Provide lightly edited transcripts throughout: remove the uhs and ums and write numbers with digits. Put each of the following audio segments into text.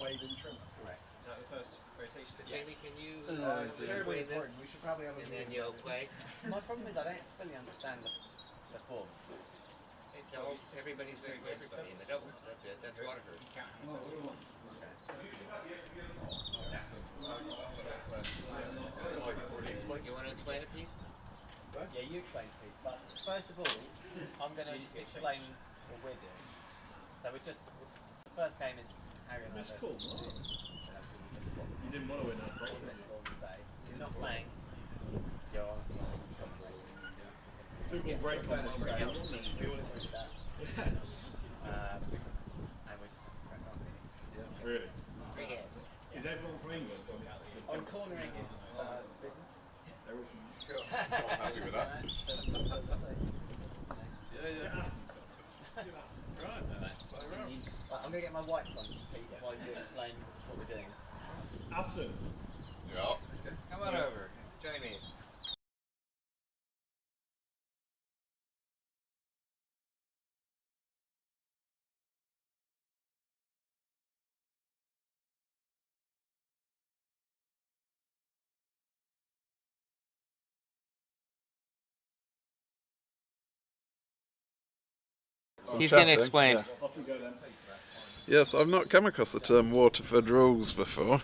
Correct. Is that the first rotation? Jamie, can you Terribly explain important. this? We should probably have a And then video. you'll play. My problem is I don't fully understand the form. It's all, everybody's going to go everybody in the doubles. That's it. That's Waterford. You want to explain it, Pete? Yeah, you explain to me. But first of all, I'm going to explain what we're doing. So we're just, the first game is Harry and I. That's cool. You didn't want to win that toss. He's not playing. You're on. Super break contest. We always do that. And we just crack on. Really? Three hands. Is everyone for England? On cornering is Happy with that. I'm going to get my wipes on, Pete, while you explain what we're doing. Aston. Yeah. Come on over. Join me. He's going to explain. Off you go then. Yes, I've not come across the term Waterford rules before,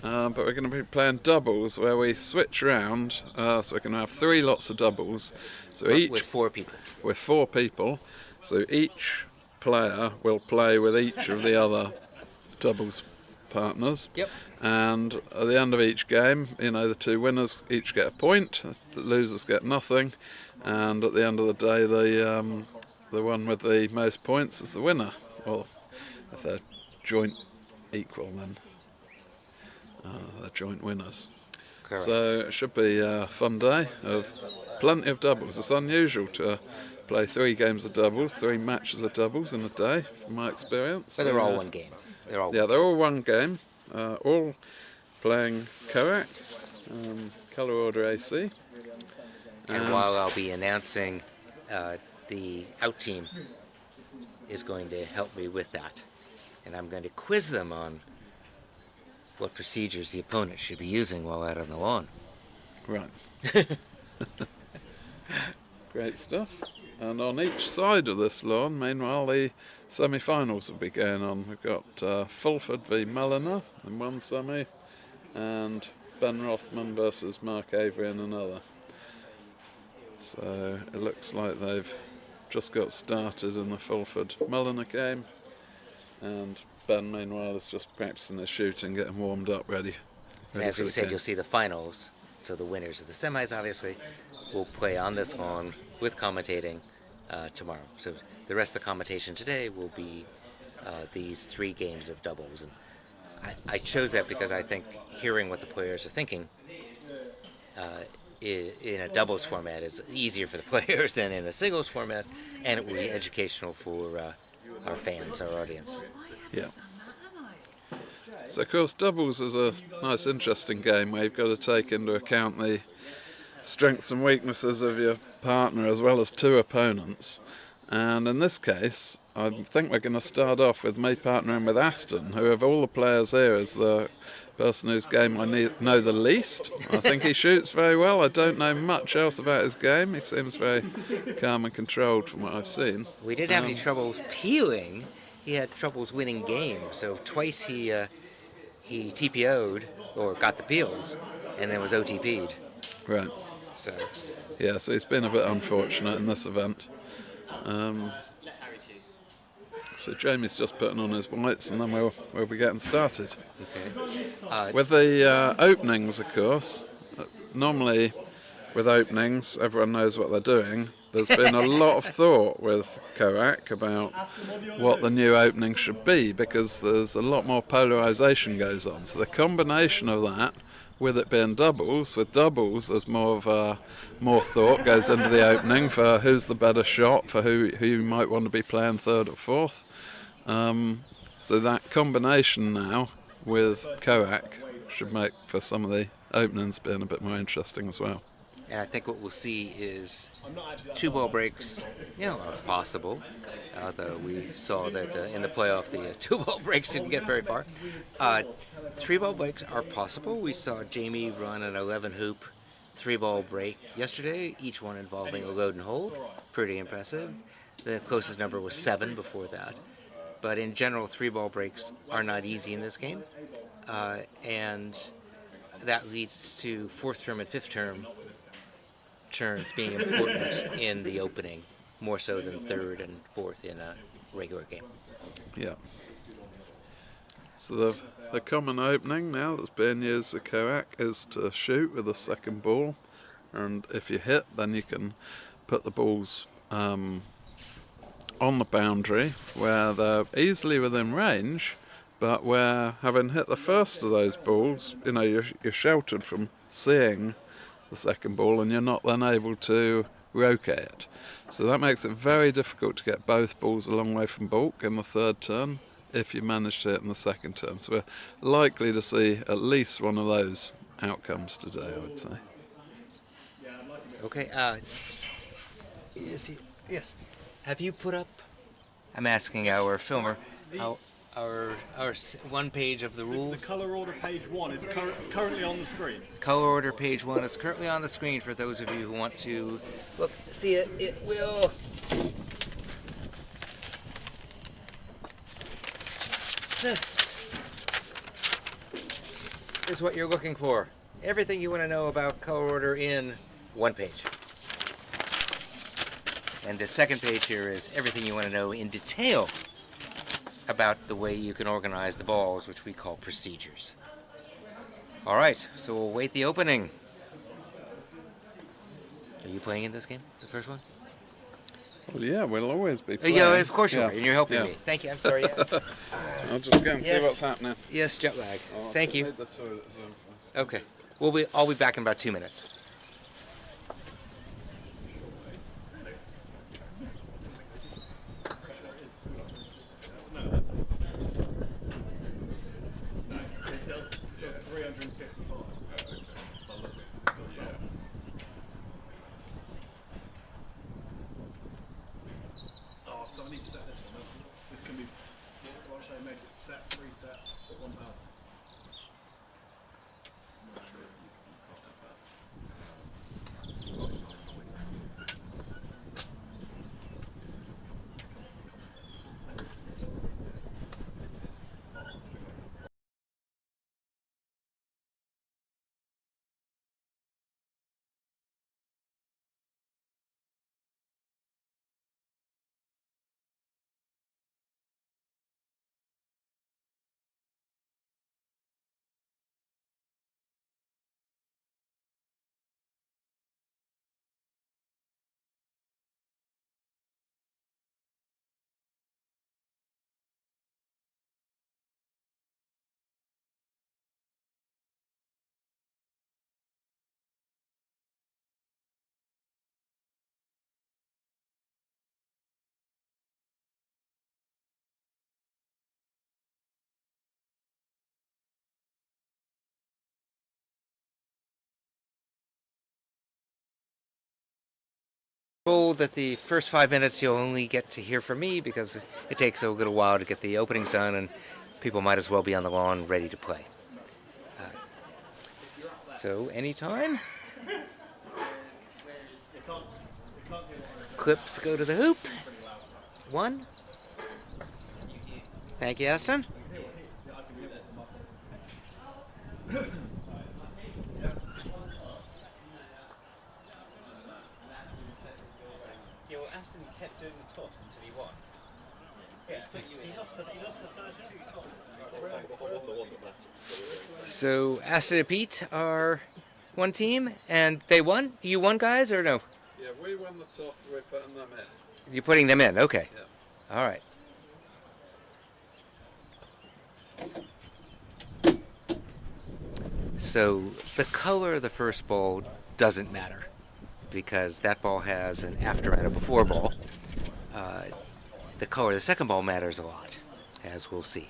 but we're going to be playing doubles where we switch around, so we're going to have 3 lots of doubles. So each With 4 people. with 4 people, so each player will play with each of the other doubles partners. Yep. And at the end of each game, you know, the 2 winners each get a point, the losers get nothing, and at the end of the day, the one with the most points is the winner. Well, if they're joint equal, then they're joint winners. Correct. So it should be a fun day of plenty of doubles. It's unusual to play 3 games of doubles, 3 matches of doubles in a day, from my experience. But they're all one game. They're all Yeah, they're all one game, all playing COAC, colour order AC. And while I'll be announcing, the out team is going to help me with that. And I'm going to quiz them on what procedures the opponent should be using while out on the lawn. Right. Great stuff. And on each side of this lawn, meanwhile, the semi-finals will be going on. We've got Fulford v Mulliner in one semi, and Ben Rothman versus Mark Avery in another. So it looks like they've just got started in the Fulford Mulliner game, and Ben meanwhile is just practicing his shooting, getting warmed up, ready And as for we the said, game. you'll see the finals. So the winners of the semis, obviously, will play on this lawn with commentating tomorrow. So the rest of the commentation today will be these 3 games of doubles. And I chose that because I think hearing what the players are thinking in a doubles format is easier for the players than in a singles format, and it will be educational for our fans, our audience. Yeah. So of course doubles is a nice interesting game where you've got to take into account the strengths and weaknesses of your partner as well as 2 opponents. And in this case, I think we're going to start off with me partnering with Aston, who of all the players here is the person whose game I know the least. I think he shoots very well. I don't know much else about his game. He seems very calm and controlled from what I've seen. We didn't have any troubles peeling. He had troubles winning games. So twice he TPO'd or got the peels, and then was OTP'd. Right. So Yeah, so he's been a bit unfortunate in this event. So Jamie's just putting on his whites, and then we'll be getting started. okay. With the openings, of course, normally with openings, everyone knows what they're doing. There's been a lot of thought with COAC about what the new opening should be, because there's a lot more polarisation goes on. So the combination of that, with it being doubles, with doubles there's more thought goes into the opening for who's the better shot, for who you might want to be playing 3rd or 4th. So that combination now with COAC should make for some of the openings being a bit more interesting as well. And I think what we'll see is 2 ball breaks, are possible. Although we saw that in the playoff, the 2 ball breaks didn't get very far. 3 ball breaks are possible. We saw Jamie run an 11 hoop 3 ball break yesterday, each one involving a load and hold. Pretty impressive. The closest number was 7 before that. But in general, 3 ball breaks are not easy in this game. And that leads to 4th term and 5th term turns being important in the opening, more so than 3rd and 4th in a regular game. Yeah. So the common opening now that's being used at COAC is to shoot with a second ball, and if you hit, then you can put the balls on the boundary where they're easily within range, but where, having hit the first of those balls, you're sheltered from seeing the second ball, and you're not then able to roquet it. So that makes it very difficult to get both balls a long way from baulk in the 3rd turn if you manage to hit in the 2nd turn. So we're likely to see at least one of those outcomes today, I would say. Okay, yes. Have you put up, I'm asking our filmer, our one page of the rules? The colour order page 1 is currently on the screen. Color order page 1 is currently on the screen for those of you who want to look, see it. It will. This is what you're looking for. Everything you want to know about color order in one page. And the second page here is everything you want to know in detail about the way you can organize the balls, which we call procedures. All right, so we'll wait the opening. Are you playing in this game, the first one? Well, yeah, we'll always be playing. Yeah, of course you are, and you're helping me. Thank you, I'm sorry. I'll just go and see what's happening. Yes, jet lag. Thank you. The toilet zone first. Okay, I'll be back in about 2 minutes. It's 355. Oh, so I need to set this one up. This can be, what should I make it? Set, reset, 1,000. Told that the first 5 minutes you'll only get to hear from me because it takes a little while to get the openings done, and people might as well be on the lawn ready to play. So anytime. Clips go to the hoop. 1. Thank you, Aston. Yeah, well, Aston kept doing the toss until he won. Yeah, he lost the first 2 tosses. So Aston and Pete are one team, and they won? You won, guys, or no? Yeah, we won the toss, so we're putting them in. You're putting them in, okay. Yeah. All right. So the color of the first ball doesn't matter because that ball has an after and a before ball. The color of the second ball matters a lot, as we'll see.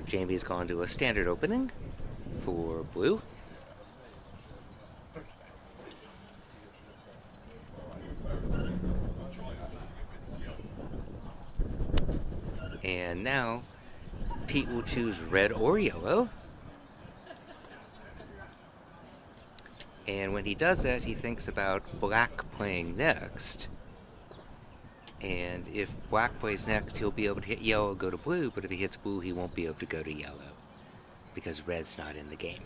Jamie's gone to a standard opening for blue. And now Pete will choose red or yellow. And when he does that, he thinks about black playing next. And if black plays next, he'll be able to hit yellow, go to blue, but if he hits blue, he won't be able to go to yellow because red's not in the game.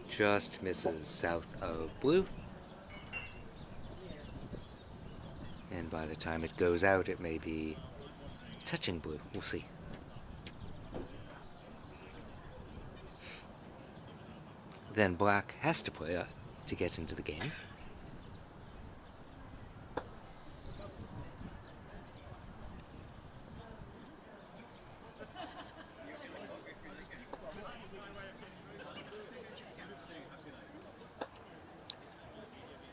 Just misses south of blue. And by the time it goes out, it may be touching blue. We'll see. Then black has to play to get into the game.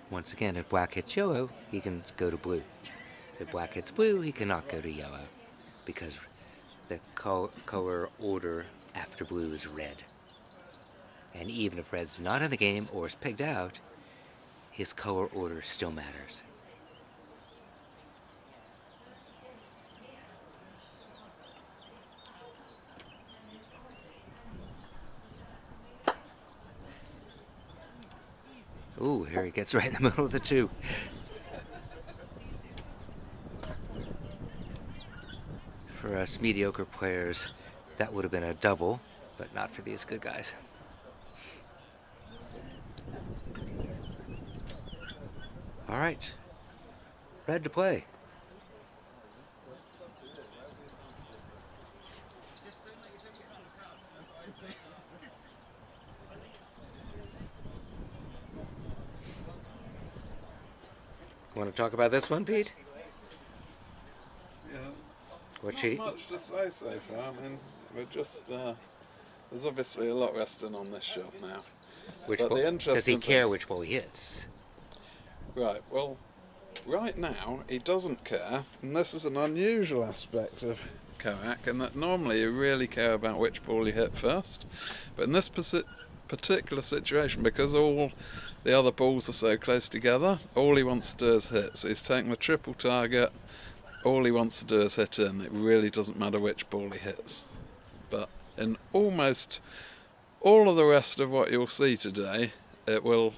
Once again, if black hits yellow, he can go to blue. If black hits blue, he cannot go to yellow because the color order after blue is red. And even if red's not in the game or is pegged out, his color order still matters. Ooh, here he gets right in the middle of the two. For us mediocre players, that would have been a double, but not for these good guys. All right, red to play. Want to talk about this one, Pete? Yeah. What should Not much to say so far. I mean, we're just there's obviously a lot resting on this shot now. Which But ball, the does he interesting care thing- which ball he hits? Right. Well, right now he doesn't care, and this is an unusual aspect of COAC, in that normally you really care about which ball you hit first, but in this particular situation, because all the other balls are so close together, all he wants to do is hit. So he's taking the triple target, all he wants to do is hit in. It really doesn't matter which ball he hits. But in almost all of the rest of what you'll see today, there'll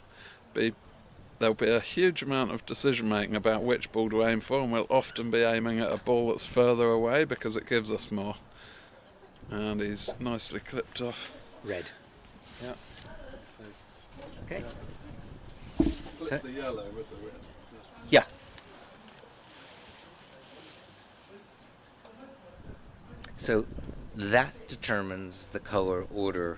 be a huge amount of decision making about which ball to aim for, and we'll often be aiming at a ball that's further away because it gives us more. And he's nicely clipped off. Red. Yeah. Okay. Flip So- the yellow with the red. Yeah. So that determines the color order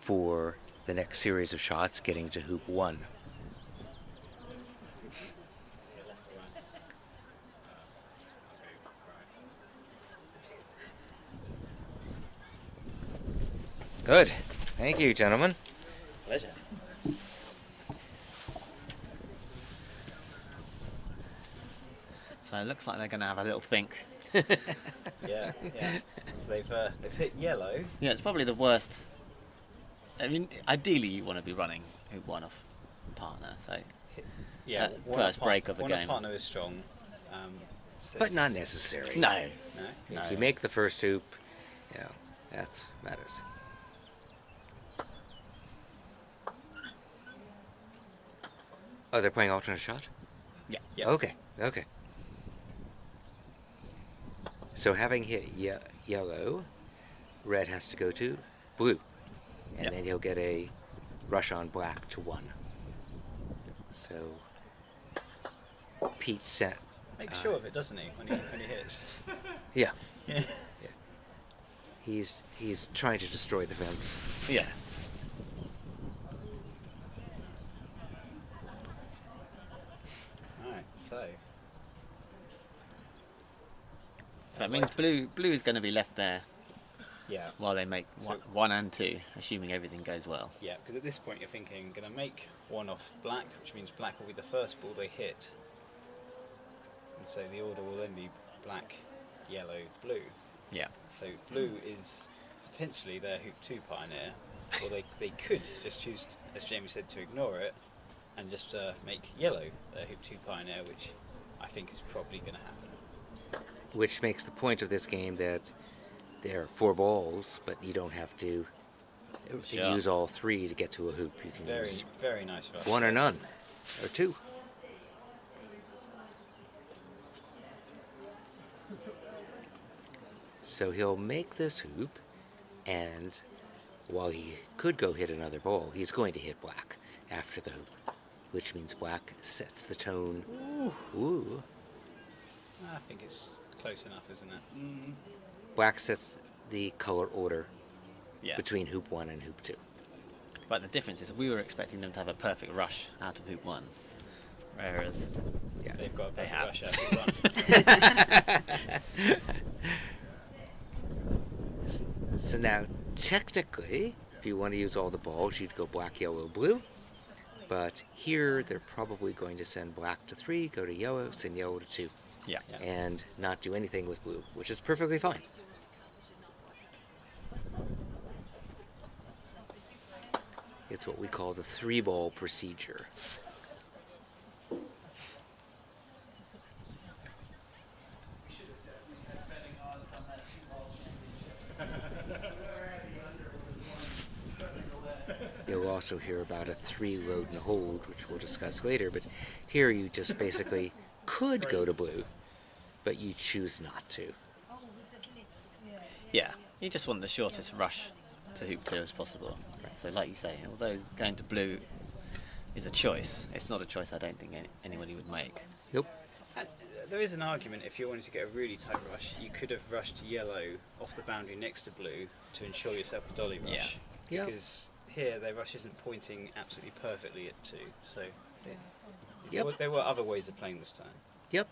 for the next series of shots getting to hoop 1. Good. Thank you, gentlemen. Pleasure. So it looks like they're going to have a little think. Yeah, yeah. So they've hit yellow. Yeah, it's probably the worst. I mean, ideally you want to be running hoop 1 off partner, so Yeah, first break of the one game. partner is strong. So But it's- not necessary. no. No. If you make the first hoop, that matters. Oh, they're playing alternate shot? Yeah. Yeah. Okay. So having hit yellow, red has to go to blue. And Yep. then he'll get a rush on black to 1. So Pete sent. Makes sure of it, doesn't he, when he hits? Yeah. Yeah. He's trying to destroy the fence. Yeah. That means blue is going to be left there Yeah. while they make So- 1 and 2, assuming everything goes well. Yeah, because at this point you're thinking, going to make one off black, which means black will be the first ball they hit. And so the order will then be black, yellow, blue. Yeah. So blue is potentially their hoop 2 pioneer, or they could just choose, as Jamie said, to ignore it and just make yellow their hoop 2 pioneer, which I think is probably going to happen. Which makes the point of this game that there are 4 balls, but you don't have to Sure. use all 3 to get to a hoop. You can use Very nice rush. 1 or none, or 2. So he'll make this hoop, and while he could go hit another ball, he's going to hit black after the hoop, which means black sets the tone. Ooh. I think it's close enough, isn't it? Black sets the color order Yeah. between hoop 1 and hoop 2. But the difference is we were expecting them to have a perfect rush out of hoop 1, whereas Yeah. They've got a They perfect have. rush out of one. So now, technically, if you want to use all the balls, you'd go black, yellow, blue. But here, they're probably going to send black to 3, go to yellow, send yellow to 2, yeah. Yeah. and not do anything with blue, which is perfectly fine. It's what we call the 3-ball procedure. You'll also hear about a 3 load and hold, which we'll discuss later, but here you just basically could go to blue, but you choose not to. Yeah, you just want the shortest rush to hoop 2 as possible. So like you say, although going to blue is a choice, it's not a choice I don't think anybody would make. Nope. And there is an argument, if you wanted to get a really tight rush, you could have rushed yellow off the boundary next to blue to ensure yourself a dolly rush. Yeah. Because here their rush isn't pointing absolutely perfectly at 2, so Yep. there were other ways of playing this time. Yep.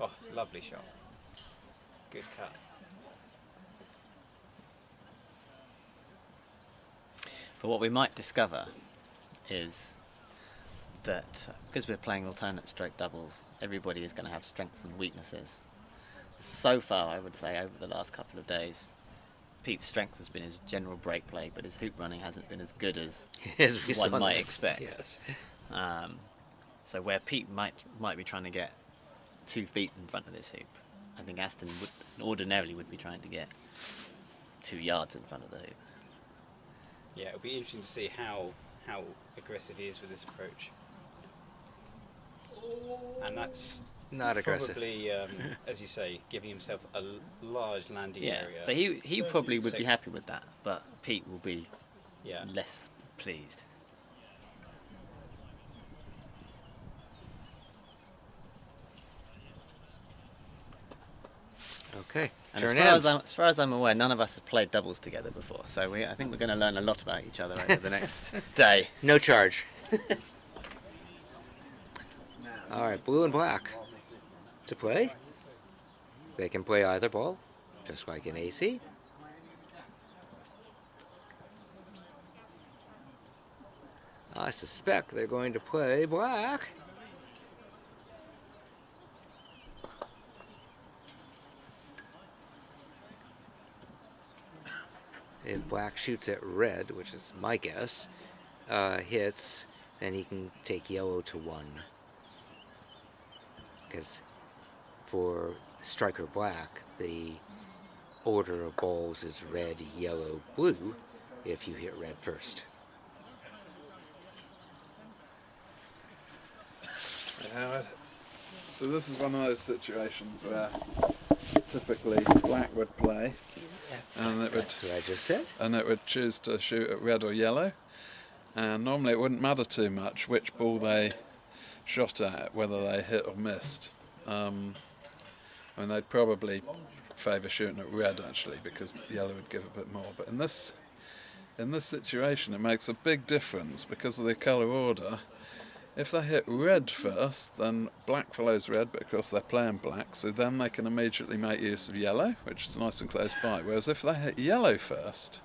Oh, lovely shot. Good cut. But what we might discover is that because we're playing alternate stroke doubles, everybody is going to have strengths and weaknesses. So far, I would say, over the last couple of days, Pete's strength has been his general break play, but his hoop running hasn't been as good as As we one saw might that. expect. Yes. So where Pete might be trying to get 2 feet in front of this hoop, I think Aston ordinarily would be trying to get 2 yards in front of the hoop. Yeah, it'll be interesting to see how aggressive he is with this approach. And that's Not aggressive. probably, as you say, giving himself a large landing Yeah, area. so he probably would be Safe. happy with that, but Pete will be Yeah. less pleased. Okay. And Turn as ends. far as I'm aware, none of us have played doubles together before, so I think we're going to learn a lot about each other over the next day. No charge. All right, blue and black to play. They can play either ball, just like in AC. I suspect they're going to play black. If black shoots at red, which is my guess, hits, then he can take yellow to 1. Because for striker black, the order of balls is red, yellow, blue if you hit red first. Yeah, so this is one of those situations where typically black would play, and it would That's what I just said. choose to shoot at red or yellow, and normally it wouldn't matter too much which ball they shot at, whether they hit or missed. I mean, they'd probably favour shooting at red actually, because yellow would give a bit more. But in this in this situation it makes a big difference because of the colour order. If they hit red first, then black follows red, but of course they're playing black, so then they can immediately make use of yellow, which is nice and close by. Whereas if they hit yellow first,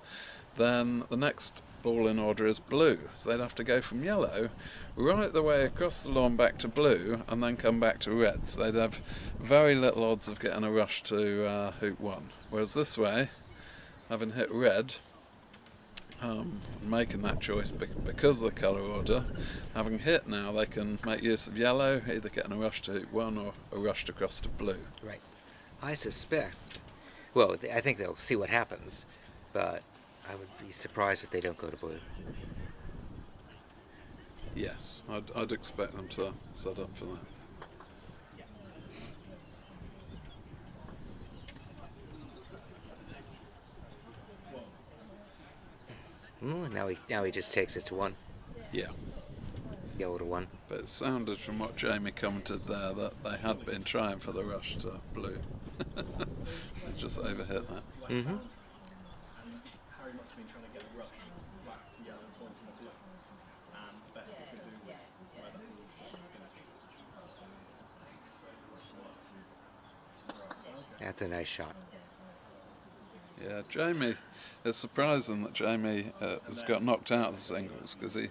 then the next ball in order is blue, so they'd have to go from yellow right the way across the lawn back to blue, and then come back to red. So they'd have very little odds of getting a rush to hoop 1. Whereas this way, having hit red, making that choice because of the colour order, having hit now, they can make use of yellow, either getting a rush to hoop 1 or a rush across to blue. Right. I suspect, well, I think they'll see what happens, but I would be surprised if they don't go to blue. Yes, I'd expect them to set up for that. Ooh, now he just takes it to 1. Yeah. Yellow to 1. But it sounded from what Jamie commented there that they had been trying for the rush to blue. They just overhit that. Mm-hmm. Harry must have been trying to get a rush black to yellow pointing to blue. And the best he could do was where the ball was just finished. That's a nice shot. Yeah, Jamie, it's surprising that Jamie has got knocked out of the singles, because he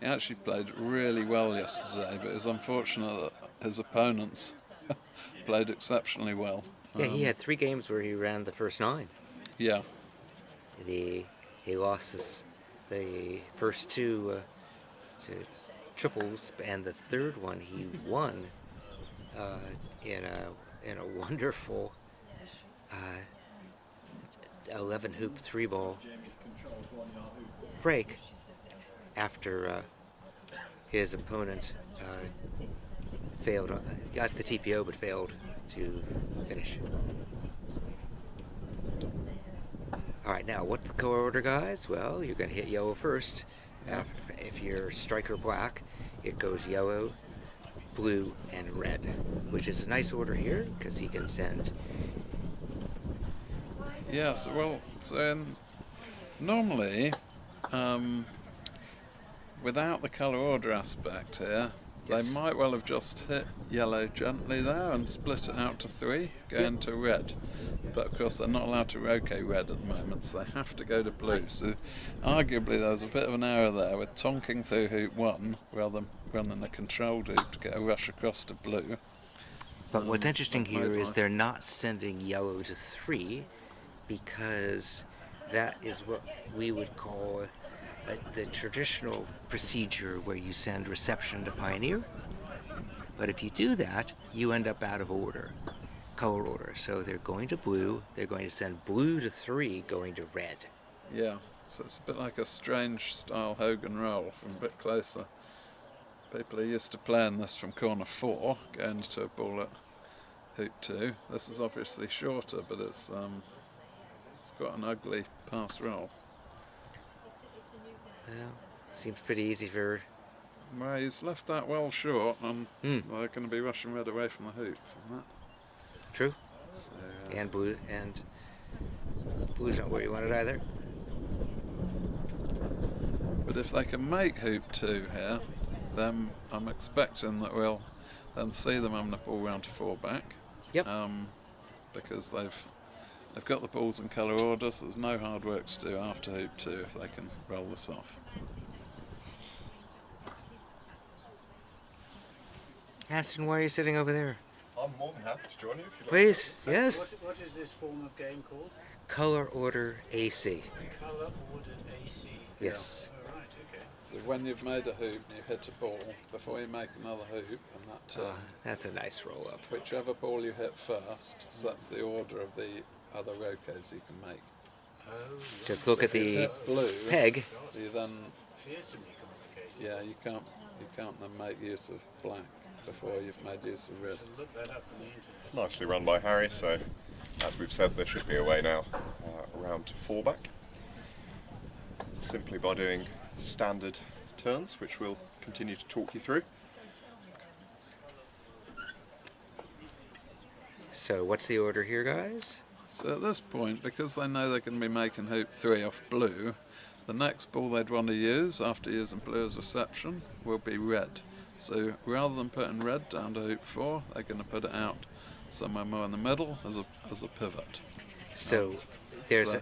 actually played really well yesterday, but it's unfortunate that his opponents played exceptionally well. Yeah, he had 3 games where he ran the first 9. Yeah. He lost the first 2 to triples, and the third one he won in a wonderful 11 hoop 3 ball break after his opponent got the TPO but failed to finish. Alright, now what's the color order, guys? Well, you're going to hit yellow first. If you're striker black, it goes yellow, blue, and red, which is a nice order here because he can send. Yes, well, normally, without the colour order aspect here, Yes. they might well have just hit yellow gently there and split it out to 3, going to red. But of course they're not allowed to roquet red at the moment, so they have to go to blue. So arguably there was a bit of an error there with tonking through hoop 1 rather than running a controlled hoop to get a rush across to blue. But what's interesting that here might is lie. they're not sending yellow to 3 because that is what we would call the traditional procedure where you send reception to pioneer. But if you do that, you end up out of order, color order. So they're going to blue, they're going to send blue to 3 going to red. Yeah, so it's a bit like a strange style Hogan roll from a bit closer. People are used to playing this from corner 4, going to a ball at hoop 2. This is obviously shorter, but it's got an ugly pass roll. Well, seems pretty easy for. Well, he's left that well short, and Hmm. they're going to be rushing red away from the hoop from that. True. So, And blue, and blue's not where you want it either. but if they can make hoop 2 here, then I'm expecting that we'll then see them having the ball round to 4 back. Yep. Because they've got the balls in colour order, so there's no hard work to do after hoop 2 if they can roll this off. Aston, why are you sitting over there? I'm more than happy to join you if you like. Please, yes. What is this form of game called? Color order AC. Colour ordered AC. Yes. Oh, right, okay. So when you've made a hoop and you hit a ball, before you make another hoop, and that turn, That's a nice roll up. whichever ball you hit first sets the order of the other roquets you can make. Oh, Just look at If you the hit blue, peg. you then fearsomely complicated. yeah you can't then make use of black before you've made use of red. So look that up on the internet. Nicely run by Harry, so as we've said, there should be a way now around to 4 back. Simply by doing standard turns, which we'll continue to talk you through. So what's the order here, guys? So at this point, because they know they're going to be making hoop 3 off blue, the next ball they'd want to use after using blue as reception will be red. So rather than putting red down to hoop 4, they're going to put it out somewhere more in the middle as a pivot. So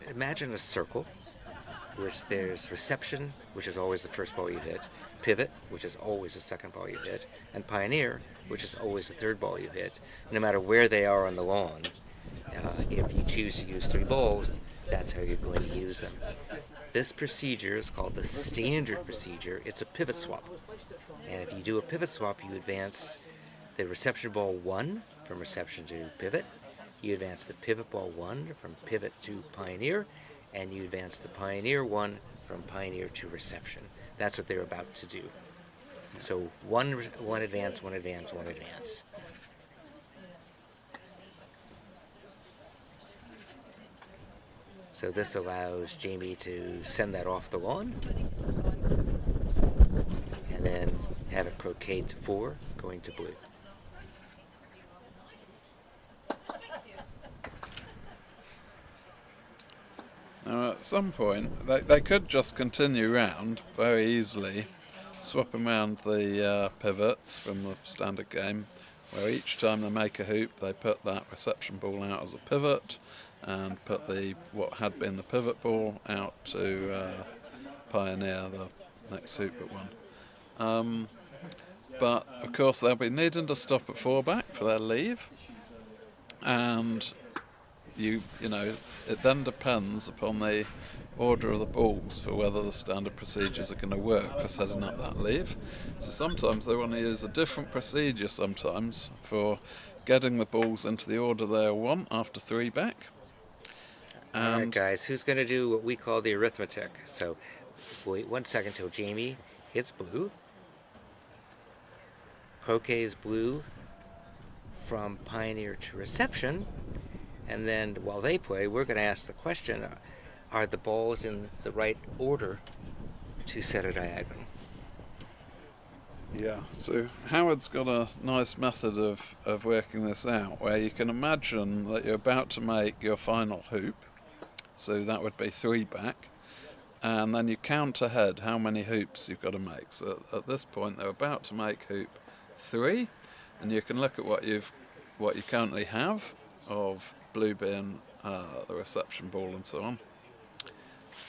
imagine a circle, which there's reception, which is always the first ball you hit, pivot, which is always the second ball you hit, and pioneer, which is always the third ball you hit. No matter where they are on the lawn, if you choose to use 3 balls, that's how you're going to use them. This procedure is called the standard procedure. It's a pivot swap. And if you do a pivot swap, you advance the reception ball 1 from reception to pivot. You advance the pivot ball 1 from pivot to pioneer, and you advance the pioneer 1 from pioneer to reception. That's what they're about to do. So one advance, one advance, one advance. So this allows Jamie to send that off the lawn, and then have it croquet to 4, going to blue. Now at some point, they could just continue round very easily, swapping around the pivots from the standard game, where each time they make a hoop, they put that reception ball out as a pivot, and put what had been the pivot ball out to pioneer, the next hoop but one. But of course they'll be needing to stop at 4 back for their leave, and you know, it then depends upon the order of the balls for whether the standard procedures are going to work for setting up that leave. So sometimes they want to use a different procedure sometimes for getting the balls into the order they want after 3 back. All right, guys, who's going to do what we call the arithmetic? So wait 1 second till Jamie hits blue. Croquet's blue from pioneer to reception. And then while they play, we're going to ask the question, are the balls in the right order to set a diagonal? Yeah, so Howard's got a nice method of working this out, where you can imagine that you're about to make your final hoop, so that would be 3 back, and then you count ahead how many hoops you've got to make. So at this point they're about to make hoop 3, and you can look at what you currently have of blue being the reception ball and so on,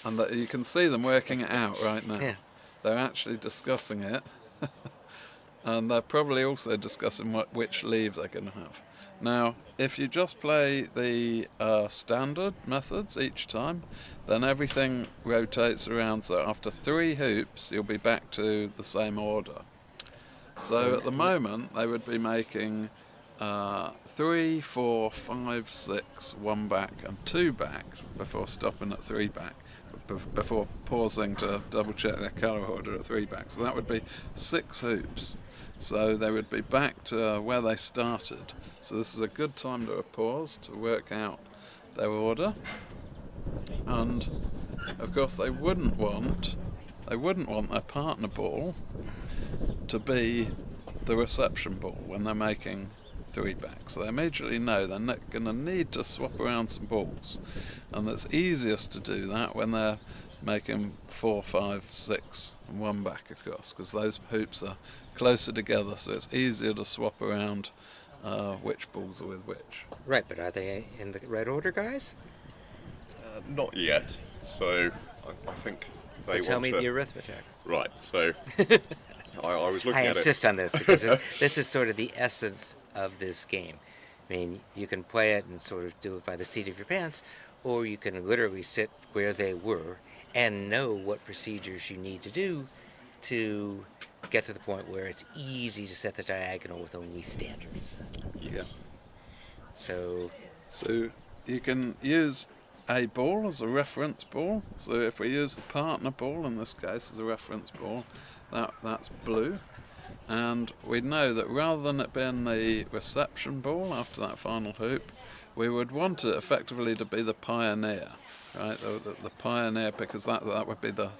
and that you can see them working it out right now. Yeah. They're actually discussing it and they're probably also discussing which leave they're going to have. Now if you just play the standard methods each time, then everything rotates around, so after 3 hoops you'll be back to the same order. So at the moment they would be making 3, 4, 5, 6, 1 back and 2 back before stopping at 3 back, before pausing to double check their colour order at 3 back. So that would be 6 hoops. So they would be back to where they started. So this is a good time to pause to work out their order. And of course they wouldn't want their partner ball to be the reception ball when they're making 3 back. So they immediately know they're not going to need to swap around some balls, and it's easiest to do that when they're making 4, 5, 6 and 1 back, of course, because those hoops are closer together, so it's easier to swap around which balls are with which. Right, but are they in the right order, guys? Not yet. So I think they So tell want me to... the arithmetic. Right, so I was looking I at insist on this because this is sort of the essence of this game. I mean, you can play it and sort of do it by the seat of your pants, or you can literally sit where they were and know what procedures you need to do to get to the point where it's easy to set the diagonal with only standards. Yes. So you can use a ball as a reference ball. So if we use the partner ball in this case as a reference ball, that's blue. And we know that rather than it being the reception ball after that final hoop, we would want it effectively to be the pioneer, right? The pioneer, because that would be the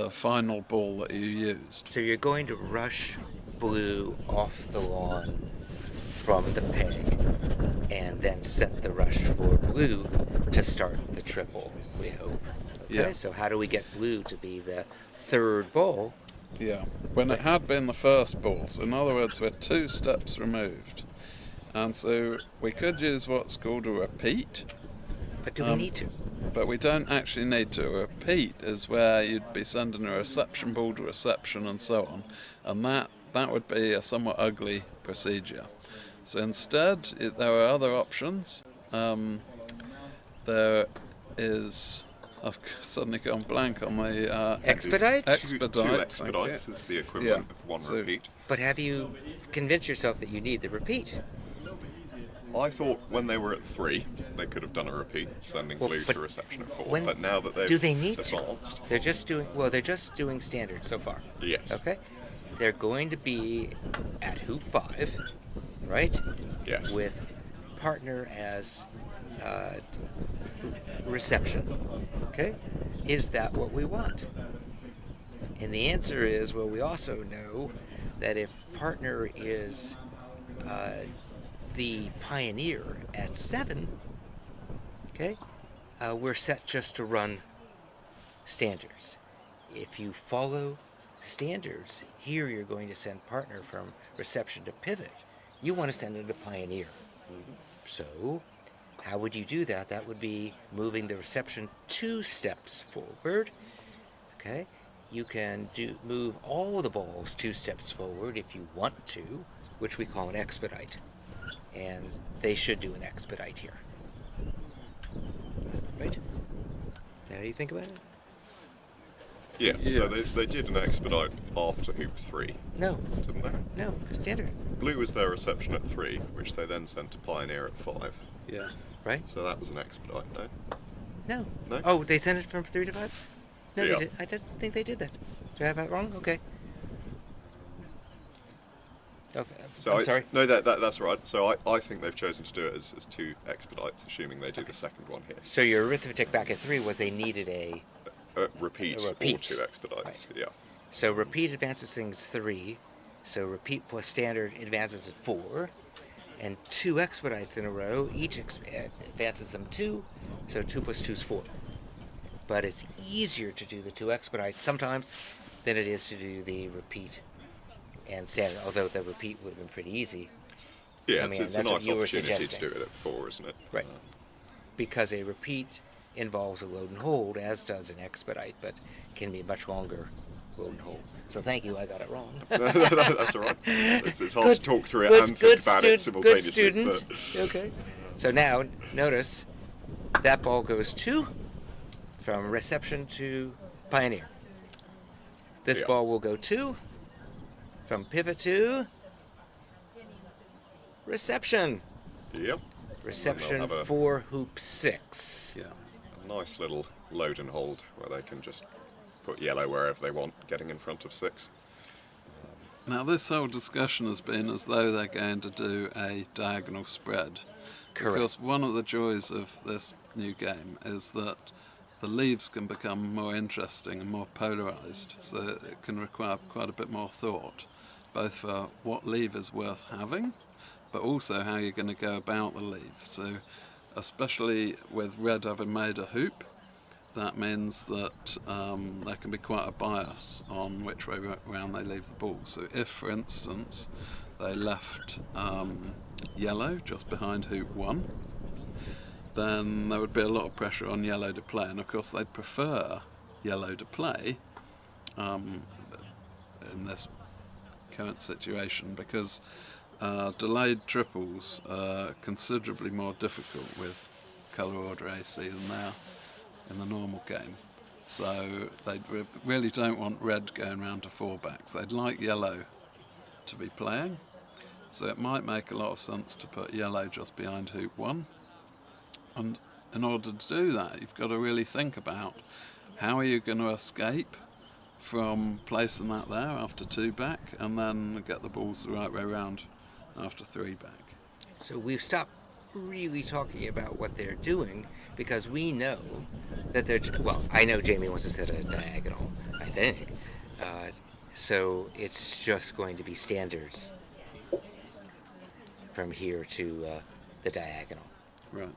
final ball that you used. So you're going to rush blue off the lawn from the peg and then set the rush for blue to start the triple, we hope. Okay, Yeah. so how do we get blue to be the third ball? Yeah, when it had been the first ball. So in other words, we're 2 steps removed. And so we could use what's called a repeat, But do we need to? but we don't actually need to. A repeat is where you'd be sending a reception ball to reception and so on. And that would be a somewhat ugly procedure. So instead, there are other options. There is... I've suddenly gone blank on the... Expedite? Expedite. Two thank expedites you. is the equivalent Yeah. of one So- repeat. But have you convinced yourself that you need the repeat? I thought when they were at 3, they could have done a repeat, sending Well, blue but to reception at 4. when- But now that they've Do they need to? advanced, They're just doing standard so far. yes. Okay? They're going to be at hoop 5, right? Yes. With partner as reception. Okay? Is that what we want? And the answer is, well, we also know that if partner is the pioneer at 7, okay, we're set just to run standards. If you follow standards, here you're going to send partner from reception to pivot. You want to send it to pioneer. So, how would you do that? That would be moving the reception 2 steps forward. Okay? You can move all the balls 2 steps forward if you want to, which we call an expedite. And they should do an expedite here. Right? Is that how you think about it? Yes, Yeah. so they did an expedite after hoop 3, No, didn't they? no, standard. Blue was their reception at 3, which they then sent to Pioneer at 5. Yeah. Right? So that was an expedite, no? No. No? Oh, they sent it from 3 to 5? No, Yeah. they did. I didn't think they did that. Did I have that wrong? Okay. Oh, I'm sorry. No, that's right. So I think they've chosen to do it as 2 expedites, assuming they do the second one here. So your arithmetic back at 3 was they needed a... Repeat, A repeat. or 2 expedites, Right. yeah. So repeat advances things 3. So repeat plus standard advances it 4. And 2 expedites in a row, each advances them 2. So 2 plus 2 is 4. But it's easier to do the 2 expedites sometimes than it is to do the repeat and standard, although the repeat would have been pretty easy. Yeah, I mean, it's a that's what nice you were opportunity to suggesting. do it at 4, isn't it? Right. Because a repeat involves a load and hold, as does an expedite, but can be much longer load and hold. So thank you, I got it wrong. That's all right. It's hard Good- to talk through it good- and good think about it stu- simultaneously. good student. but- Okay. So now, notice, that ball goes 2 from reception to pioneer. This Yeah. ball will go 2 from pivot to reception. Yep. Reception have a- for hoop 6. Yeah. A nice little load and hold where they can just put yellow wherever they want, getting in front of 6. Now this whole discussion has been as though they're going to do a diagonal spread. Correct. Because one of the joys of this new game is that the leaves can become more interesting and more polarised, so it can require quite a bit more thought, both for what leave is worth having, but also how you're going to go about the leave. So especially with red having made a hoop, that means that there can be quite a bias on which way round they leave the ball. So if, for instance, they left yellow just behind hoop 1, then there would be a lot of pressure on yellow to play, and of course they'd prefer yellow to play in this current situation, because delayed triples are considerably more difficult with colour order AC than they are in the normal game. So they really don't want red going round to 4 backs. They'd like yellow to be playing, so it might make a lot of sense to put yellow just behind hoop 1. And in order to do that, you've got to really think about how are you going to escape from placing that there after 2 back, and then get the balls the right way round after 3 back. So we've stopped really talking about what they're doing because we know that they're, well, I know Jamie wants to set a diagonal, I think. So it's just going to be standards from here to the diagonal. Right.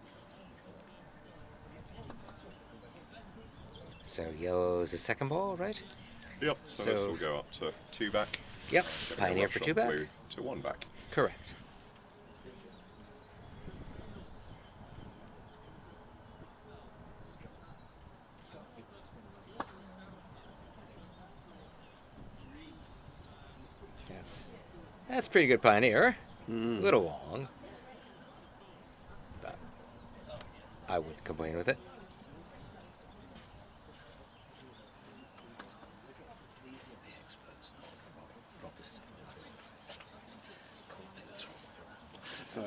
So yellow's the second ball, right? Yep, so this will go up to 2 back. Yep, Getting a pioneer rush for on 2 back. blue to 1 back. Correct. That's pretty good pioneer. A little long, but I wouldn't complain with it. So,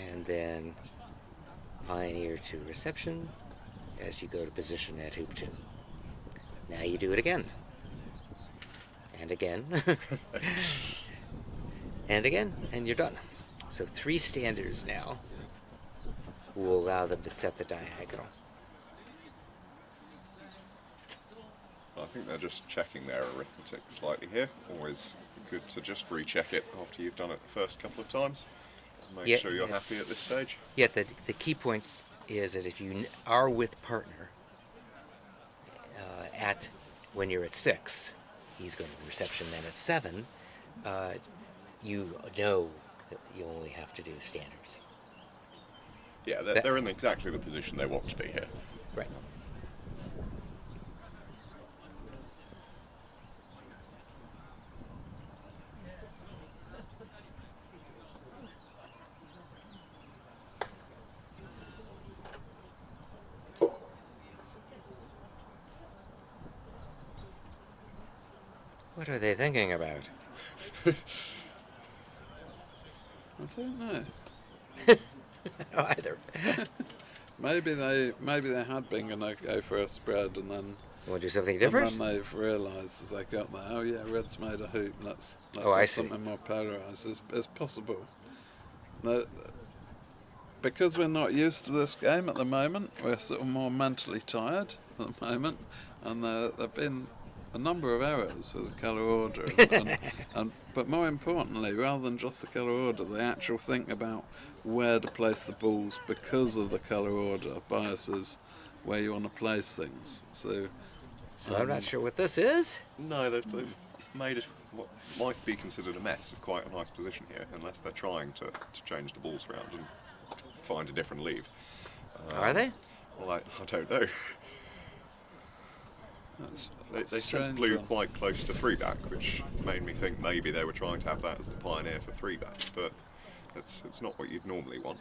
And then pioneer to reception as you go to position at hoop 2. Now you do it again. And again. And again, and you're done. So 3 standards now will allow them to set the diagonal. I think they're just checking their arithmetic slightly here. Always good to just recheck it after you've done it the first couple of times. Make Yeah, sure you're yeah. happy at this stage. Yet the key point is that if you are with partner at when you're at 6, he's going to reception then at 7, you know that you only have to do standards. Yeah, That- they're in exactly the position they want to be here. Right. What are they thinking about? I don't know. Either. Maybe they had been going to go for a spread, and then Want to do something different? And then they've realised as they got there, oh yeah, red's made a hoop. Let's Oh, I have see. something more polarised as possible. Because we're not used to this game at the moment, we're sort of more mentally tired at the moment, and there've been a number of errors with the colour order, but more importantly, rather than just the colour order, the actual think about where to place the balls because of the colour order biases where you want to place things. So I'm not sure what this is. No, they've made it what might be considered a mess of quite a nice position here, unless they're trying to change the balls around and find a different leave. Are they? Well, I don't know. that's They sent strange blue one. quite close to 3 back, which made me think maybe they were trying to have that as the pioneer for 3 back, but it's not what you'd normally want.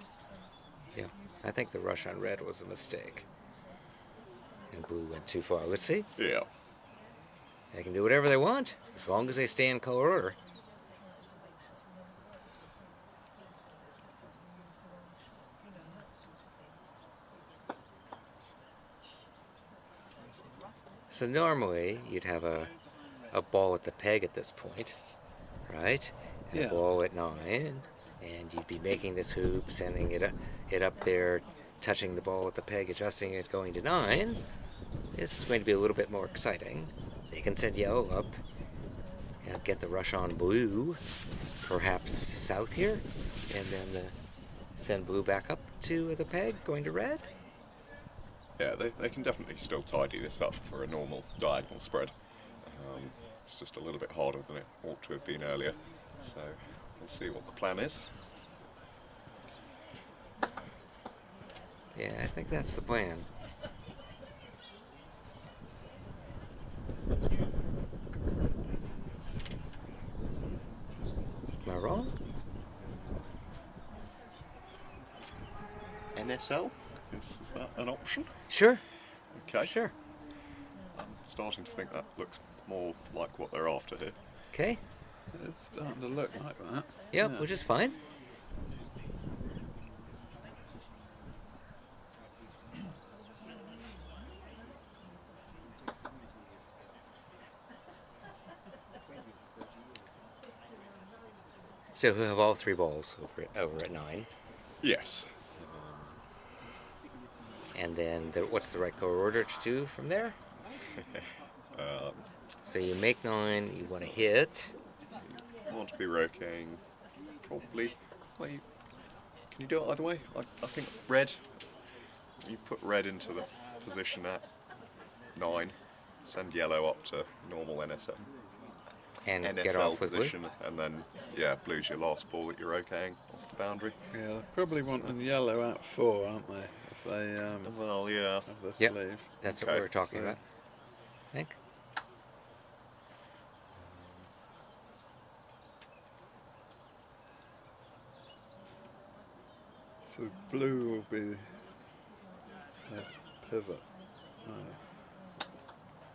Yeah. I think the rush on red was a mistake. And blue went too far. Let's see. Yeah. They can do whatever they want, as long as they stay in color order. So normally, you'd have a ball at the peg at this point, right? And Yeah. a ball at 9, and you'd be making this hoop, sending it up there, touching the ball at the peg, adjusting it, going to 9. This is going to be a little bit more exciting. They can send yellow up, and get the rush on blue, perhaps south here, and then send blue back up to the peg, going to red. Yeah, they can definitely still tidy this up for a normal diagonal spread. It's just a little bit harder than it ought to have been earlier. So we'll see what the plan is. Yeah, I think that's the plan. Am I wrong? NSL? Is that an option? Sure. Okay. Sure. I'm starting to think that looks more like what they're after here. Okay. It's starting to look like that. Yep, Yeah. which is fine. So we'll have all 3 balls over at 9. Yes. And then what's the right color order to do from there? So you make 9, you want to hit. Want to be roking, probably. Well, can you do it either way? I think red. You put red into the position at 9, send yellow up to normal NSM. And NSL get off with blue. position, and then blue's your last ball that you're okaying off the boundary. Yeah, they're probably wanting yellow at 4, aren't they? If they Well, yeah. have their Yep. sleeve. That's Okay, what we're talking so- about. I think. So blue will be their pivot.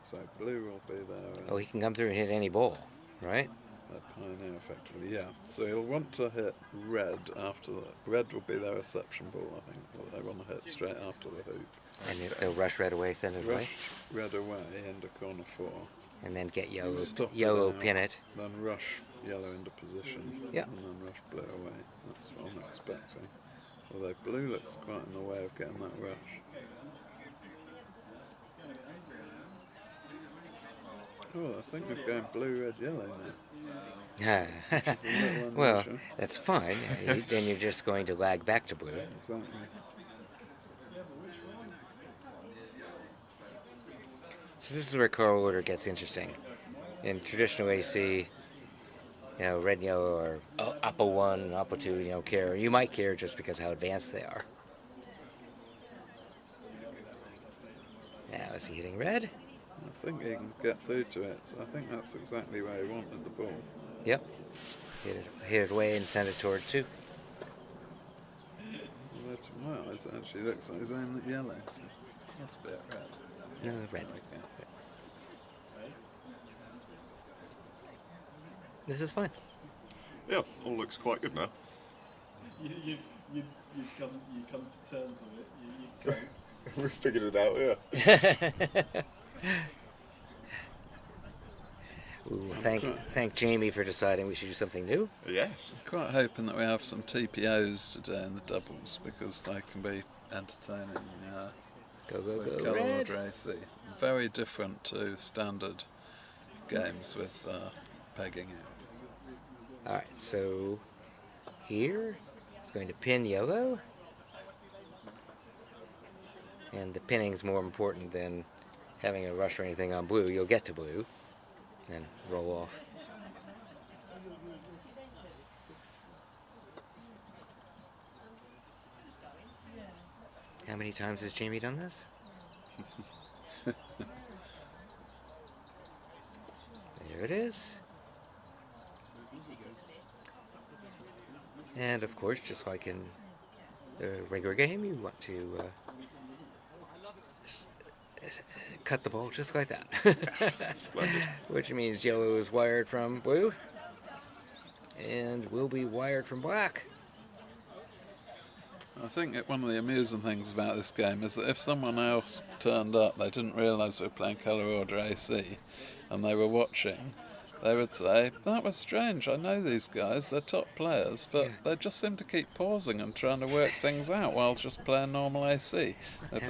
So blue will be their, Oh, he can come through and hit any ball, right? their pioneer, effectively. Yeah. So he'll want to hit red after that. Red will be their reception ball, I think. That they want to hit straight after the hoop. And they'll rush red away, send it away, Rush red away into corner 4. and then get yellow, Stop it yellow out. pin it. Then rush yellow into position. Yeah. And then rush blue away. That's what I'm expecting. Although blue looks quite in the way of getting that rush. Oh, I think we're going blue, red, yellow now. Which is a little Well, unusual. that's fine. Then you're just going to lag back to blue. Exactly. So this is where color order gets interesting. In traditional AC, red and yellow are Oppo 1 and Oppo 2, you don't care. You might care just because how advanced they are. Now, is he hitting red? I think he can get through to it, so I think that's exactly where he wanted the ball. Yep. Hit it away and send it toward 2. Although to my eyes, it actually looks like he's aiming at yellow. So that's a bit red. No, red. Okay. This is fine. Yeah, all looks quite good now. You come to terms with it. You We figured it out, yeah. Ooh, thank Jamie for deciding we should do something new. Yes. Quite hoping that we have some TPOs today in the doubles because they can be entertaining Go, go, with go, colour red. order AC. Very different to standard games with pegging it. Alright, so here it's going to pin yellow. And the pinning's more important than having a rush or anything on blue. You'll get to blue and roll off. How many times has Jamie done this? There it is. And of course, just like in the regular game, you want to cut the ball just like that. Splendid. Which means yellow is wired from blue and will be wired from black. I think one of the amusing things about this game is that if someone else turned up, they didn't realise we were playing colour order AC, and they were watching, they would say, that was strange, I know these guys, they're top players, but they just seem to keep pausing and trying to work things out while just playing normal AC. If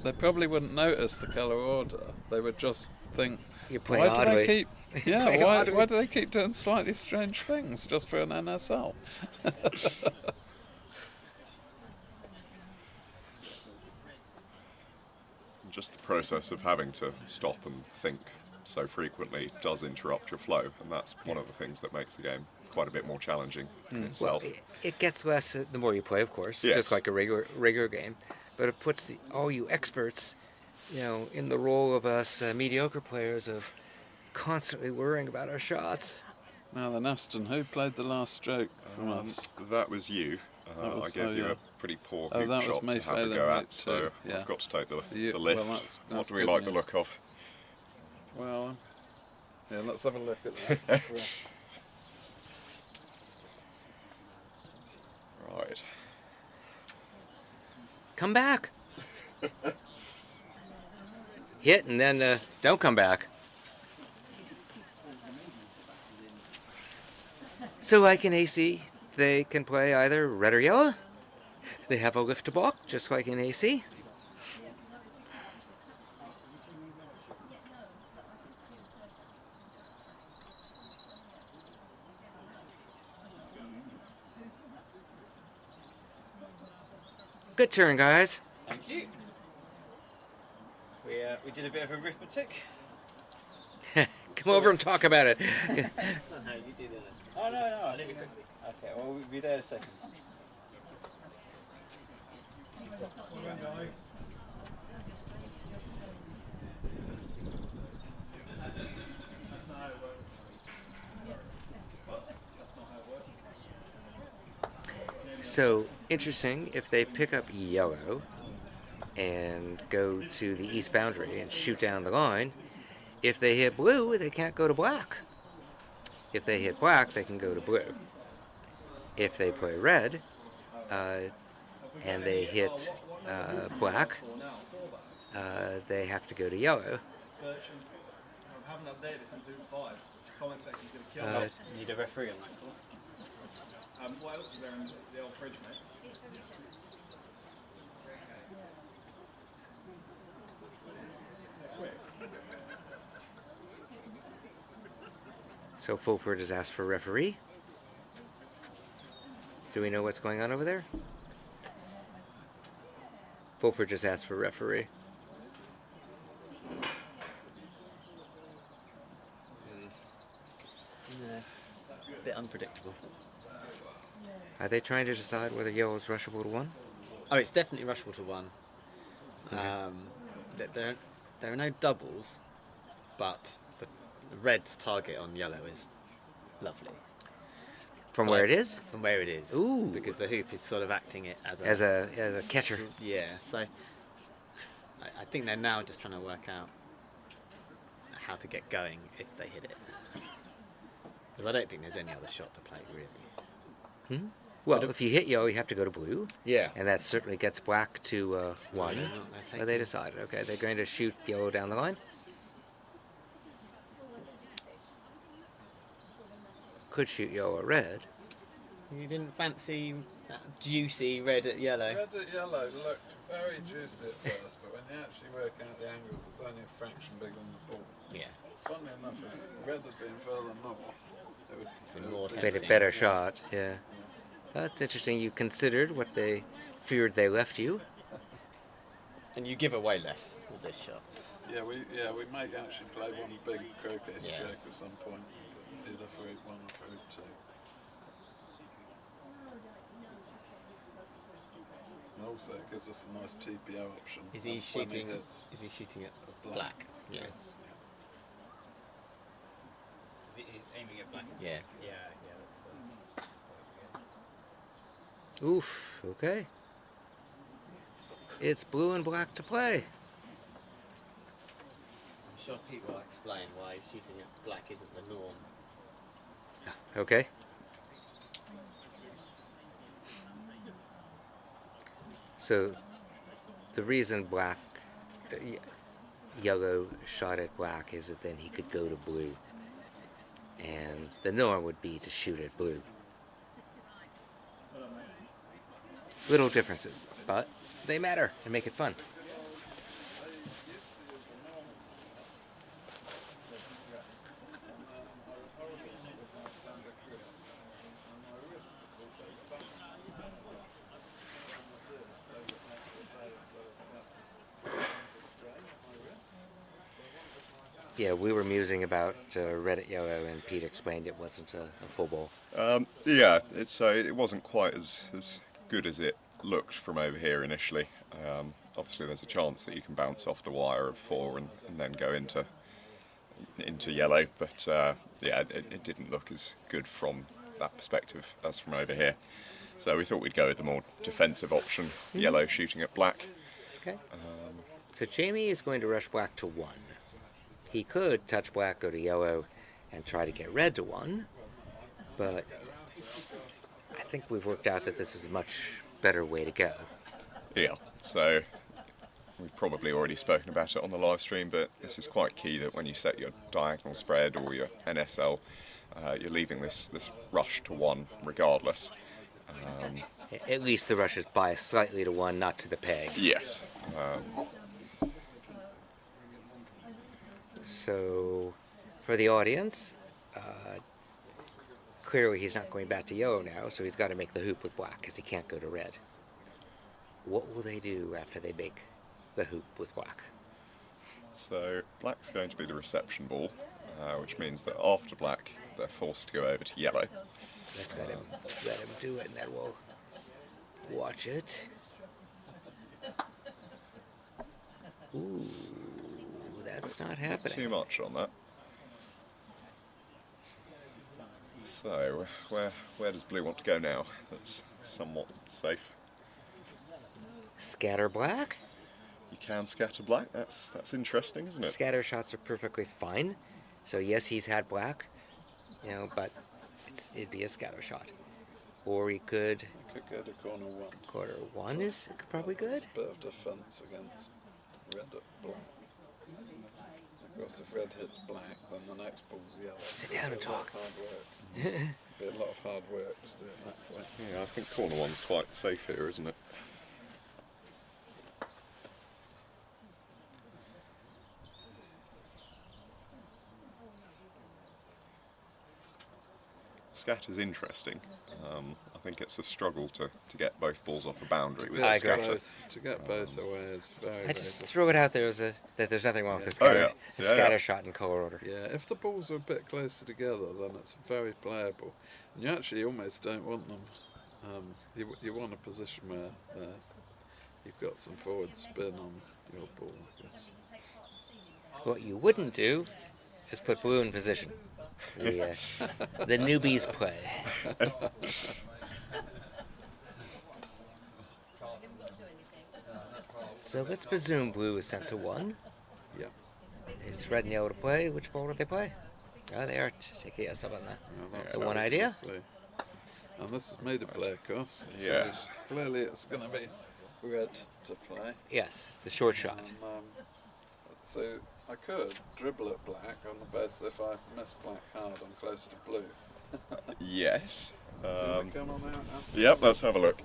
they probably wouldn't notice the colour order, they would just think, You play why do oddly. they keep... Yeah, Play why oddly. do they keep doing slightly strange things just for an NSL? Just the process of having to stop and think so frequently does interrupt your flow, and that's one of the things that makes the game quite a bit more challenging in Well, itself. it gets less the more you play, of course, Yes. just like a regular game. But it puts all you experts, in the role of us mediocre players of constantly worrying about our shots. Now then, Aston, who played the last stroke from us? That was you. That was- I gave oh, you yeah. a pretty poor Oh, hoop that was shot me to have a failing go it at, so too, yeah. I've got to take the So lift. well, that's What do we good like the news. look of? Well, yeah, let's have a look at that. Right. Come back. Hit and then don't come back. So like in AC, they can play either red or yellow. They have a lift to block, just like in AC. Good turn, guys. Thank you. We did a bit of arithmetic. Come over and talk about it. No, you did this. Oh no, I did it quickly. Okay, well we'll be there in a second. That's not how it works. That's not how it works. So, interesting, if they pick up yellow and go to the east boundary and shoot down the line, if they hit blue, they can't go to black. If they hit black, they can go to blue. If they play red, and they hit black, they have to go to yellow. Burch, I haven't updated it since 5. Comment section's going to kill me. Need a referee on that call. What else is there in the old fridge, mate? So Fulford has asked for a referee. Do we know what's going on over there? Fulford just asked for a referee. A bit unpredictable. Are they trying to decide whether yellow is rushable to 1? Oh, it's definitely rushable to 1. There are no doubles, but the red's target on yellow is lovely. From where it is? From where it is. Ooh. Because the hoop is sort of acting it as a catcher. Yeah, so I think they're now just trying to work out how to get going if they hit it. Because I don't think there's any other shot to play, really. Well, if you hit yellow, you have to go to blue. Yeah. And that certainly gets black to 1. they're So they decided, okay, they're going to shoot yellow down the line. Could shoot yellow or red. You didn't fancy that juicy red at yellow? Red at yellow looked very juicy at first, but when you actually work out the angles, it's only a fraction bigger than the ball. Yeah. Funnily enough, if red had been further north, it would It's been more Bit tempting. a better shot, yeah. That's interesting. You considered what they feared they left you. And you give away less with this shot. Yeah, we may actually play one big croquet Yeah. stroke at some point, either for hoop 1 or for hoop 2. And also it gives us a nice TPO option. Is he when shooting? hits Is he shooting at black. black? Yeah. He's aiming at black. Yeah. Yeah, that's. Oof, okay. It's blue and black to play. I'm sure Pete will explain why shooting at black isn't the norm. Okay. So, the reason yellow shot at black is that then he could go to blue. And the norm would be to shoot at blue. Little differences, but they matter and make it fun. Yeah, we were musing about red at yellow, and Pete explained it wasn't a full ball. Yeah, it wasn't quite as good as it looked from over here initially. Obviously, there's a chance that you can bounce off the wire of 4 and then go into yellow, but yeah, it didn't look as good from that perspective as from over here. So we thought we'd go with the more defensive option, yellow shooting at black. Okay. So Jamie is going to rush black to 1. He could touch black, go to yellow, and try to get red to 1, but I think we've worked out that this is a much better way to go. Yeah, so we've probably already spoken about it on the live stream, but this is quite key that when you set your diagonal spread or your NSL, you're leaving this rush to 1 regardless. At least the rush is biased slightly to 1, not to the peg. Yes. So, for the audience, clearly he's not going back to yellow now, so he's got to make the hoop with black because he can't go to red. what will they do after they make the hoop with black? So black's going to be the reception ball, which means that after black they're forced to go over to yellow. Let's let him do it, and then we'll watch it. Ooh, that's not happening. Too much on that. So where does blue want to go now? That's somewhat safe. Scatter black? You can scatter black. That's interesting, isn't it? Scatter shots are perfectly fine. So yes, he's had black, but it'd be a scatter shot. Or he could. You could go to corner 1. Quarter 1 is probably good. Bit of defence against red at black. Of course, if red hits black, then the next ball's yellow. Sit down and talk. Hard work. Be a lot of hard work to do it that way. Yeah, I think corner 1's quite safe here, isn't it? Scatter's interesting. I think it's a struggle to get both balls off a boundary with I the agree. scatter. To get both away is very, I just throw it out there that there's nothing wrong with the Oh, scatter, yeah. the Yeah, scatter yeah. shot in color order. Yeah, if the balls are a bit closer together, then it's very playable. And you actually almost don't want them. You want a position where you've got some forward spin on your ball, I guess. What you wouldn't do is put blue in position. The newbies play. So let's presume blue is sent to 1. Yep. Is red and yellow to play? Which ball do they play? Oh, they are taking yes up on that. Yeah, that's So very one idea? costly. And this is made of play, of course. Yes. So clearly it's going to be red to play. Yes, it's the short shot. And, so I could dribble at black on the basis if I miss black hard, I'm closer to blue. Yes. Can we come on out after? Yep, let's have a look.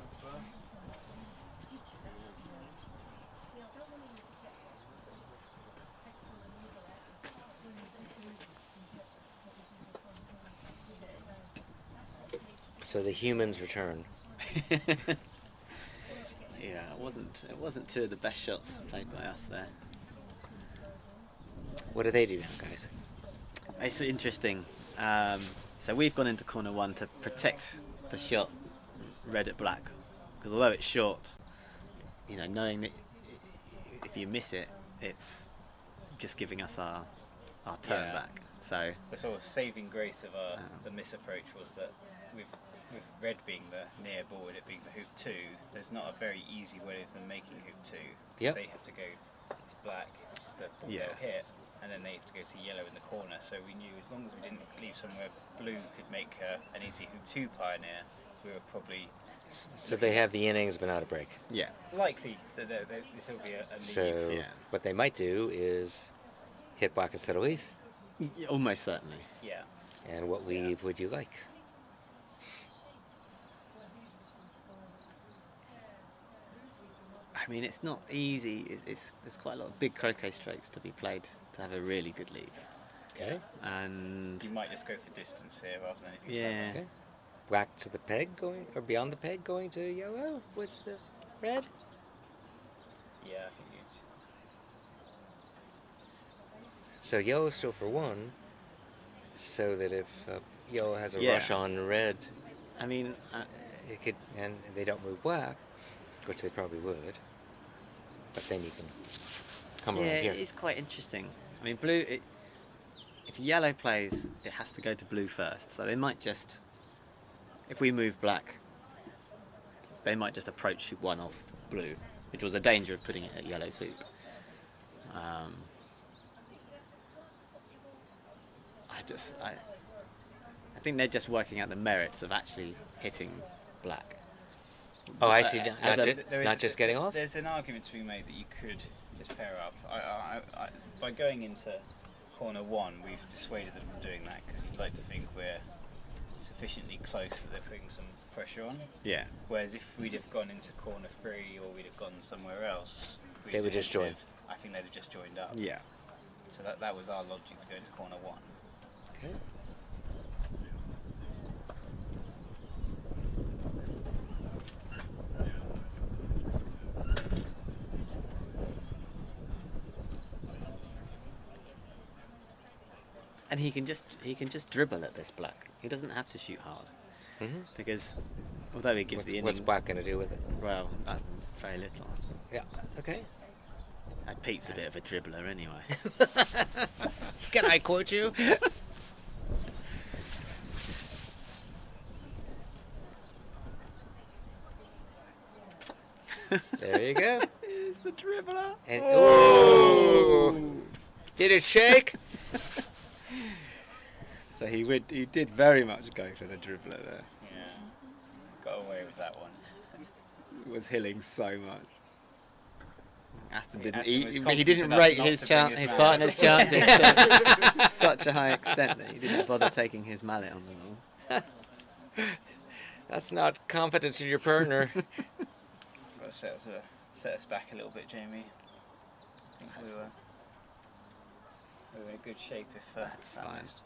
So the humans return. Yeah, it wasn't two of the best shots played by us there. What do they do now, guys? It's interesting. So we've gone into corner 1 to protect the shot red at black, because although it's short, knowing that if you miss it, it's just giving us our turn Yeah. back. So The sort of saving grace of the miss approach was that with red being the near ball and it being the hoop 2, there's not a very easy way of them making hoop 2. Yep. They have to go to black, so the ball Yeah. they'll hit, and then they have to go to yellow in the corner. So we knew as long as we didn't leave somewhere blue could make an easy hoop 2 pioneer, we were probably So they have the innings but not a break. yeah, likely that this will be a lead. So yeah. what they might do is hit black instead of leave. almost certainly. Yeah. And what leave would you like? I mean, it's not easy. There's quite a lot of big croquet strokes to be played to have a really good leave. Okay. And You might just go for distance here rather than anything. yeah, Okay. Black to the peg going, or beyond the peg going to yellow with the red? Yeah, I think you. So yellow's still for 1, so that if yellow has a Yeah. rush on red, I mean, it could, and they don't move black, which they probably would. But then you can come yeah, around here. it's quite interesting. I mean, blue. If yellow plays, it has to go to blue first. So they might just, if we move black, they might just approach hoop 1 off blue, which was a danger of putting it at yellow's hoop. I think they're just working out the merits of actually hitting black. Oh, I see. as Not, a- not just getting off? There's an argument to be made that you could just pair up. By going into corner 1, we've dissuaded them from doing that because you'd like to think we're sufficiently close that they're putting some pressure on. Yeah. Whereas if we'd have gone into corner 3 or we'd have gone somewhere else, They would just join. I think they'd have just joined up. Yeah. So that was our logic to go into corner 1. Okay. And he can just dribble at this black. He doesn't have to shoot hard because although he gives the inning, What's black going to do with it? well, very little. Yeah. Okay. And Pete's a bit of a dribbler anyway. Can I quote you? There you go. Here's the dribbler. And oh! Did it shake? So he did very much go for the dribbler there. Yeah. Got away with that one. Was hilling so much. Aston didn't. Aston was He confident didn't enough rate not his to bring chance, his his mallet. partner's chances to such a high extent that he didn't bother taking his mallet on the ball. That's not confidence in your partner. Got to set us back a little bit, Jamie. I think we were in good shape if That's that fine. missed.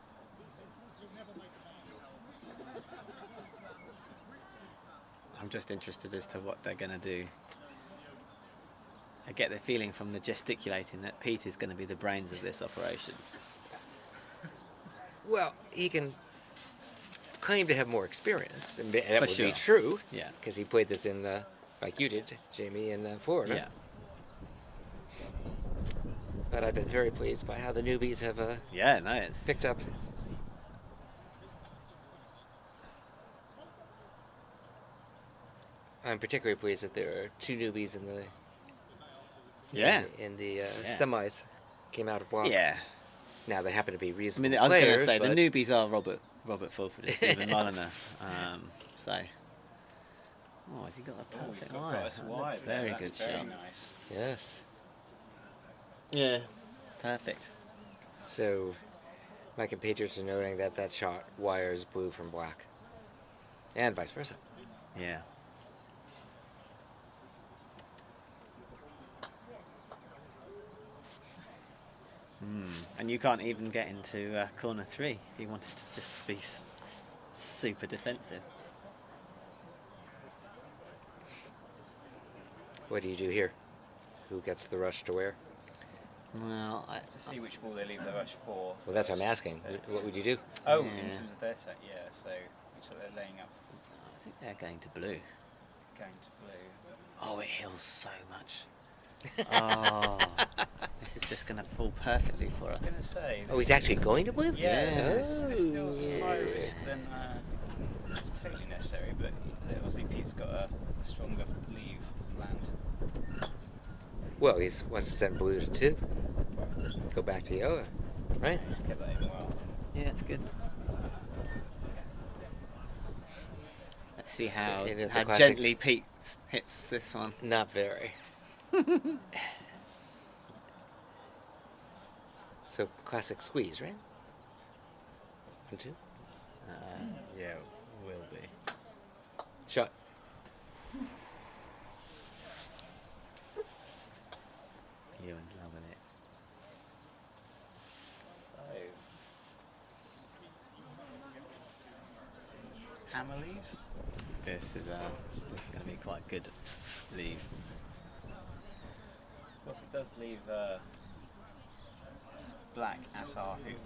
I'm just interested as to what they're going to do. I get the feeling from the gesticulating that Pete is going to be the brains of this operation. Well, he can claim to have more experience, and that For would sure. be true, Yeah. because he played this in, like you did, Jamie, in Florida. Yeah. But I've been very pleased by how the newbies have Yeah, no, it's picked up. I'm particularly pleased that there are two newbies in the Yeah. in the semis came out of block. Yeah. Now they happen to be I reasonable mean, I was going to players, say the but newbies are Robert Fulford and Stephen Mulliner. So, has he got a perfect Got wire? us That wide. looks very That's good very shot. nice. yes. Yeah. Perfect. So, my compatriots are noting that that shot wires blue from black, and vice versa. Yeah. And you can't even get into corner 3 if you wanted to just be super defensive. What do you do here? Who gets the rush to where? Well, To see which ball they leave the rush for. Well, that's what I'm asking. What would you do? Oh, Yeah. in terms of their set, yeah. So they're laying up, I think they're going to blue. going to blue. Oh, it hills so much. Oh, this is just going to fall perfectly for us. I was going to say. Oh, he's actually going to blue? Yeah, Yeah. this feels higher risk than it's totally necessary, but obviously Pete's got a stronger leave land. Well, he wants to send blue to 2. Go back to yellow, right? He's kept that in well. Yeah, it's good. Let's see how And the how classic- gently Pete hits this one. Not very. So, classic squeeze, right? 1, 2. Yeah, will be. Shot. Ewan's loving it. So. Hammer leave? This is going to be quite good leave. Of course, it does leave black as our hoop.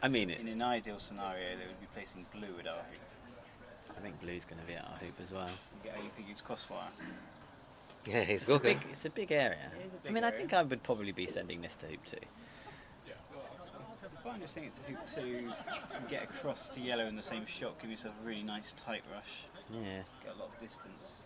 I mean In it. an ideal scenario, they would be placing blue at our hoop. I think blue's going to be at our hoop as well. You could use crosswire. Yeah, he's It's a looking. big, it's a big area. It is a I big mean, I area. think I would probably be sending this to hoop 2. But I'm just thinking it's a hoop to get across to yellow in the same shot, give yourself a really nice tight rush, Yeah. get a lot of distance.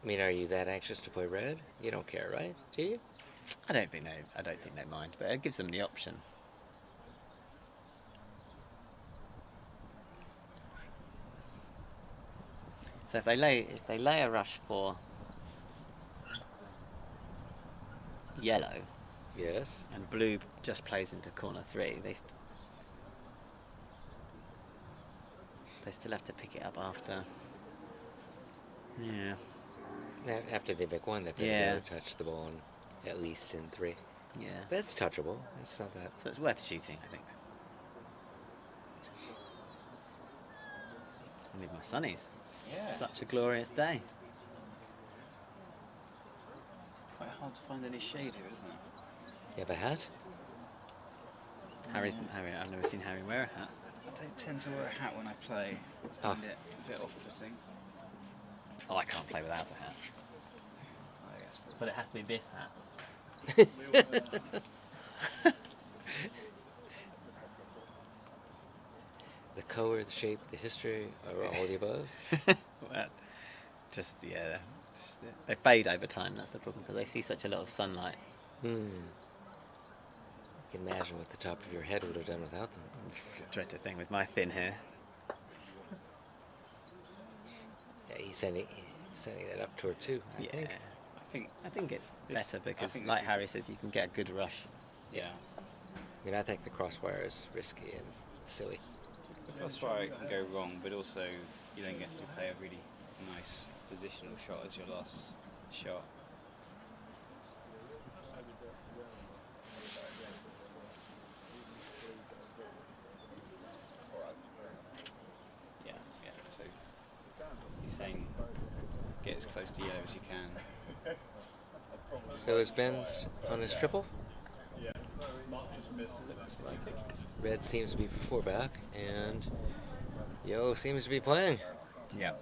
I mean, are you that anxious to play red? You don't care, right? Do you? I don't think they mind, but it gives them the option. So if they lay a rush for yellow Yes. and blue just plays into corner 3, they still have to pick it up after. Yeah. After they make 1, they've got Yeah. to be able to touch the ball at least in 3. Yeah. That's touchable. It's not that. So it's worth shooting, I think. I'm with my sunnies. Yeah. Such a glorious day. quite hard to find any shade here, isn't it? You have a hat? Harry, I've never seen Harry wear a hat. I don't tend to wear a hat when I play. I find it a bit off-putting. Oh, I can't play without a hat. I guess. But it has to be this hat. The color, the shape, the history, or all the above? Well, just they fade over time. That's the problem because they see such a lot of sunlight. You can imagine what the top of your head would have done without them. Dreaded thing with my thin hair. Yeah, he's sending that up toward two, I think. I think it's This- better I because, think like this is- Harry says, you can get a good rush. Yeah. I mean, I think the crosswire is risky and silly. The crossfire can go wrong, but also you don't get to play a really nice positional shot as your last shot. Yeah. So he's saying get as close to yellow as you can. So is Ben on his triple? Looks like it. Red seems to be 4 back, and yellow seems to be playing. Yeah.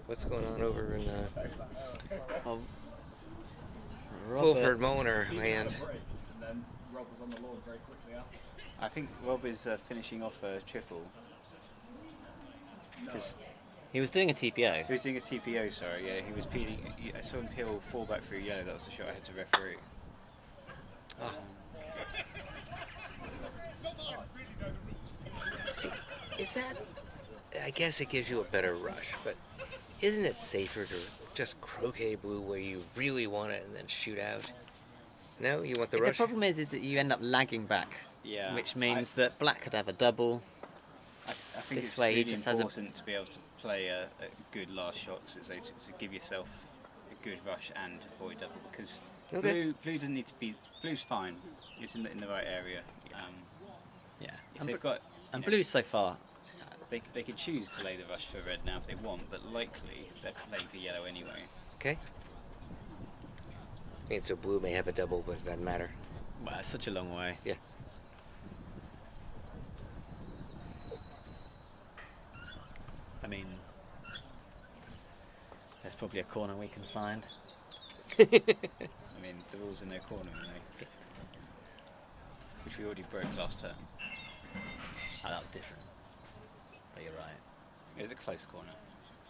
What's going on over in Oh, Fulford Molnar land? And then Rob was on the lawn very quickly after. I think Rob is finishing off a triple. 'Cause he was doing a TPO. he was doing a TPO, sorry, yeah, he was peeling. I saw him peel 4 back through yellow, that was the shot I had to referee. See, is that... I guess it gives you a better rush, but isn't it safer to just croquet blue where you really want it and then shoot out? No? You want the The rush? problem is that you end up lagging back, Yeah. which means that black could have a double. I think This it's way he really just has a- important to be able to play a good last shot, so to give yourself a good rush and avoid double, because Okay. blue doesn't need to be... Blue's fine, it's in the right area. Yeah, If they've got... and you know, blue's so far. They could choose to lay the rush for red now if they want, but likely they're playing for yellow anyway. Okay. I mean, so blue may have a double, but it doesn't matter. Well, it's such a long way. Yeah. I mean, there's probably a corner we can find. I mean, the rules in their corner, aren't they? Which we already broke last turn. Oh, that was different. But you're right. It was a close corner.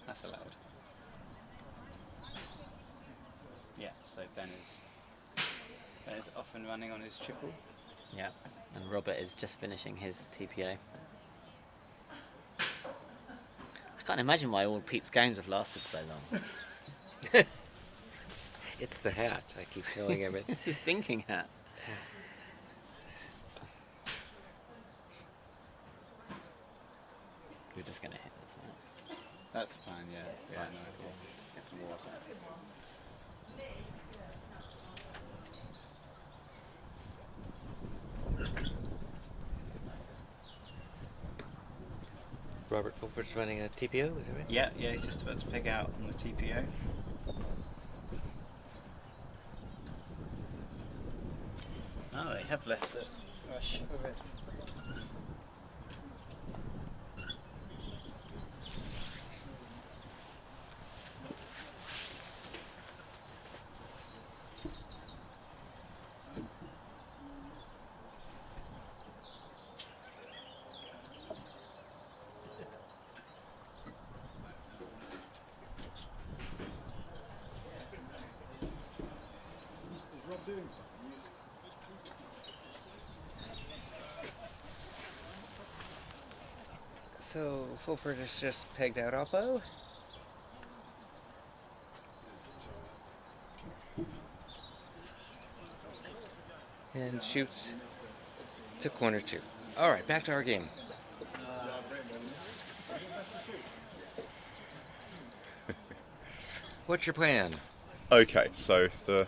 That's allowed. Yeah, so Ben is off and running on his triple. Yeah, and Robert is just finishing his TPO. I can't imagine why all Pete's games have lasted so long. It's the hat. I keep telling him It's his thinking hat. We're just going to hit this one. That's the plan, yeah. Yeah, no, cool. Get some water. Robert Fulford's running a TPO, is that right? Yeah, he's just about to peg out on the TPO. Oh, they have left the rush for red. Is Rob doing something? So Fulford has just pegged out Oppo. And shoots to corner 2. All right, back to our game. What's your plan? Okay, so the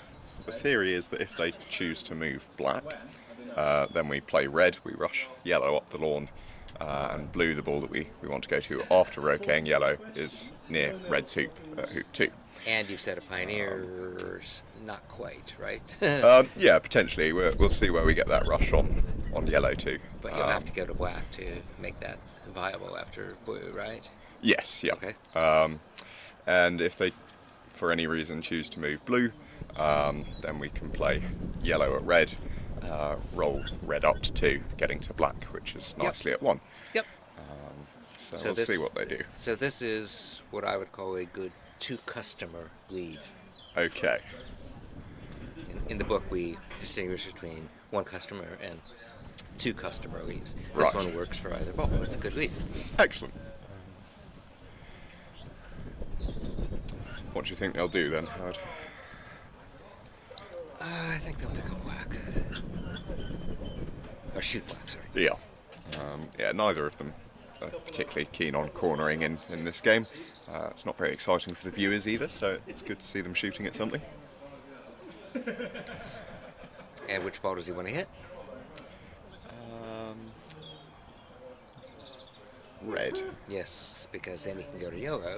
theory is that if they choose to move black, then we play red, we rush yellow up the lawn, and blue, the ball that we want to go to after roqueing yellow, is near red's hoop, hoop 2. And you've said a pioneer's not quite, right? Yeah, potentially. We'll see where we get that rush on yellow too. But you'll have to go to black to make that viable after blue, right? Yes, yeah. Okay. And if they, for any reason, choose to move blue, then we can play yellow at red, roll red up to 2, getting to black, which is nicely at 1. Yep. So So we'll this- see what they do. So this is what I would call a good two-customer leave. Okay. In the book, we distinguish between one customer and two customer leaves. This Right. one works for either ball. It's a good leave. Excellent. What do you think they'll do then, Howard? I think they'll pick up black. Or shoot black, sorry. Yeah. Yeah, neither of them are particularly keen on cornering in this game. It's not very exciting for the viewers either, so it's good to see them shooting at something. And which ball does he want to hit? Red. Yes, because then he can go to yellow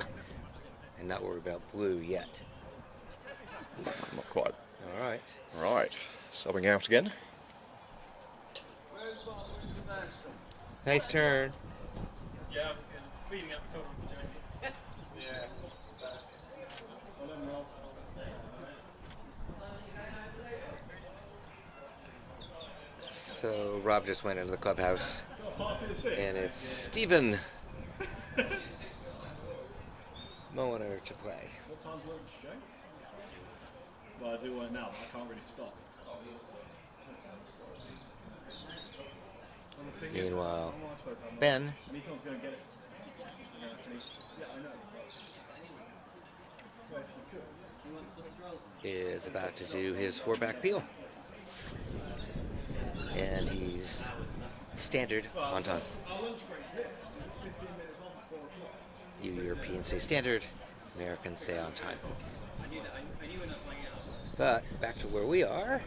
and not worry about blue yet. Not quite. All right. Right. Subbing out again. Nice turn. Yeah, it's speeding up talking to Jamie. Yeah. Well done, Rob. So Rob just went into the clubhouse, Got a party to see. and it's Stephen Molitor to play. What time's lunch, Jay? Well, I do want it now, but I can't really stop. And the thing is, Meanwhile, I'm not supposed to have Ben and Eton's going to get it. Yeah, I know. Well, if you could. is about to do his 4-back peel. And he's standard on time. Our lunch break's here. 15 minutes on for 4 o'clock. You Europeans say standard, Americans say on time. But back to where we are.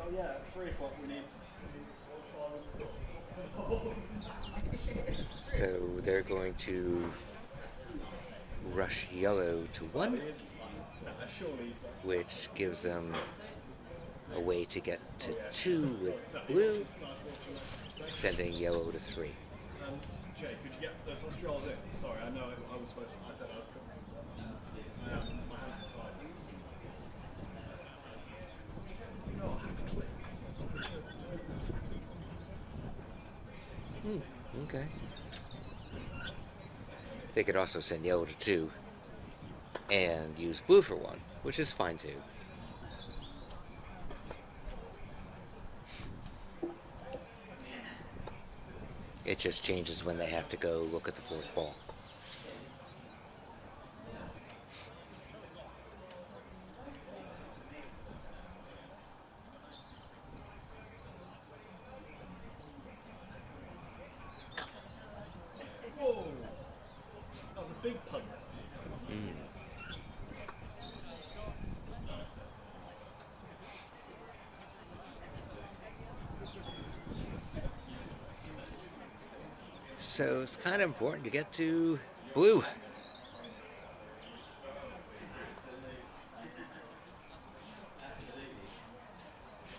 Oh yeah, at 3 o'clock we need. So they're going to rush yellow to 1, Surely. which gives them a way to get to 2 with blue, sending yellow to 3. Jay, could you get those Australs in? Sorry, I know I was supposed to. I said I'd come. My hands are tied. No, I have to click. Okay. They could also send yellow to 2 and use blue for 1, which is fine too. It just changes when they have to go look at the 4th ball. Whoa! That was a big punt. So it's kind of important to get to blue.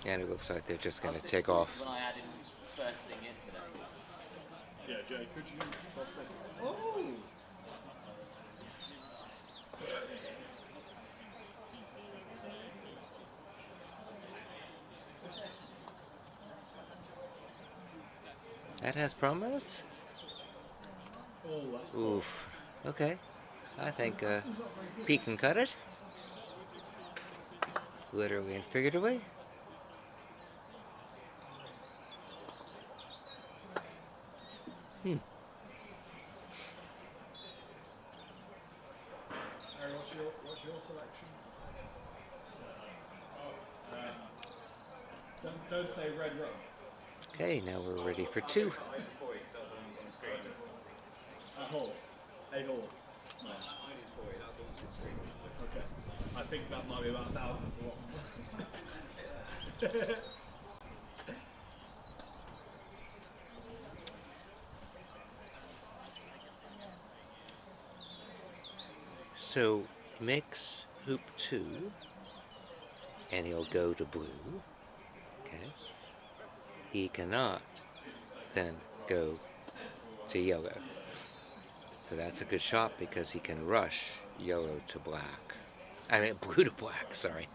And it looks like they're just going to take off. When I added first thing yesterday. Yeah, Jay, could you? Oh! That has promise. Oh, that's Oof. Okay. I think Pete can cut it. Literally and figuratively. Harry, what's your selection? Don't say red row. Okay, now we're ready for 2. Holes. 8 holes. Nice. Okay. I think that might be about 1,000 for what? So mix hoop 2, and he'll go to blue. Okay. He cannot then go to yellow. So that's a good shot because he can rush yellow to black. I mean blue to black, sorry.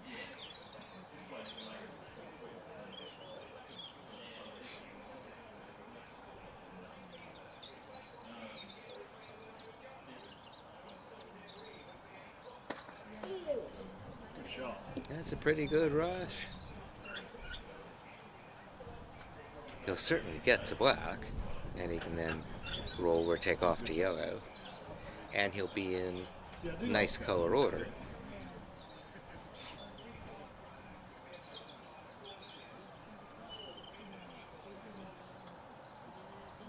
Good shot. That's a pretty good rush. He'll certainly get to black, and he can then roll or take off to yellow, and he'll be in nice color order.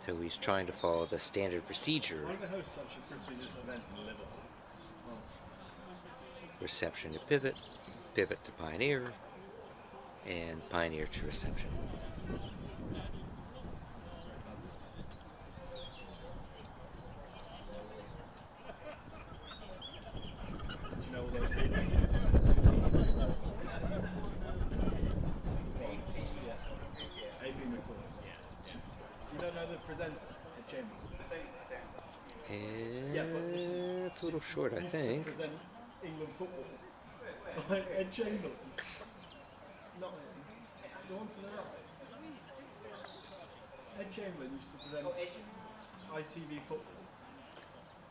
So he's trying to follow the standard procedure: Why the host such a prestigious event in Liverpool? reception to pivot, pivot to pioneer, and pioneer to reception. Do you know all those people? Yeah. AB McCall. You don't know the presenter at Chambers? Yeah, but this is- It's a little short, I used to think. present England football. Like Ed Chamberlain. Not him. The one to the right. Ed Chamberlain used to present ITV football.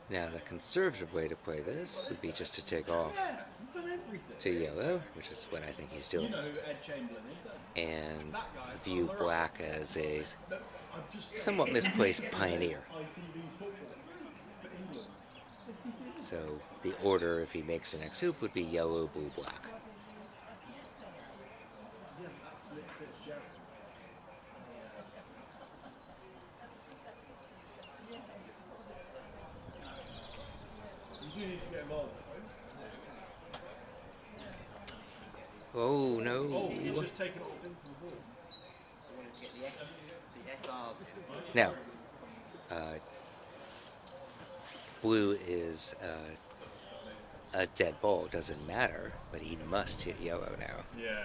Now, the conservative way to play this would be just to take off Yeah, he's done everything. to yellow, which is what I think he's You doing, know who Ed Chamberlain is, don't you? and That guy view on the right. black as a No, I've just somewhat misplaced pioneer. ITV football for England. So the order, if he makes the next hoop, would be yellow, blue, black. Yeah, that's Nick Fitzgerald. You do need to get involved. Oh, Oh, no. he's just taken off into the ball. Now, blue is a dead ball. Doesn't matter, but he must hit yellow now. Yeah.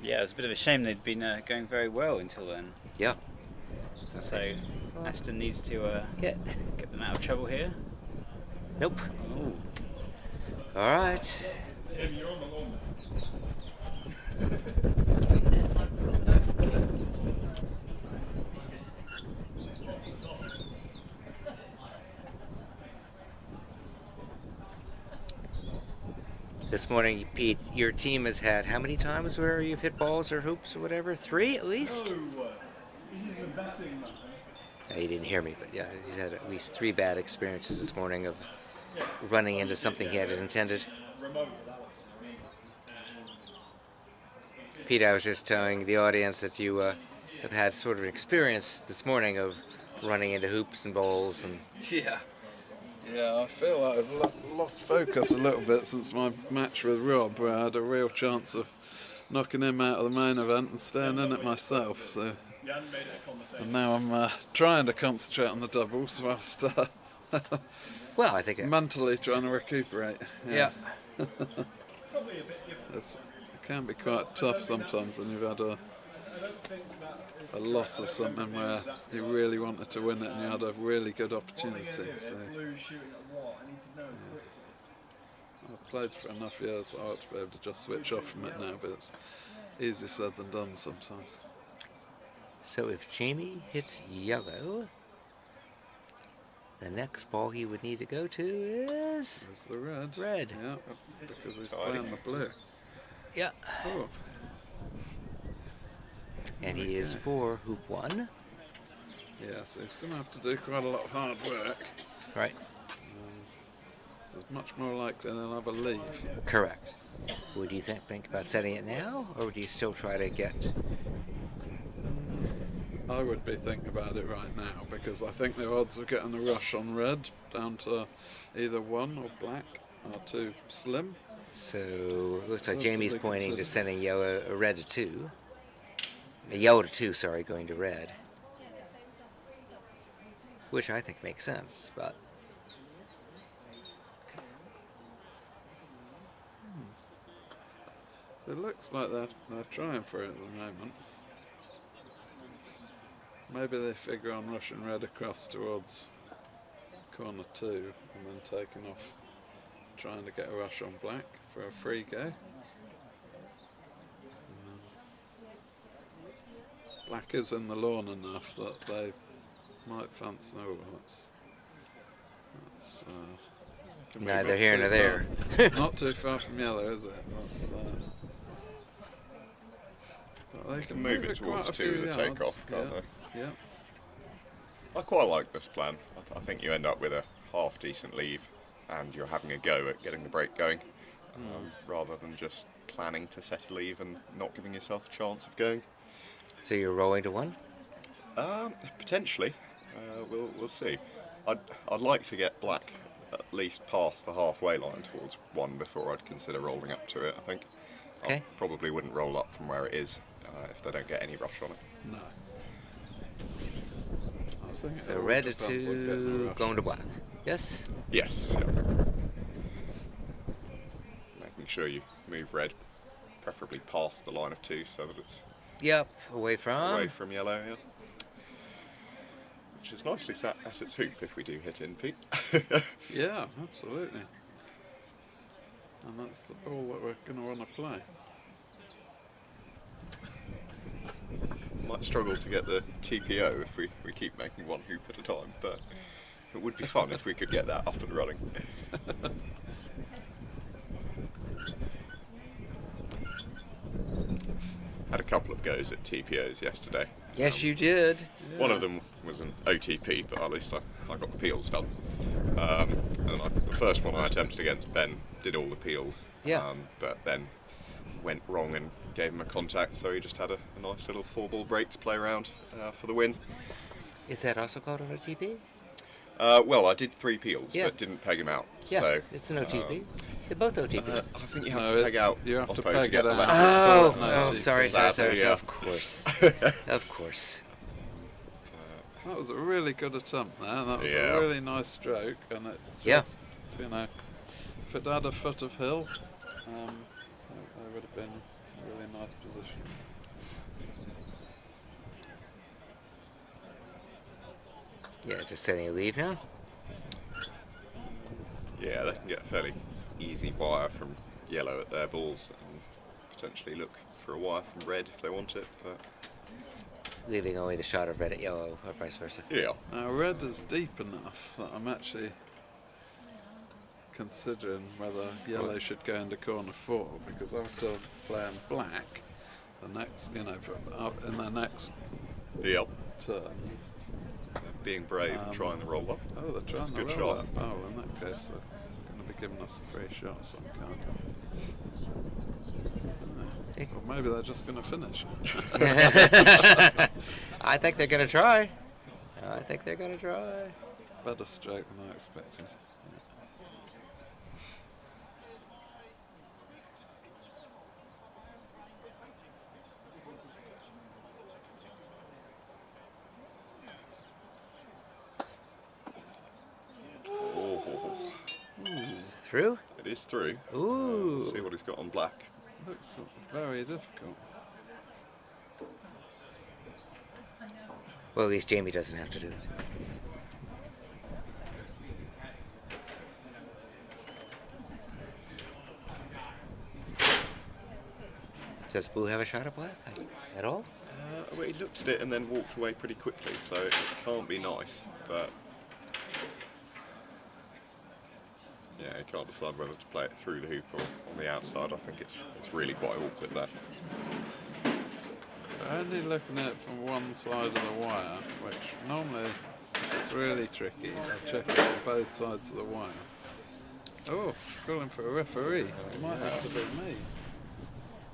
Yeah, it was a bit of a shame they'd been going very well until then. Yeah. So Aston needs to Hit. get them out of trouble here. Nope. Ooh. All right. Jim, you're on the lawn This morning, Pete, your team has had how many times where you've hit balls or hoops or whatever? 3 at least? Oh, he's even betting that. Yeah, he didn't hear me, but yeah, he's had at least 3 bad experiences this morning of running into something he hadn't intended. Remote, that was. Pete, I was just telling the audience that you have had sort of an experience this morning of running into hoops and balls and Yeah, I feel like I've lost focus a little bit since my match with Rob, where I had a real chance of knocking him out of the main event and staying in it myself. So, You hadn't made it a conversation. and now I'm trying to concentrate on the doubles whilst well, I think mentally trying to recuperate. yeah. Probably a bit different. It can be quite tough sometimes when you've had I don't think that is a loss of something where you really wanted to win it and you had a really good what opportunity. are they going to do? So Blue's shooting at what? I need to know quickly. I've played for enough years that I ought to be able to just switch off from it now, but it's easier said than done sometimes. So if Jamie hits yellow, the next ball he would need to go to is There's the red. red. Yeah, because he's playing the blue. Yeah. Oh, And he is for hoop 1. yeah, so he's going to have to do quite a lot of hard work. Right. So it's much more likely they'll have a lead. Correct. Would you think about setting it now, or would you still try to get? I would be thinking about it right now because I think the odds of getting a rush on red down to either 1 or black are too slim. So it looks like So Jamie's they pointing to consider- sending yellow, red to 2. A yellow to 2, sorry, going to red. Which I think makes sense, but It looks like they're trying for it at the moment. Maybe they figure on rushing red across towards corner 2 and then taking off, trying to get a rush on black for a free go. Black is in the lawn enough that they might fancy. Oh, that's Neither here nor there. Not too far from yellow, is it? That's, They can move it towards quite a 2 few with a yards, takeoff, can't they? Yeah. I quite like this plan. I think you end up with a half decent leave and you're having a go at getting the break going rather than just planning to set a leave and not giving yourself a chance of going. So you're rolling to 1? Potentially. We'll see. I'd like to get black at least past the halfway line towards 1 before I'd consider rolling up to it, I think. Okay. I probably wouldn't roll up from where it is if they don't get any rush on it. No. I think it So all red depends on getting the to rush. going to black. Yes? Yes. Yeah. Making sure you move red, preferably past the line of 2 so that it's Yep. Away from? away from yellow, yeah. Which is nicely sat at its hoop if we do hit in, Pete. Yeah, absolutely. And that's the ball that we're going to want to play. Might struggle to get the TPO if we keep making 1 hoop at a time, but it would be fun if we could get that up and running. Had a couple of goes at TPOs yesterday. Yes, you did. One of them was an OTP, but at least I got the peels done. The first one I attempted against Ben did all the peels, Yeah. but then went wrong and gave him a contact, so he just had a nice little 4-ball break to play around for the win. Is that also called an OTP? Well, I did 3 peels, Yeah. but didn't peg him out. Yeah, So, it's an OTP. They're both OTPs. I think you have No, to peg out. you have to Oppo peg get it the out. left. Oh, no, oh, sorry. Sadly, yeah. Of course. Of course. That was a really good attempt there. That was Yeah. a really nice stroke, and it Yeah. just, you know, if it had a foot of hill, it would have been a really nice position. Yeah, just setting a leave now. Yeah, they can get a fairly easy wire from yellow at their balls and potentially look for a wire from red if they want it. But Leaving only the shot of red at yellow, or vice versa. yeah, Now red is deep enough that I'm actually considering whether yellow should go into corner 4, because after playing black, the next, you know, in the next yeah, turn. being brave and trying to roll up. Oh, they're That's trying a to good roll shot. that barrel. In that case, they're going to be giving us a free shot of some kind. Or maybe they're just going to finish. I think they're gonna try. Better stroke than I expected. Oh, Through? it is through. Ooh. See what he's got on black. Looks very difficult. Well, at least Jamie doesn't have to do it. Does Blue have a shot at black at all? Well, he looked at it and then walked away pretty quickly, so it can't be nice. But yeah, he can't decide whether to play it through the hoop or on the outside. I think it's really quite awkward there. They're only looking at it from one side of the wire, which normally it's really tricky. They check it on both sides of the wire. Oh, calling for a referee. You might have to be me.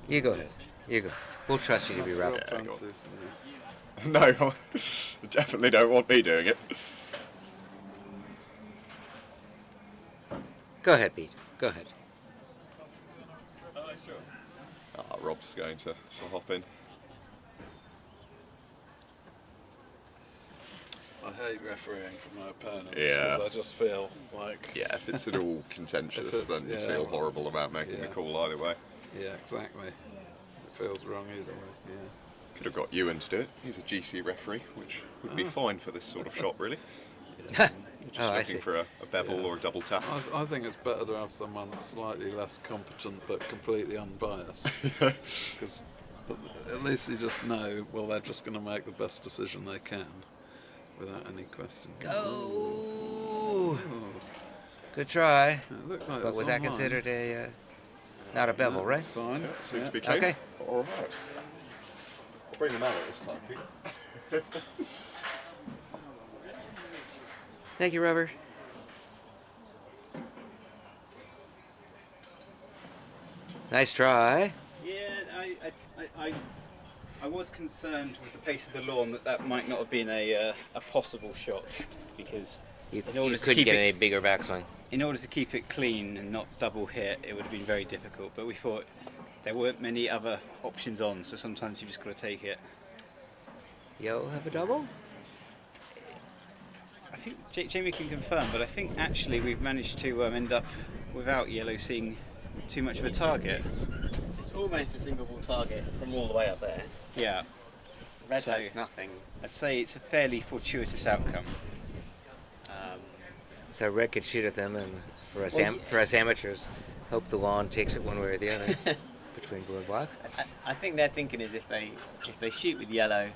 You go ahead. You go. We'll trust you to be rough. Rob Yeah, go on. fancies, No, I definitely don't want me doing it. Go ahead, Pete. Go ahead. Rob's going to hop in. I hate refereeing for my opponents Yeah. because I just feel like Yeah, if it's at all contentious, If it's- then you yeah, feel well, horrible about making the yeah. call either way. Yeah, exactly. It feels wrong either way. Yeah. Could have got Ewan to do it. He's a GC referee, which would be fine for this sort of shot, really. Just Oh, I looking see. for a bevel Yeah. or a double tap. I think it's better to have someone slightly less competent but completely unbiased. Because at least you just know, well, they're just going to make the best decision they can without any question. Go! Oh, Good try. it looked like But it's was that online. considered not a bevel, right? That's fine. Seems Yeah. to be clean. Okay. All right. I'll bring them out this time, Pete. Thank you, Robert. Nice try. Yeah, I was concerned with the pace of the lawn that might not have been a possible shot, because You, in order you to couldn't keep get it- any bigger backswing. in order to keep it clean and not double hit, it would have been very difficult. But we thought there weren't many other options on, so sometimes you just got to take it. Yo, have a double? I think Jamie can confirm, but I think actually we've managed to end up without yellow seeing too much of a target. It's almost a single ball target from all the way up there. Yeah, Red So- has nothing. I'd say it's a fairly fortuitous outcome. So Red could shoot at them, and for us, Well, for us amateurs, hope the lawn takes it one way or the other between blue and black. I think their thinking is if they shoot with yellow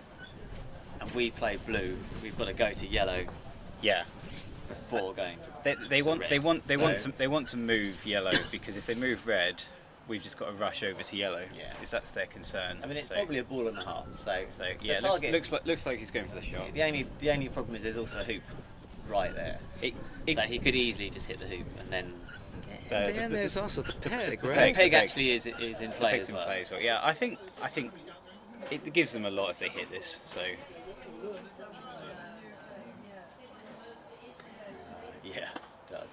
and we play blue, we've got to go to yellow Yeah, before going to they want red. they want they want So- to they want to move yellow, because if they move red, we've just got to rush over to yellow. Yeah. Because that's their concern. I mean, it's So- probably a ball and a half. So yeah, the target. looks like he's going for the shot. The only problem is there's also a hoop right there. It- So he could easily just hit the hoop and then. And then there's also the peg, The right? peg peg. actually is in play Peg's as in well. play as well. Yeah, I think it gives them a lot if they hit this. So Yeah, it does.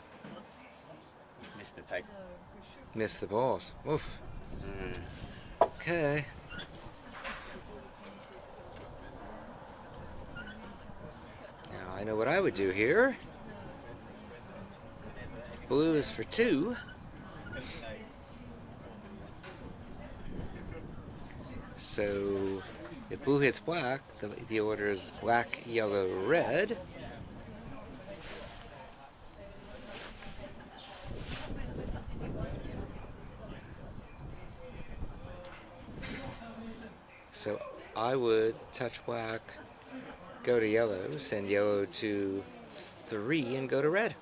It's missed the peg. Missed the balls. Oof. Okay. Now I know what I would do here. Blues for 2. So if blue hits black, the order is black, yellow, red. So I would touch black, go to yellow, send yellow to 3, and go to red.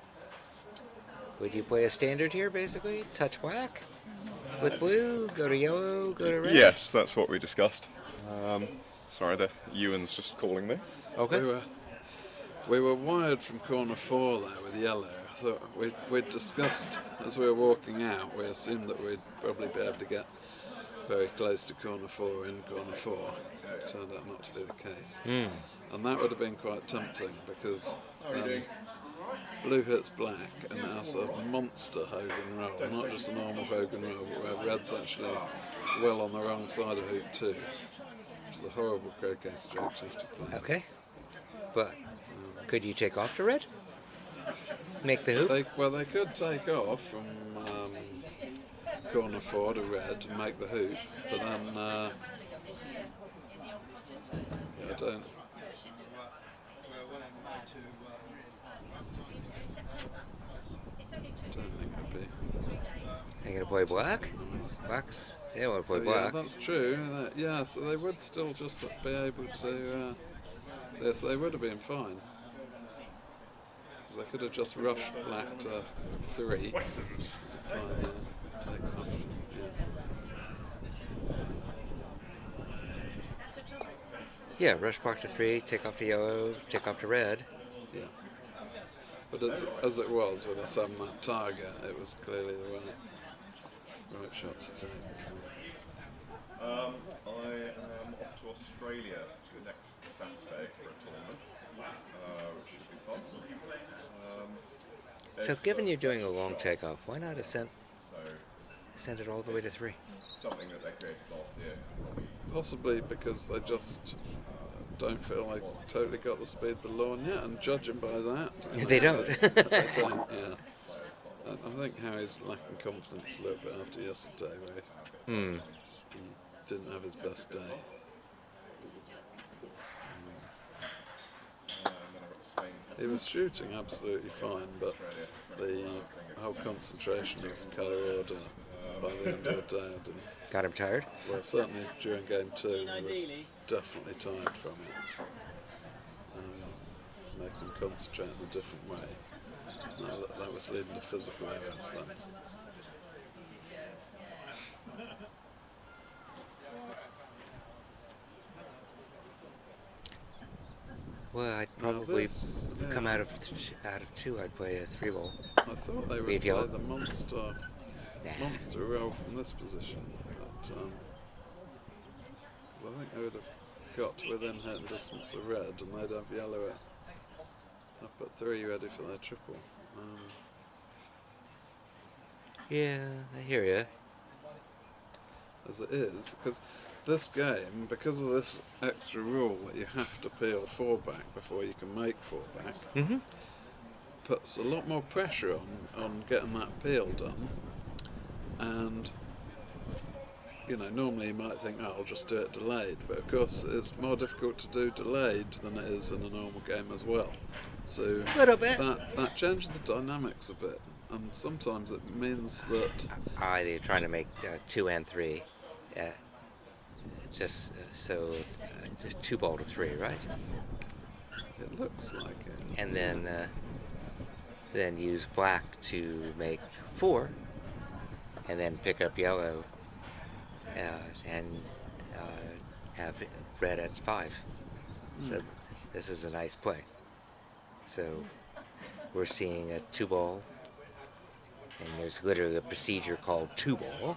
Would you play a standard here, basically? Touch black with blue, go to yellow, go to red? Yes, that's what we discussed. Sorry, the Ewan's just calling me. Okay. We were wired from corner 4 there with yellow. I thought we'd discussed as we were walking out, we assumed that we'd probably be able to get very close to corner 4 in corner 4. Turned out not to be the case. And that would have been quite tempting, because blue hits black and it has a monster Hogan roll, not just a normal Hogan roll, but where red's actually well on the wrong side of hoop 2. It's a horrible croquet strategy to play. Okay. But could you take off to red? Make the hoop? They could take off from corner 4 to red and make the hoop, but then I don't think it'd be. They're going to play black? Blacks? They don't want to play Yeah, black. that's true. Yeah, so they would still just be able to. Yes, they would have been fine. 'Cause they could have just rushed black to 3. Take off. Yeah, rush black to 3, take off to yellow, take off to red. Yeah. But as it was with a 7-map target, it was clearly the right shot to take. So. I am off to Australia next Saturday for a tournament, which should be fun. So It's, given you're doing a long takeoff, why not have sent so it all the way to 3? something that they created last year. Possibly because they just don't feel they've totally got the speed of the lawn yet, and judging by that, They don't. they don't. Yeah. I think Harry's lacking confidence a little bit after yesterday, where Hmm. he didn't have his best day. He was shooting absolutely fine, but the whole concentration of colour order by the end of the day, I didn't. Got him tired? Well, certainly during game 2, he was definitely tired from it. Making him concentrate in a different way. No, that was leading to physical errors then. Well, I'd Now probably this, come yeah, out of 2. I'd play a 3-ball. I thought they would Leave play yellow? the monster Nah. roll from this position, but 'cause I think they would have got to within hitting distance of red, and they'd have yellow up at 3 ready for their triple. Yeah, I hear ya. As it is, because this game, because of this extra rule that you have to peel 4 back before you can make 4 back, Mm-hmm. puts a lot more pressure on getting that peel done. And normally you might think, oh, I'll just do it delayed, but of course it's more difficult to do delayed than it is in a normal game as well. So Little bit. that changes the dynamics a bit, and sometimes it means that They're trying to make 2 and 3. Just so 2-ball to 3, right? it looks like it. And then use black to make 4, and then pick up yellow and have red at 5. So this is a nice play. So we're seeing a 2-ball, and there's literally a procedure called 2-ball,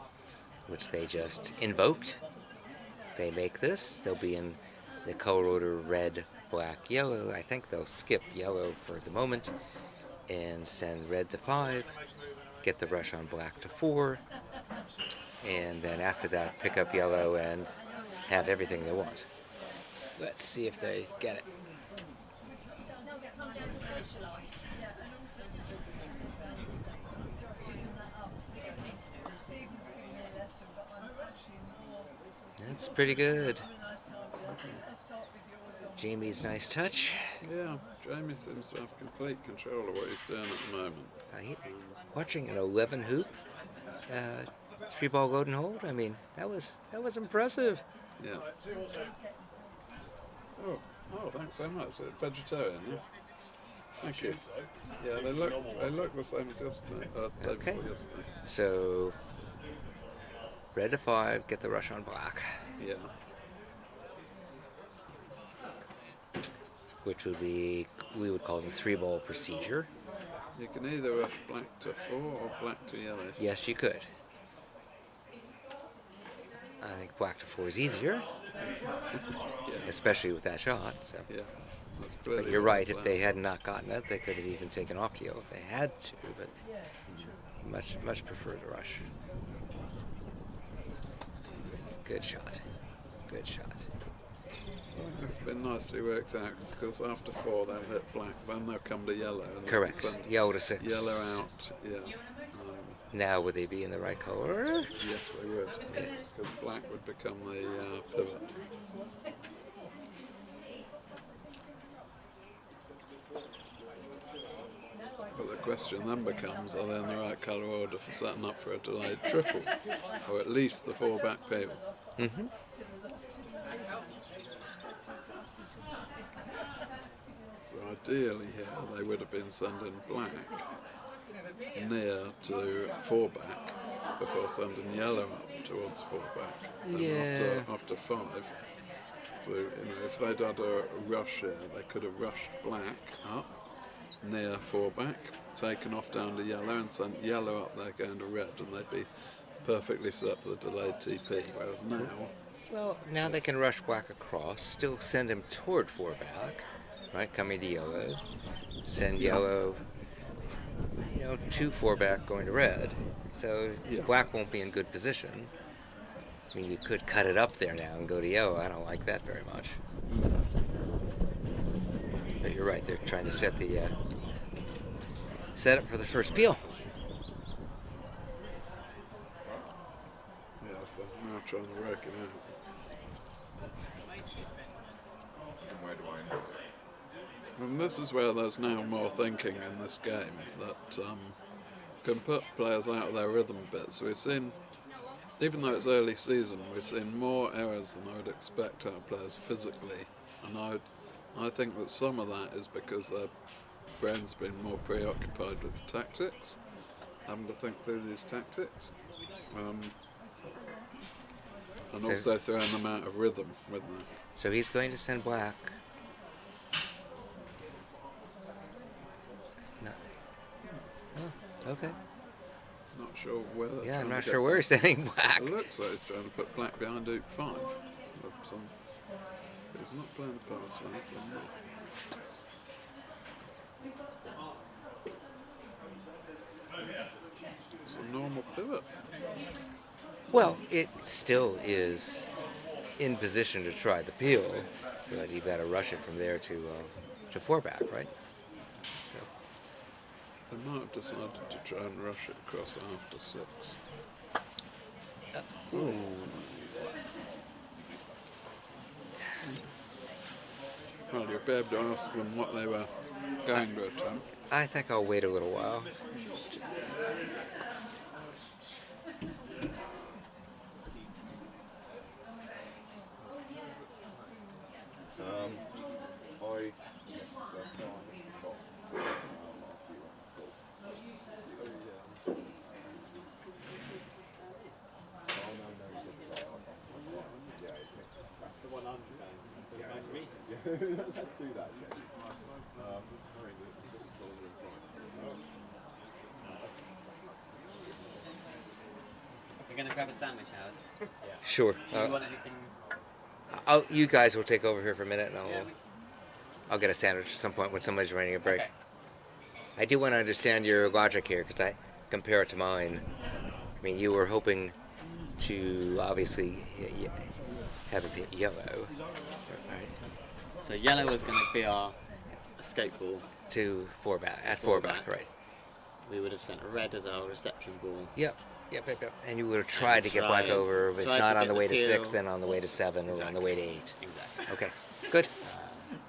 which they just invoked. They make this, they'll be in the color order red, black, yellow. I think they'll skip yellow for the moment and send red to 5, get the rush on black to 4, and then after that pick up yellow and have everything they want. Let's see if they get it. That's pretty good. Jamie's nice touch. Yeah, Jamie seems to have complete control of what he's doing at the moment. Watching an 11 hoop, 3-ball load and hold. I mean, that was impressive. Yeah. Oh, thanks so much. Vegetarian, yeah? Thank you. Yeah, they look the same as yesterday. Day Okay. before yesterday. So red to 5, get the rush on black, Yeah. which would be, we would call the 3-ball procedure. You can either rush black to 4 or black to yellow. Yes, you could. I think black to 4 is easier, Yeah. especially with that shot. So. Yeah. That's clearly But you're what right, the if plan- they had not gotten it, they could have even taken off to yellow if they had to, but much prefer the rush. Good shot. Good shot. It's been nicely worked out because after 4 they'll hit black, then they'll come to yellow. And Correct. they'll send Yellow to 6. Yellow out, yeah. Now would they be in the right color? Yes, they would. Because black would become the pivot. But the question then becomes, are they in the right colour order for setting up for a delayed triple? Or at least the 4 back peel? Mm-hmm. So ideally here they would have been sending black near to 4 back before sending yellow up towards 4 back. And Yeah. after 5. So if they'd had a rush here, they could have rushed black up near 4 back, taken off down to yellow and sent yellow up there going to red, and they'd be perfectly set for the delayed TP. Whereas now, Well, now they can rush black across, still send him toward 4 back, right, coming to yellow, send yellow, 2 4 back going to red, so Yeah. black won't be in good position. I mean, you could cut it up there now and go to yellow. I don't like that very much. But you're right, they're trying to set up for the first peel. past them. Now trying to work it out. And where do I end up? And this is where there's now more thinking in this game that can put players out of their rhythm a bit. So we've seen, even though it's early season, we've seen more errors than I would expect out of players physically. And I think that some of that is because their brains have been more preoccupied with tactics, having to think through these tactics. And So- also throwing them out of rhythm with that. So he's going to send black. No. Oh, okay. Not sure where. they're Yeah, trying I'm to not get sure where he's sending black. It looks like he's trying to put black behind Duke 5. He's not playing the pass right, so I'm not. It's a normal pivot. Well, it still is in position to try the peel, but you've got to rush it from there to 4-back, right? So, They might have decided to try and rush it across after 6. ooh. Well, you'll be able to ask them what they were going to attempt. I think I'll wait a little while. You're going to grab a sandwich, Howard? Sure. Do you want anything? You guys will take over here for a minute, and Yeah. I'll get a sandwich at some point when somebody's running a break. Okay. I do want to understand your logic here, because I compare it to mine. I mean, you were hoping to obviously have it be yellow, right? So yellow was going to be our escape ball. To 4-back, at 4-back, Four-back. right? We would have sent a red as our reception ball. Yep. And you would have tried to get black tried- over, if tried not to on get the the way to 6, peel. then on the way to 7, or on the way to 8. Exactly. Okay, good.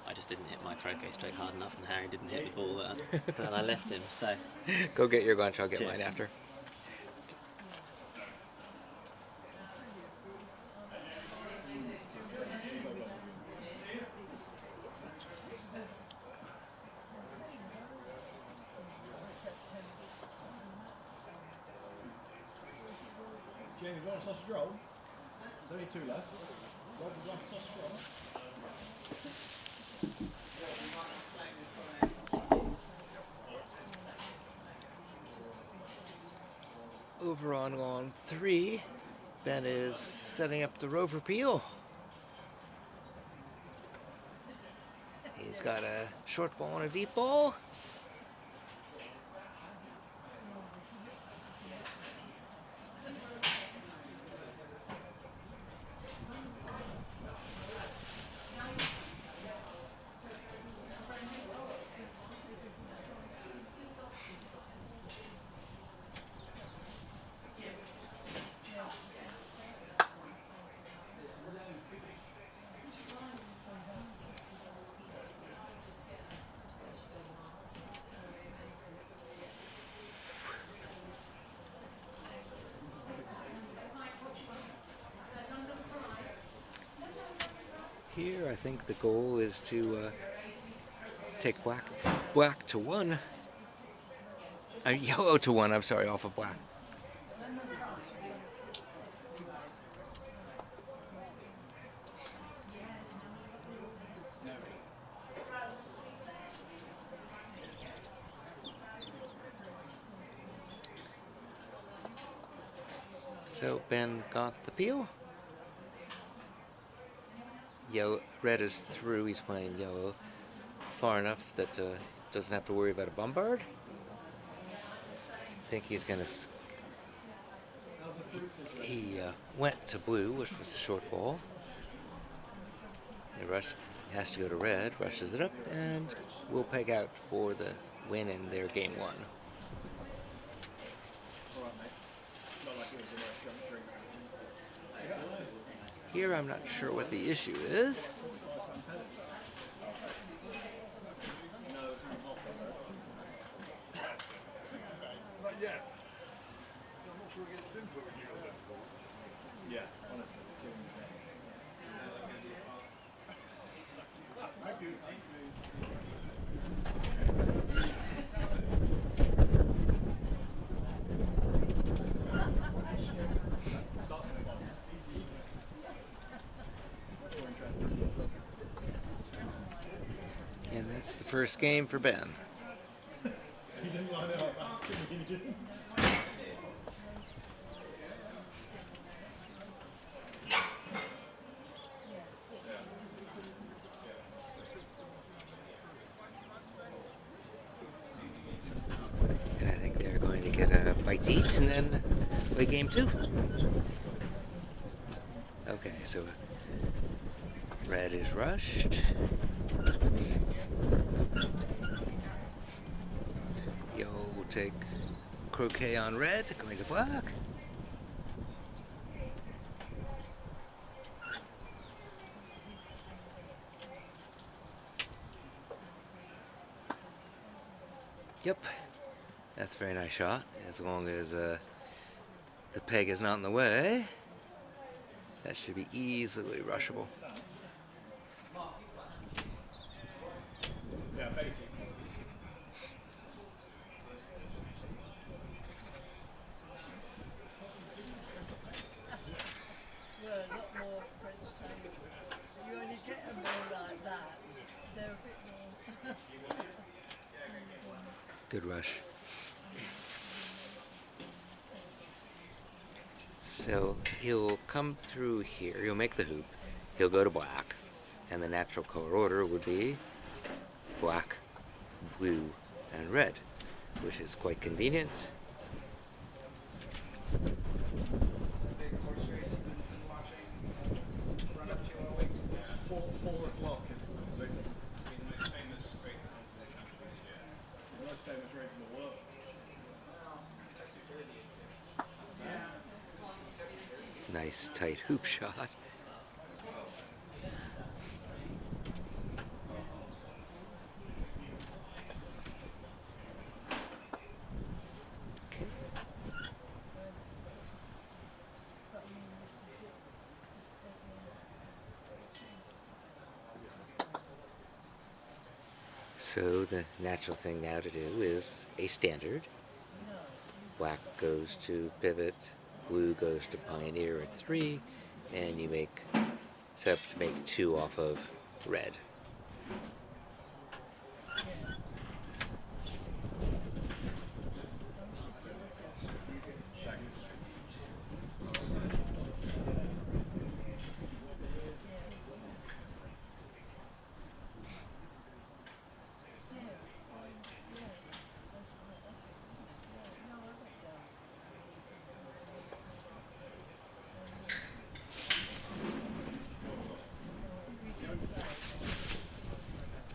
I just didn't hit my croquet stroke hard enough, and Harry didn't hit the ball that I left him. So Go get your lunch, I'll get Cheers. mine after. Jamie, you want a sausage roll? There's only 2 left. Roll the black sausage roll. Over on lawn 3, Ben is setting up the rover peel. He's got a short ball and a deep ball. Here, I think the goal is to take black to 1. Yellow to 1, I'm sorry, off of black. So Ben got the peel. Red is through. He's playing yellow far enough that doesn't have to worry about a bombard. I think he's gonna. He went to blue, which was a short ball. He has to go to red, rushes it up, and will peg out for the win in their game 1. Alright, mate. Not like it was a nice jump drink. Here I'm not sure what the issue is. Yes, honestly. And that's the first game for Ben. He didn't line it up asking me. And I think they're going to get a bite to eat and then play game 2. Okay, so red is rushed. You'll take croquet on red, going to black. Yep, that's a very nice shot, as long as the peg is not in the way. That should be easily rushable. Yeah, basically. Well, a lot more French. You only get them all like that. They're a bit more. Good rush. So he'll come through here, he'll make the hoop, he'll go to black, and the natural color order would be black, blue, and red, which is quite convenient. It's 4 o'clock is the most famous race in the world. Nice tight hoop shot. Okay. So the natural thing now to do is a standard. Black goes to pivot, blue goes to pioneer at 3, and you make set up to make 2 off of red.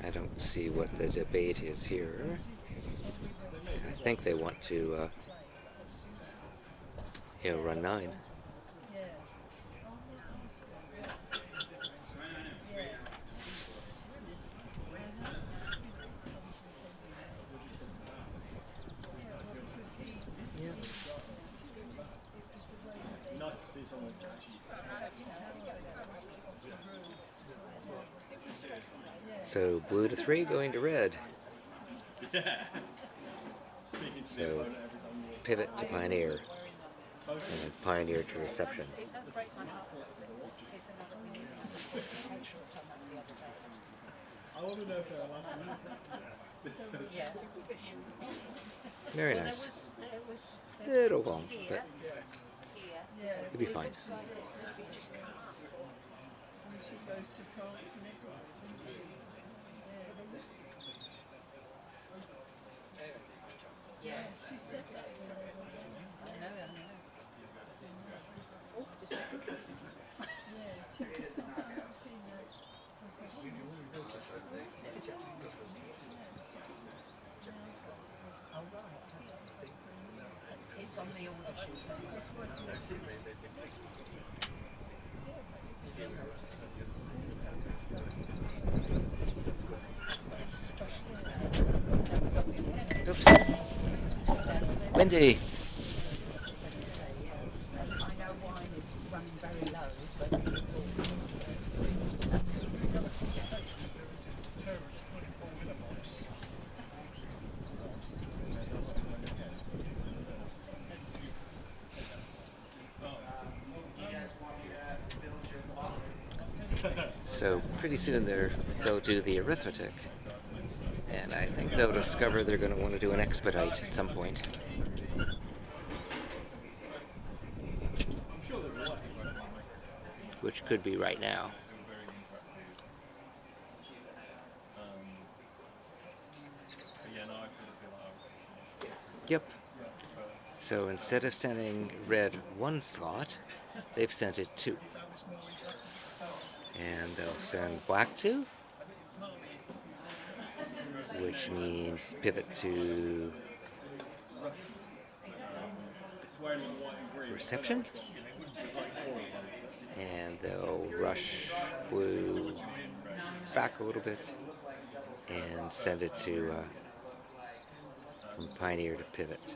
I don't see what the debate is here. I think they want to, run 9. Nice to see someone catchy. So blue to 3 going to red. Speaking to So the opponent every time you pivot to pioneer, and pioneer to reception. I want to know if they're allowed to use this. Very nice. A little long, but you'll be fine. It's on the order sheet. Windy. I know wine is running very low, but it's So pretty soon they'll do the arithmetic. And I think they'll discover they're going to want to do an expedite at some point. Which could be right now. Yep. So instead of sending red one slot, they've sent it 2. And they'll send black 2, which means pivot to reception. And they'll rush blue back a little bit and send it to from Pioneer to pivot.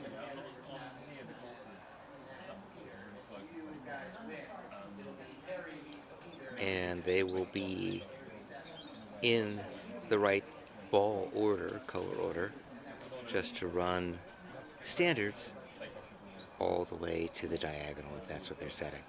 And they will be in the right ball order, color order, just to run standards all the way to the diagonal if that's what they're setting.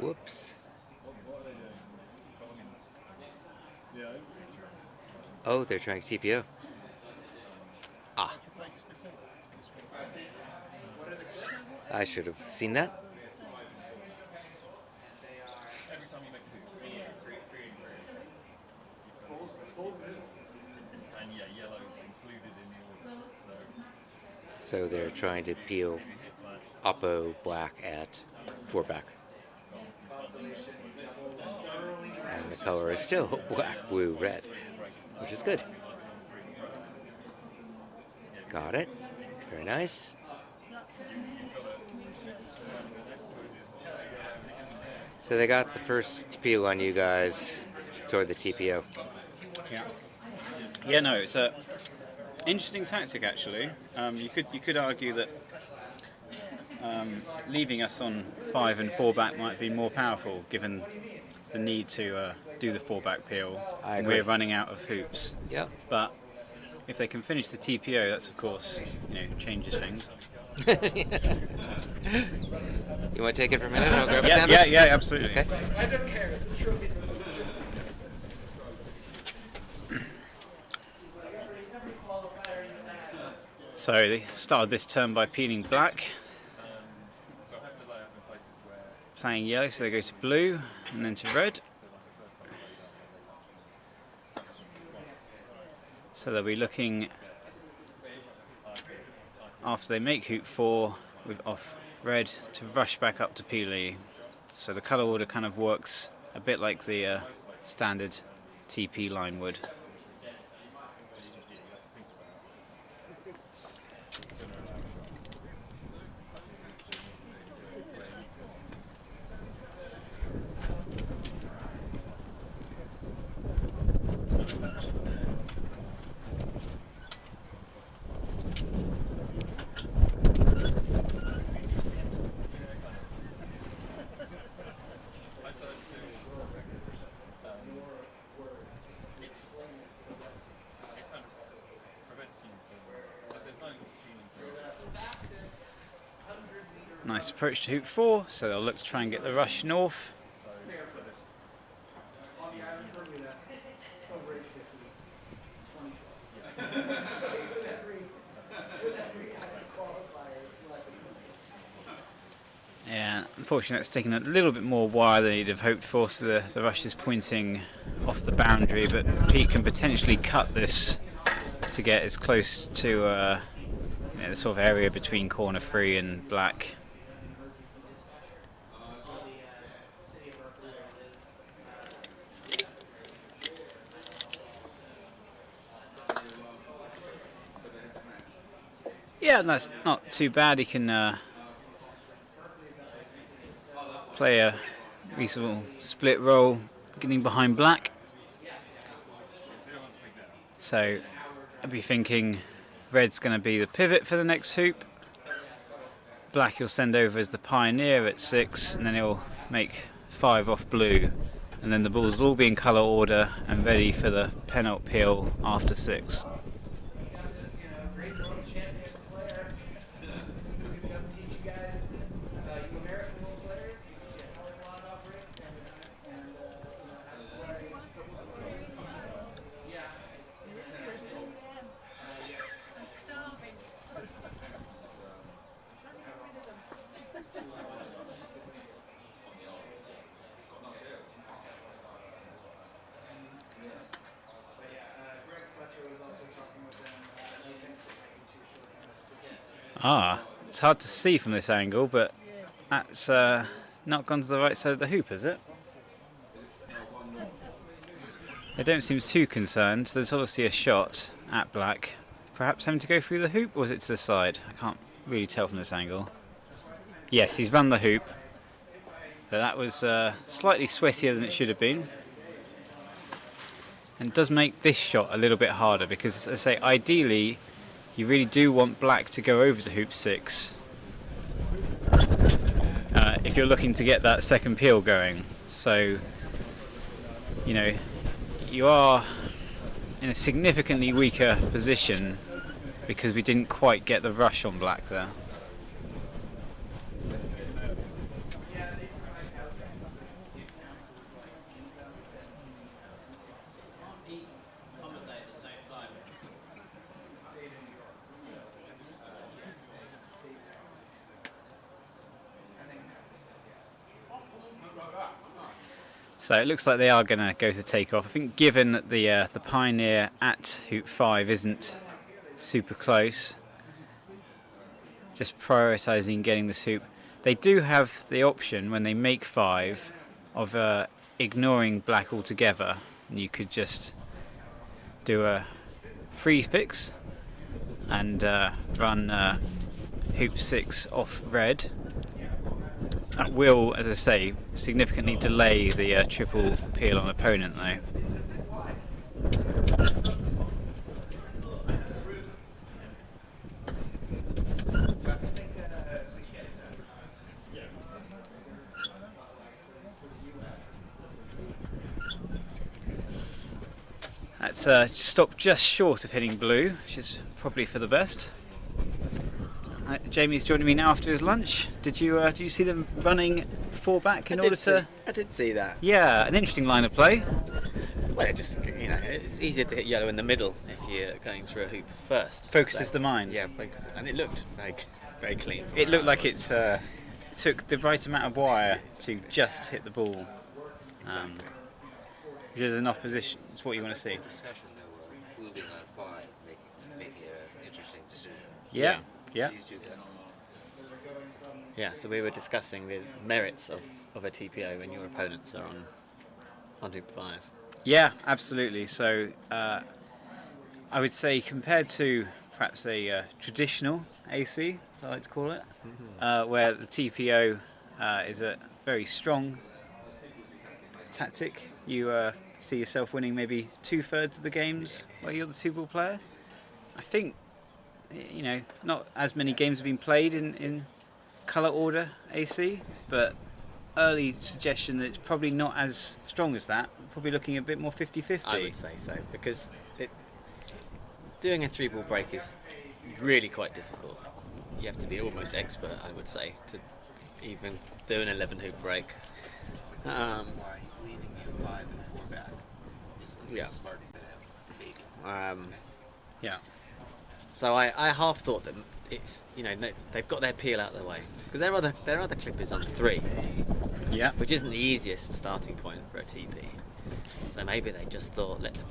Whoops. Oh, they're trying TPO. Ah. I should have seen that. So they're trying to peel Oppo black at 4 back. And the color is still black, blue, red, which is good. Got it. Very nice. So they got the first TPO on you guys toward the TPO. Yeah, no, it's a interesting tactic actually. You could argue that leaving us on 5 and 4 back might be more powerful given the need to do the 4 back peel. We're running out of hoops. Yep. But if they can finish the TPO, that's of course, changes things. You want to take it for a minute? I'll grab a sandwich? Yeah, absolutely. Okay. I don't care, it's a trophy. So they started this turn by peeling black, playing yellow, so they go to blue and then to red. So they'll be looking, after they make hoop 4 with off red, to rush back up to peely. So the colour order kind of works a bit like the standard TP line would. Nice approach to hoop 4, so they'll look to try and get the rush north. Yeah, unfortunately that's taken a little bit more wire than he'd have hoped for, so the rush is pointing off the boundary, but Pete can potentially cut this to get as close to the sort of area between corner 3 and black. Yeah, and that's not too bad. He can play a reasonable split role getting behind black. So I'd be thinking red's going to be the pivot for the next hoop. Black he'll send over as the pioneer at 6, and then he'll make 5 off blue. And then the balls will all be in colour order and ready for the penalty peel after 6. It's hard to see from this angle, but that's not gone to the right side of the hoop, is it? They don't seem too concerned. There's obviously a shot at black. Perhaps having to go through the hoop, or is it to the side? I can't really tell from this angle. Yes, he's run the hoop. But that was slightly sweatier than it should have been. And it does make this shot a little bit harder because, as I say, ideally you really do want black to go over to hoop 6 if you're looking to get that second peel going. So, you know, you are in a significantly weaker position because we didn't quite get the rush on black there. So it looks like they are going to go to take off. I think given that the pioneer at hoop 5 isn't super close, just prioritising getting this hoop. They do have the option when they make 5 of ignoring black altogether, and you could just do a free fix and run hoop 6 off red. That will, as I say, significantly delay the triple peel on opponent though. That's stopped just short of hitting blue, which is probably for the best. Jamie's joining me now after his lunch. Did you see them running 4 back in order to? I did see that. Yeah, an interesting line of play. Well, it just, you know, it's easier to hit yellow in the middle if you're going through a hoop first. Focuses the mind. Yeah, focuses, and it looked very clean. It looked like it took the right amount of wire to just hit the ball. Which is an opposition. It's what you want to see. Discussion though, moving on 5, making an interesting decision. Yeah. Yeah. Please do that. Yeah, so we were discussing the merits of a TPO when your opponents are on hoop 5. Yeah, absolutely. So I would say compared to perhaps a traditional AC, as I like to call it, where the TPO is a very strong tactic, you see yourself winning maybe 2/3 of the games where you're the 2-ball player. I think, you know, not as many games have been played in colour order AC, but early suggestion that it's probably not as strong as that. Probably looking a bit more 50-50. I would say so, because doing a 3-ball break is really quite difficult. You have to be almost expert, I would say, to even do an 11-hoop break. Why leaving you 5 and 4 back is the Yeah. smart maybe. Yeah. So I half thought that it's, you know, they've got their peel out of the way, because there are other clippers on 3, Yeah. which isn't the easiest starting point for a TP. So maybe they just thought let's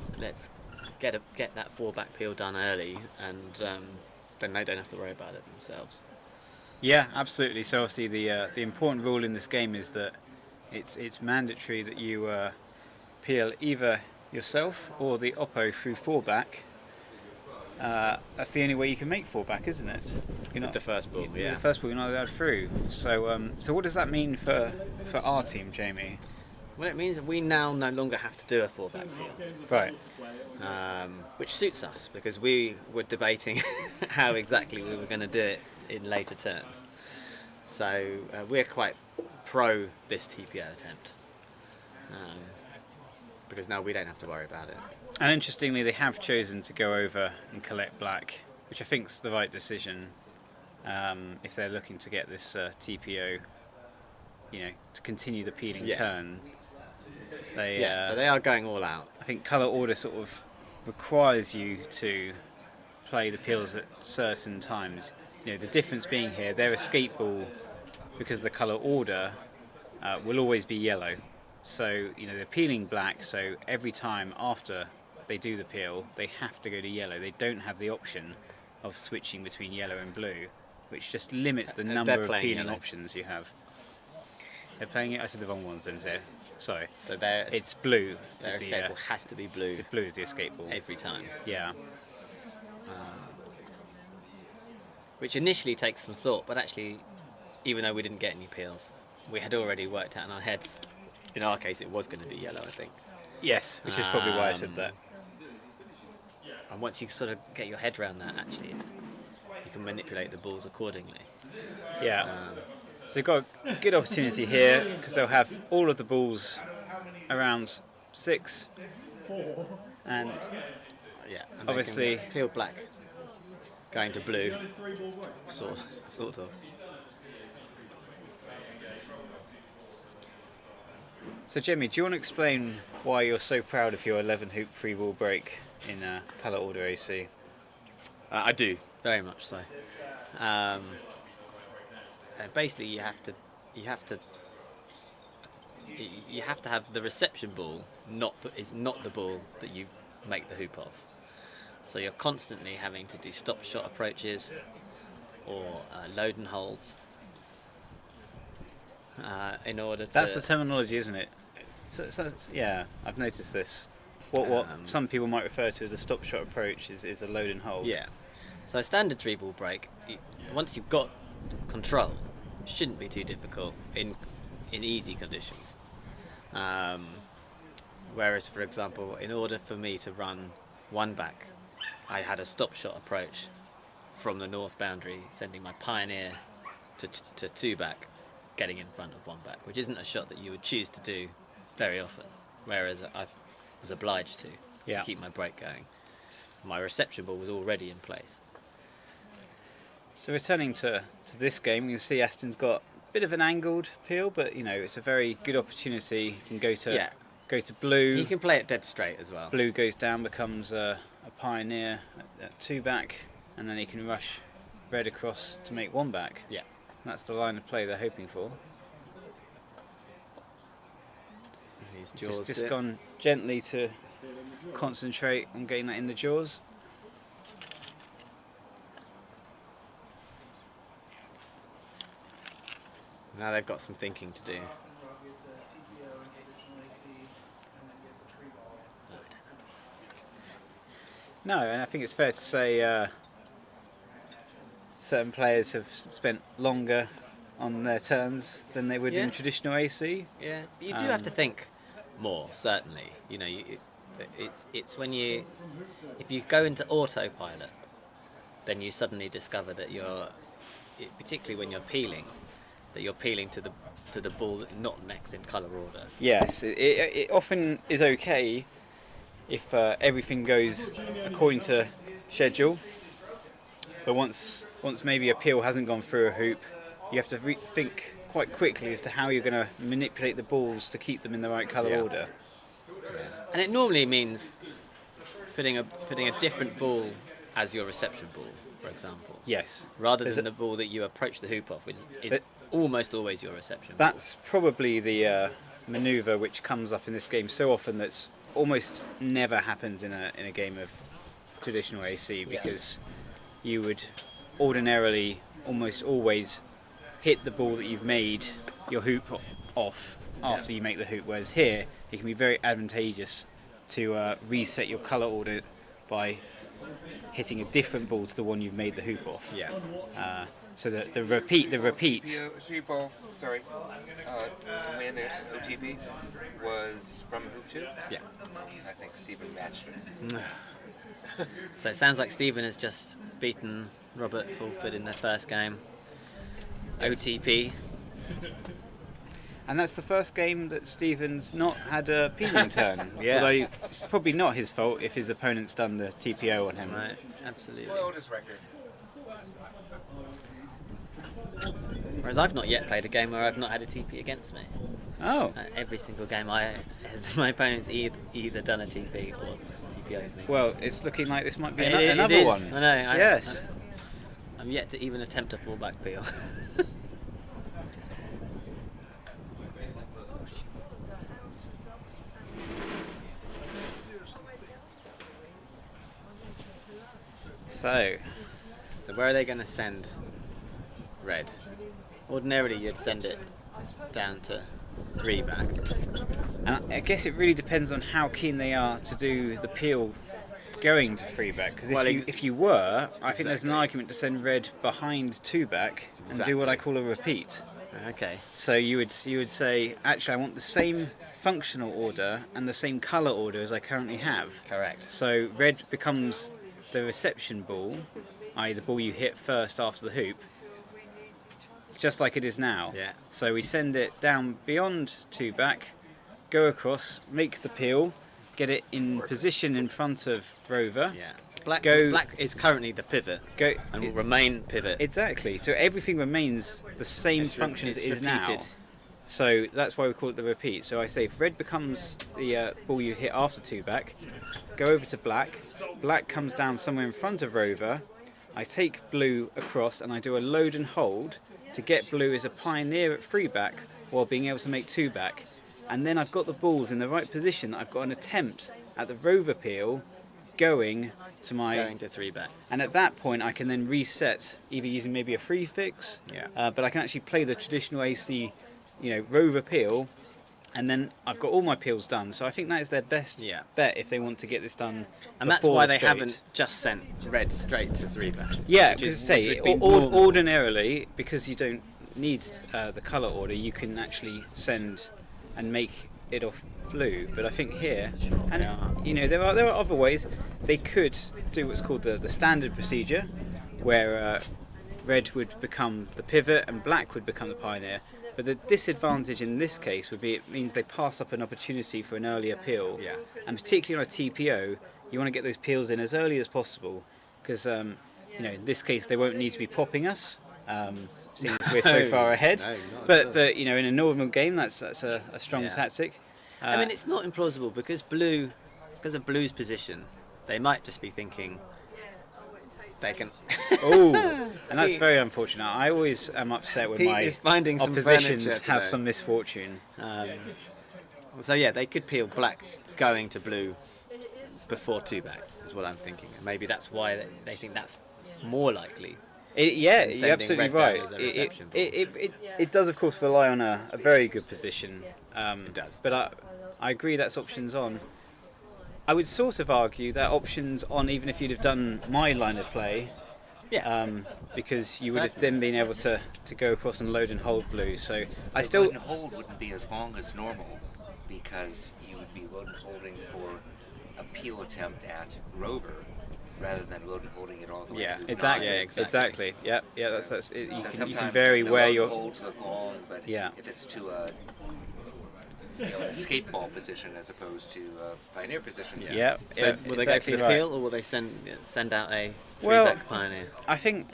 get that 4-back peel done early, and then they don't have to worry about it themselves. Yeah, absolutely. So obviously the important rule in this game is that it's mandatory that you peel either yourself or the oppo through 4-back that's the only way you can make 4-back, isn't it? You're With the first ball, with yeah. the first ball, you're not allowed through. So what does that mean for our team, Jamie? Well, it means that we now no longer have to do a 4-back peel. Right. Which suits us because we were debating how exactly we were going to do it in later turns. So we're quite pro this TPO attempt because now we don't have to worry about it. And interestingly, they have chosen to go over and collect black, which I think is the right decision if they're looking to get this TPO, to continue the peeling turn. So they are going all out. I think colour order sort of requires you to play the peels at certain times. The difference being here, their escape ball, because the colour order will always be yellow. So they're peeling black. So every time after they do the peel, they have to go to yellow. They don't have the option of switching between yellow and blue, which just limits the number of peeling yellow. options you have. They're playing it. I said the wrong ones then. Sorry. So it's blue. Their escape ball has to be blue. Blue is the escape ball every time. Yeah. Which initially takes some thought, but actually, even though we didn't get any peels, we had already worked out in our heads. In our case, it was going to be yellow, I think. Yes, which is probably why I said that. And once you sort of get your head around that, actually, you can manipulate the balls accordingly. Yeah. So you've got a good opportunity here because they'll have all of the balls around 6, and and obviously they can peel black, going to blue, sort of. So Jimmy, do you want to explain why you're so proud of your 11 hoop free ball break in colour order AC? I do, very much so. Basically, you have to have the reception ball is not the ball that you make the hoop of. So you're constantly having to do stop shot approaches or load and holds in order to. That's the terminology, isn't it? Yeah, I've noticed this. What some people might refer to as a stop shot approach is a load and hold. Yeah. So a standard 3-ball break, once you've got control, shouldn't be too difficult in easy conditions. Whereas, for example, in order for me to run 1-back, I had a stop shot approach from the north boundary, sending my pioneer to 2-back, getting in front of 1-back, which isn't a shot that you would choose to do very often. Whereas I was obliged to keep my break going. My reception ball was already in place. So returning to this game, you can see Aston's got a bit of an angled peel, but it's a very good opportunity. You can go to blue. He can play it dead straight as well. Blue goes down, becomes a pioneer at 2-back, and then he can rush red across to make 1-back. Yeah. That's the line of play they're hoping for. He's just gone gently to concentrate on getting that in the jaws. Now they've got some thinking to do. No, and I think it's fair to say certain players have spent longer on their turns than they would in traditional AC. Yeah, you do have to think more, certainly. It's when if you go into autopilot, then you suddenly discover that particularly when you're peeling, that you're peeling to the ball that's not next in colour order. Yes, it often is okay if everything goes according to schedule, but once maybe a peel hasn't gone through a hoop, you have to think quite quickly as to how you're going to manipulate the balls to keep them in the right colour order. And it normally means putting a different ball as your reception ball, for example. Yes. Rather than the ball that you approach the hoop off, which is almost always your reception ball. That's probably the manoeuvre which comes up in this game so often that's almost never happens in a game of traditional AC, because you would ordinarily almost always hit the ball that you've made your hoop off after you make the hoop, whereas here it can be very advantageous to reset your colour order by hitting a different ball to the one you've made the hoop off. Yeah. So the repeat. The three ball, sorry, win at OTB was from hoop 2? Yeah. I think Stephen matched it. So it sounds like Stephen has just beaten Robert Fulford in their first game. OTP. And that's the first game that Stephen's not had a peeling turn. Yeah. Although it's probably not his fault if his opponent's done the TPO on him. Right, absolutely. Spoiled his record. Whereas I've not yet played a game where I've not had a TP against me. Oh. Every single game my opponent's either done a TP or TPO'd me. Well, it's looking like this might be It another is. one. I know. Yes. I'm yet to even attempt a fallback peel. So where are they going to send red? Ordinarily you'd send it down to 3 back. And I guess it really depends on how keen they are to do the peel going to 3 back. Because if you were, I think there's an argument to send red behind 2 back and do what I call a repeat. Okay. So you would say, actually, I want the same functional order and the same colour order as I currently have. Correct. So red becomes the reception ball, i.e. the ball you hit first after the hoop, just like it is now. Yeah. So we send it down beyond 2 back, go across, make the peel, get it in position in front of Rover. Yeah. So black is currently the pivot and will remain pivot. Exactly. So everything remains the same function as it is now. So that's why we call it the repeat. So I say if red becomes the ball you hit after 2 back, go over to black. Black comes down somewhere in front of Rover. I take blue across and I do a load and hold to get blue as a pioneer at 3 back while being able to make 2 back. And then I've got the balls in the right position. I've got an attempt at the Rover peel going to 3 back. And at that point I can then reset either using maybe a free fix, but I can actually play the traditional AC Rover peel, and then I've got all my peels done. So I think that is their best bet if they want to get this done. And that's why they haven't just sent red straight to 3 back. Yeah, because ordinarily, because you don't need the colour order, you can actually send and make it off blue. But I think here, and there are other ways. They could do what's called the standard procedure, where red would become the pivot and black would become the pioneer. But the disadvantage in this case would be it means they pass up an opportunity for an earlier peel. Yeah. And particularly on a TPO, you want to get those peels in as early as possible because in this case they won't need to be popping us, seeing as we're so far ahead. But in a normal game that's a strong tactic. I mean, it's not implausible because of blue's position, they might just be thinking they can. And that's very unfortunate. I always am upset when my oppositions have some misfortune. So they could peel black going to blue before 2 back, is what I'm thinking. And maybe that's why they think that's more likely. You're absolutely right. It does, of course, rely on a very good position. It does. But I agree that's options on. I would sort of argue that options on even if you'd have done my line of play. Yeah. because you would have then been able to go across and load and hold blue. So I the still load and hold wouldn't be as long as normal because you would be load and holding for a peel attempt at Rover rather than load and holding it all the way. Yeah, to exactly. nine. Exactly. Yeah. That's it. So You can sometimes vary the where load you're. holds look long, but if it's to a escape ball position as opposed to a pioneer position. Yeah. So will they go for the peel, or will they send out a three-back pioneer? I think.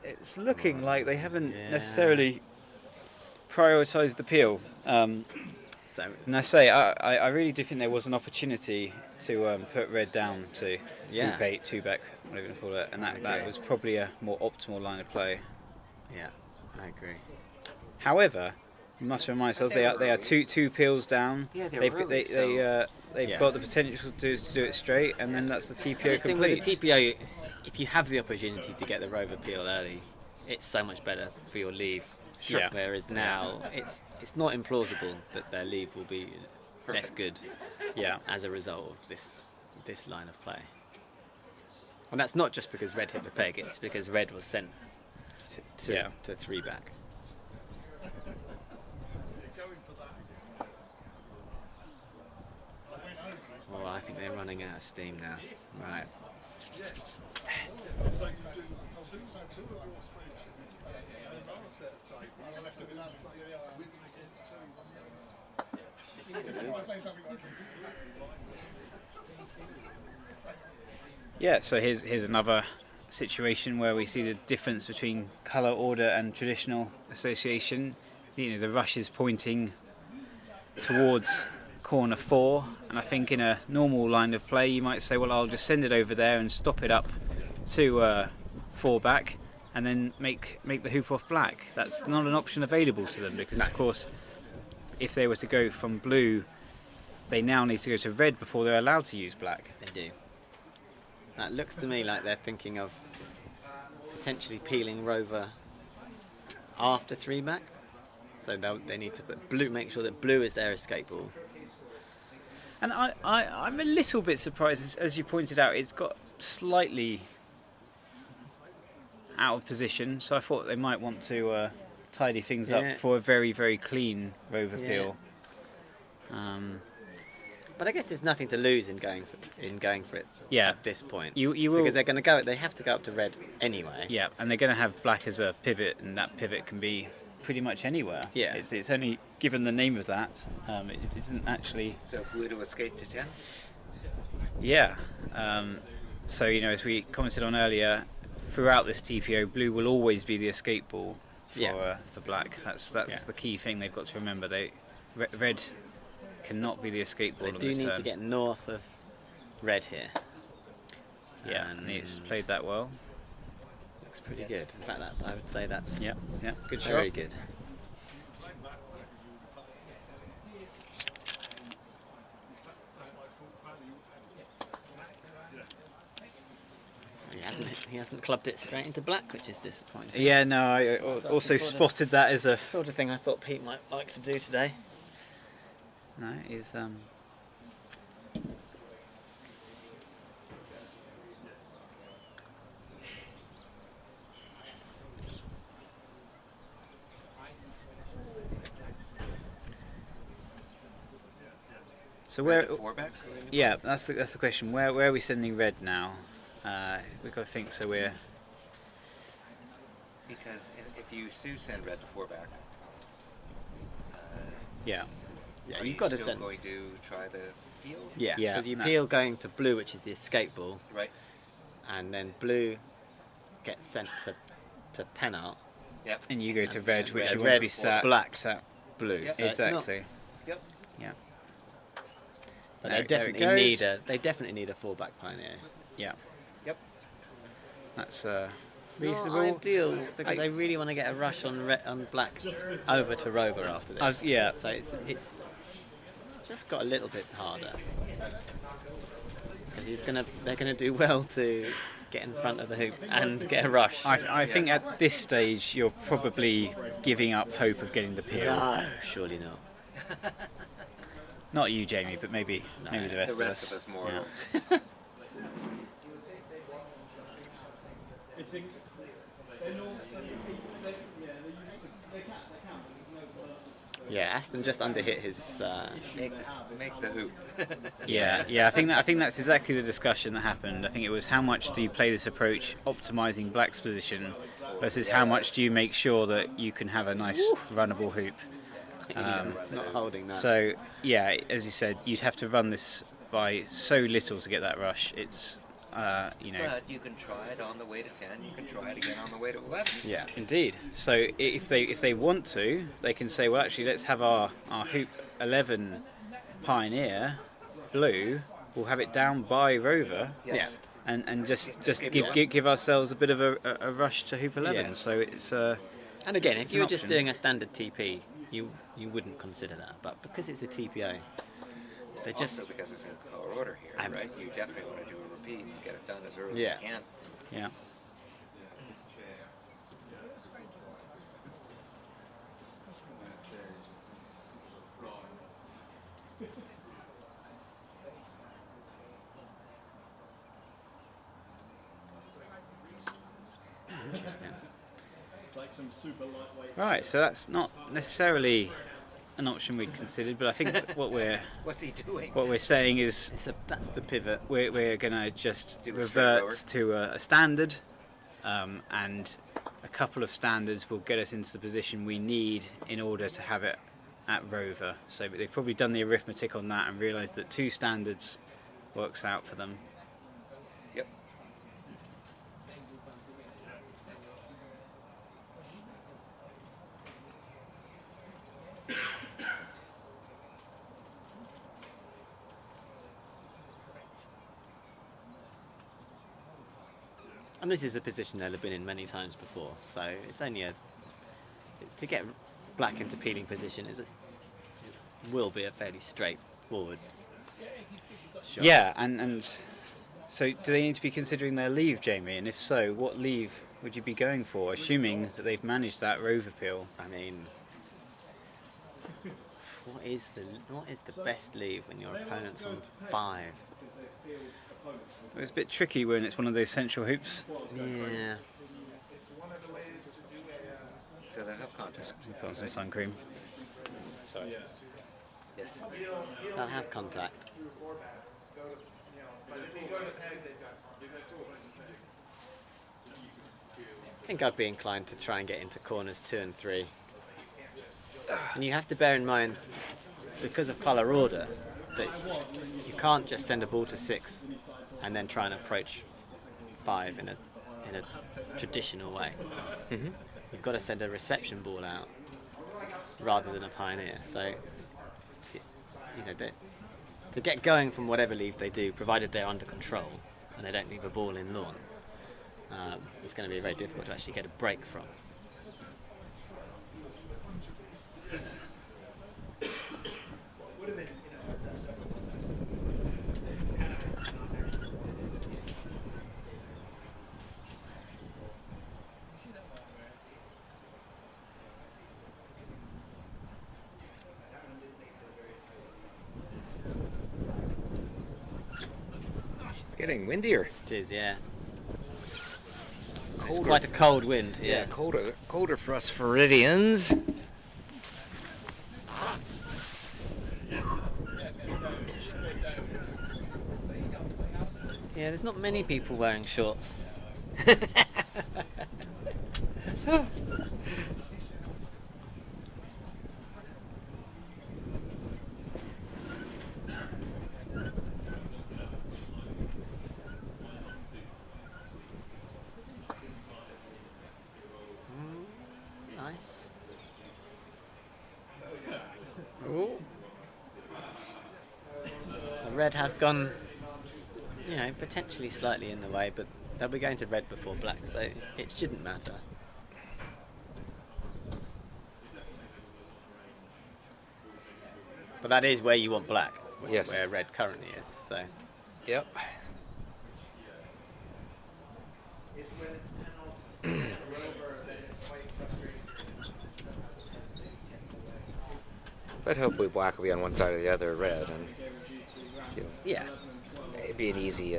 It's looking like they haven't necessarily prioritised the peel. And I say, I really do think there was an opportunity to put red down to hoop 8, 2 back, whatever you call it, and that was probably a more optimal line of play. Yeah, I agree. However, you must remind ourselves they are two peels down. Yeah, they've got the potential to do it straight, and then that's the TPO complete. With the TPO, if you have the opportunity to get the Rover peel early, it's so much better for your leave. Sure. Whereas now, it's not implausible that their leave will be less good. Yeah. As a result of this this line of play. And that's not just because red hit the peg, it's because red was sent to 3 back. Oh, I think they're running out of steam now. Right. Yeah, so here's another situation where we see the difference between colour order and traditional association. You know, the rush is pointing towards corner 4, and I think in a normal line of play you might say, well, I'll just send it over there and stop it up to 4 back and then make the hoop off black. That's not an option available to them because, of course, if they were to go from blue, they now need to go to red before they're allowed to use black. They do. That looks to me like they're thinking of potentially peeling Rover after 3 back. So they need to put blue, make sure that blue is their escape ball. And I'm a little bit surprised, as you pointed out, it's got slightly out of position, so I thought they might want to tidy things up for a very, very clean Rover peel. But I guess there's nothing to lose in going for it at this point. You will, because they're going to go. They have to go up to red anyway. Yeah, and they're going to have black as a pivot, and that pivot can be pretty much anywhere. Yeah, it's only given the name of that. It isn't actually. So blue to escape to 10. Yeah. So as we commented on earlier, throughout this TPO, blue will always be the escape ball for black. That's the key thing they've got to remember. Red cannot be the escape ball. They do need to get north of red here. Yeah, and he's played that well. Looks pretty good. In fact, I would say that's good shot. Very good. He hasn't clubbed it straight into black, which is disappointing. Yeah, no, I also spotted that as a sort of thing I thought Pete might like to do today. No, is so where? Yeah, that's the question. Where are we sending red now? We've got to think. So we're because if you send red to 4 back. Yeah, are you've you got to still send. going to try the peel? Yeah, because you peel going to blue, which is the escape ball. Right. And then blue gets sent to penalty. Yep. And you go to red, which you want red to be sat black, sat blue. Yep. So exactly. Yep. Yeah. But There they definitely need a 4 back pioneer. Yeah. Yep. That's It's reasonable. not ideal because they really want to get a rush on black over to Rover after this. So it's just got a little bit harder because they're gonna do well to get in front of the hoop and get a rush. I think at this stage you're probably giving up hope of getting the peel. No, surely not. Not you, Jamie, but maybe the rest, The rest of us more. Yeah. Yeah, Aston just underhit his. Make the hoop. Yeah. I think that's exactly the discussion that happened. I think it was how much do you play this approach, optimising black's position, versus how much do you make sure that you can have a nice runnable hoop. Not holding that. So yeah, as you said, you'd have to run this by so little to get that rush. It's But you can try it on the way to 10. You can try it again on the way to 11. Yeah, indeed. So if they want to, they can say, well, actually, let's have our hoop 11 Pioneer blue. We'll have it down by Rover. Yes. Yeah. And just give ourselves a bit of a rush to hoop 11. Yeah. So it's And again, it's if you were an just option. doing a standard TP, you wouldn't consider that. But because it's a TPO, they just Also because it's in color order here, right? You definitely want to do a repeat and get it done as early as you can. Yeah. Interesting. It's like some super lightweight. Right, so that's not necessarily an option we'd considered, but I think what we're What's he doing? saying is That's the pivot. we're going to just Do a straight rower. revert to a standard, and a couple of standards will get us into the position we need in order to have it at rover. So they've probably done the arithmetic on that and realised that 2 standards works out for them. Yep. And this is a position they'll have been in many times before, so it's only to get black into peeling position will be a fairly straightforward shot. Yeah, and so do they need to be considering their leave, Jamie? And if so, what leave would you be going for, assuming that they've managed that rover peel? I mean, what is the best leave when your opponent's on 5? It was a bit tricky when it's one of those central hoops. Yeah. So they'll have contact. Put on some sun cream. Sorry. Yes. They'll have contact. I think I'd be inclined to try and get into corners 2 and 3. And you have to bear in mind, because of colour order, that you can't just send a ball to 6 and then try and approach 5 in a traditional way. Mm-hmm. You've got to send a reception ball out rather than a pioneer. So, to get going from whatever leave they do, provided they're under control and they don't leave a ball in lawn, it's going to be very difficult to actually get a break from. It's getting windier. It is, yeah. It's Colder. quite a cold wind. Yeah, colder for us Floridians. Yeah, there's not many people wearing shorts. Nice. Ooh. So red has gone, potentially slightly in the way, but they'll be going to red before black, so it shouldn't matter. But that is where you want black, Yes. where red currently is. So Yep. But hopefully black will be on one side or the other, red, and yeah, it'd be an easy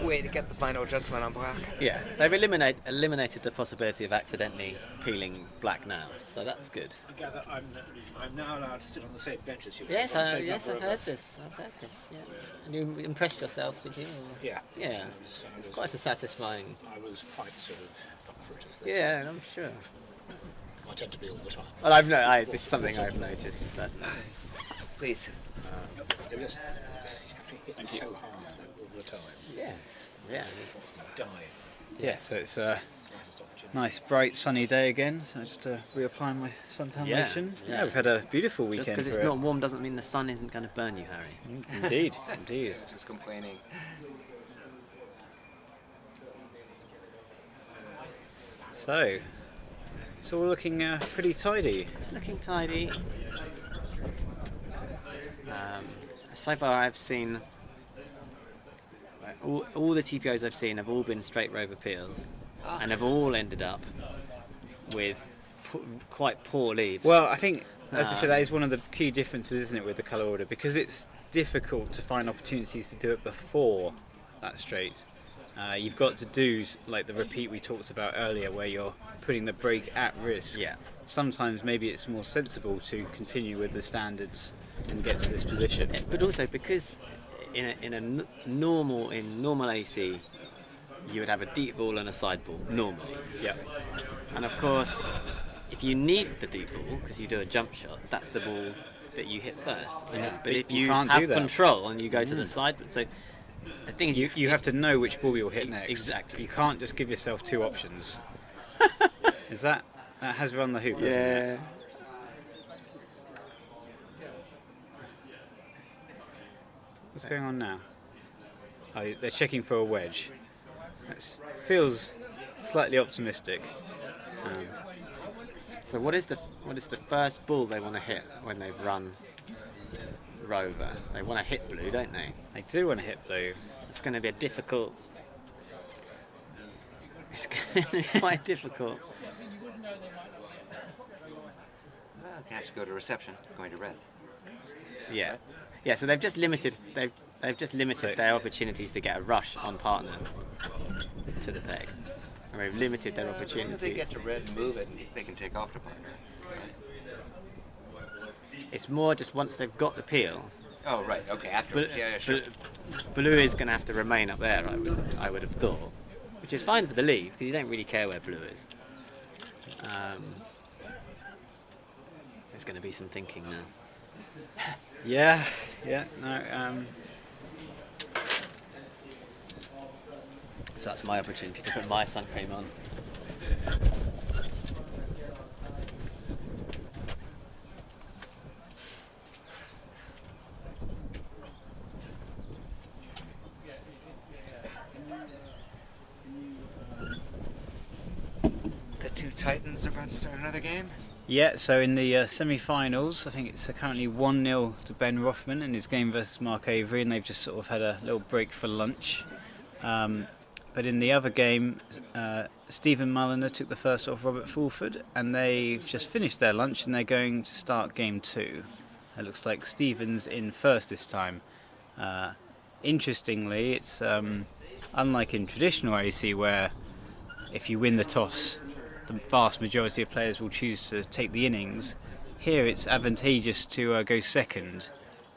way to get the final adjustment on black. yeah, they've eliminated the possibility of accidentally peeling black now, so that's good. I gather I'm now allowed to sit on the same bench as you. Yes, On the same yes, number I've of- heard this. Yeah. And you impressed yourself, did you? Or- Yeah. Yeah, it's quite a satisfying. I was quite sort of up for it, as they say. Yeah, I'm sure. I tend to be all the time. Well, this is something I've noticed. So. Please. It just hit me so hard all the time. Yeah, it's Die. Yeah, so it's a nice, bright, sunny day again. So I just reapply my suntan Yeah, lotion. yeah. Yeah, we've had a beautiful weekend. just because it's for not warm doesn't mean the sun isn't going to burn you, Harry. it. Indeed, indeed. Just complaining. So, it's all looking pretty tidy. It's looking tidy. So far, I've seen all the TPOs I've seen have all been straight rover peels, and have all ended up with quite poor leaves. Well, I think, as I said, that is one of the key differences, isn't it, with the colour order? Because it's difficult to find opportunities to do it before that straight. You've got to do like the repeat we talked about earlier, where you're putting the brake at risk. Yeah. Sometimes maybe it's more sensible to continue with the standards and get to this position. But also because in normal AC, you would have a deep ball and a side ball normally. Yeah. And of course, if you need the deep ball because you do a jump shot, that's the ball that you hit first. Yeah. But if You you can't do have that. control and you go to the side, so the thing is, You have to know which ball you'll hit next. Exactly. You can't just give yourself two options. Is that has run the hoop, hasn't it? What's going on now? Oh, they're checking for a wedge. That feels slightly optimistic. So what is the first ball they want to hit when they've run Rover? They want to hit blue, don't they? They do want to hit blue. It's going to be a difficult. It's going to be quite difficult. Well, catch go to reception, going to red. Yeah, yeah. So they've just limited. They've just limited their opportunities to get a rush on partner to the peg, and they've limited their If they opportunity. get to red and move it, they can take off the partner. It's more just once they've got the peel. Oh, right. Okay, afterwards. Yeah, sure. Blue is going to have to remain up there. I would have thought, which is fine for the lead because you don't really care where blue is. There's going to be some thinking now. Yeah, no. So that's my opportunity to put my sun cream on. The two Titans are about to start another game. Yeah, so in the semi-finals, I think it's currently 1-0 to Ben Rothman in his game versus Mark Avery, and they've just sort of had a little break for lunch. But in the other game, Stephen Mulliner took the first off Robert Fulford, and they've just finished their lunch and they're going to start game 2. It looks like Stephen's in first this time. Interestingly, it's unlike in traditional AC where if you win the toss, the vast majority of players will choose to take the innings. Here it's advantageous to go second.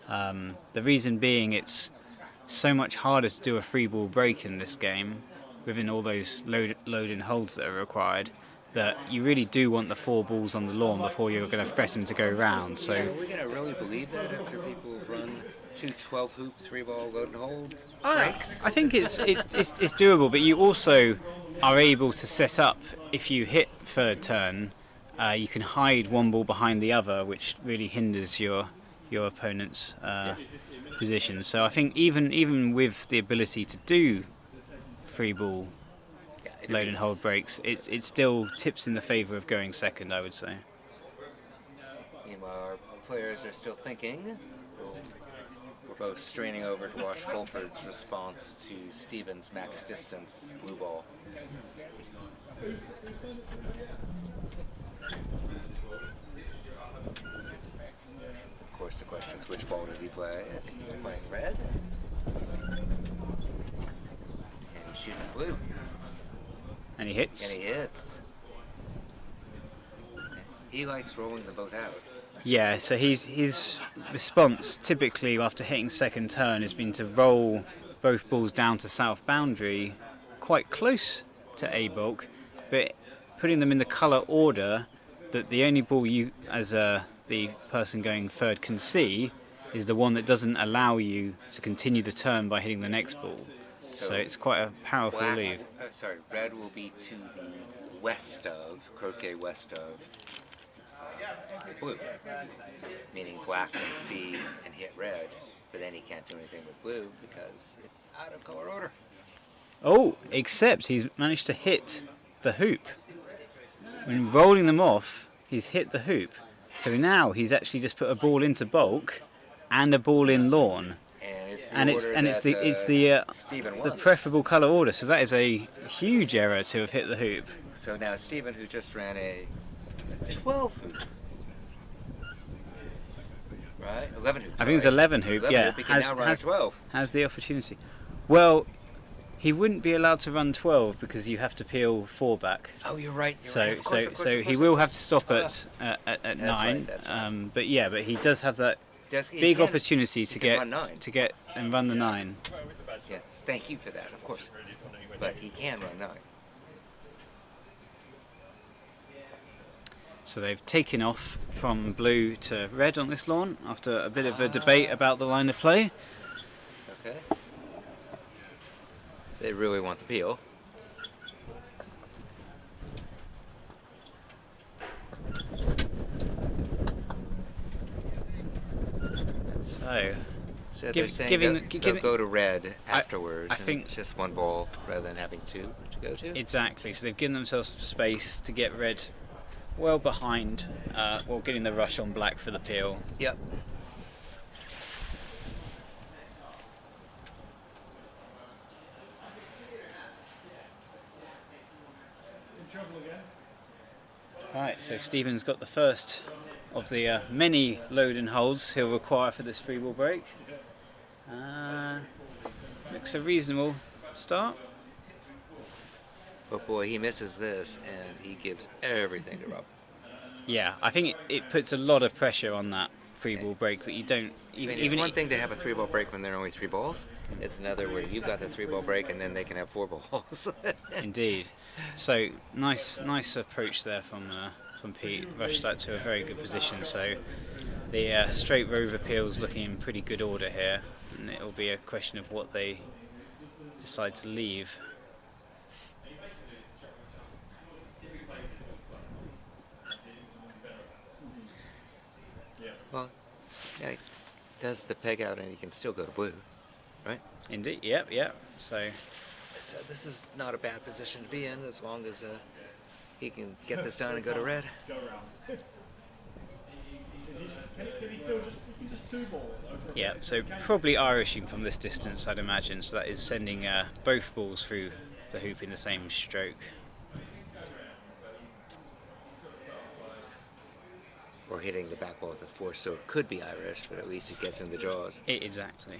The reason being it's so much harder to do a free ball break in this game within all those load and holds that are required, that you really do want the 4 balls on the lawn before you're going to threaten to go round. So Are we going to really believe that after people run 2 12-hoop 3-ball load and hold I breaks? think it's doable, but you also are able to set up, if you hit third turn, you can hide one ball behind the other, which really hinders your opponent's position. So I think even with the ability to do free ball load and hold breaks, it still tips in the favour of going second, I would say. Meanwhile, our players are still thinking. We're both straining over to watch Fulford's response to Stevens' max distance blue ball. Of course, the question is which ball does he play? I think he's playing red. And he shoots blue. And he hits. And he hits. He likes rolling the boat out. Yeah, so his response typically after hitting second turn has been to roll both balls down to south boundary quite close to A bulk, but putting them in the colour order that the only ball you as the person going third can see is the one that doesn't allow you to continue the turn by hitting the next ball. So it's quite a powerful Black, lead. red will be to the west of, croquet west of blue. Meaning black can see and hit red, but then he can't do anything with blue because it's out of color order. Oh, except he's managed to hit the hoop. When rolling them off, he's hit the hoop. So now he's actually just put a ball into bulk and a ball in lawn. And it's the preferable colour order. So that is a huge error to have hit the hoop. So now Stephen, who just ran a 12 hoop, right? 11 hoop. I think it's 11 hoop. 11 yeah, hoop, he can now run a 12. has the opportunity. Well, He wouldn't be allowed to run 12 because you have to peel 4 back. Oh, you're right. You're So right. Of course, of course, of he course. will have to stop at That's 9. right, that's right. But yeah, but he does have that He big can- opportunity he to can get run 9. to get and run the 9. Yes, thank you for that, of course. But he can run 9. So they've taken off from blue to red on this lawn after a bit of a debate about the line of play. Okay. They really want the peel. So they're saying they'll go to red afterwards. I think it's just one ball rather than having 2 to go to. Exactly. So they've given themselves some space to get red well behind, while getting the rush on black for the peel. Yep. Right, so Stephen's got the first of the many load and holds he'll require for this free ball break. Looks a reasonable start. But boy, he misses this and he gives everything to Rob. Yeah, I think it puts a lot of pressure on that free ball break that you don't even. It's one thing to have a 3-ball break when there are only 3 balls. It's another where you've got the 3-ball break and then they can have 4 balls. Indeed. So nice approach there from Pete. Rushed that to a very good position. So the straight rover peel's looking in pretty good order here, and it will be a question of what they decide to leave. Well, yeah, he does the peg out and he can still go to blue, right? Indeed, yep. So this is not a bad position to be in as long as he can get this done and go to red. Go around. Can he still just 2 balls? yeah, so probably Irishing from this distance, I'd imagine. So that is sending both balls through the hoop in the same stroke. Or hitting the back wall with a force, so it could be Irish, but at least it gets in the jaws. Exactly.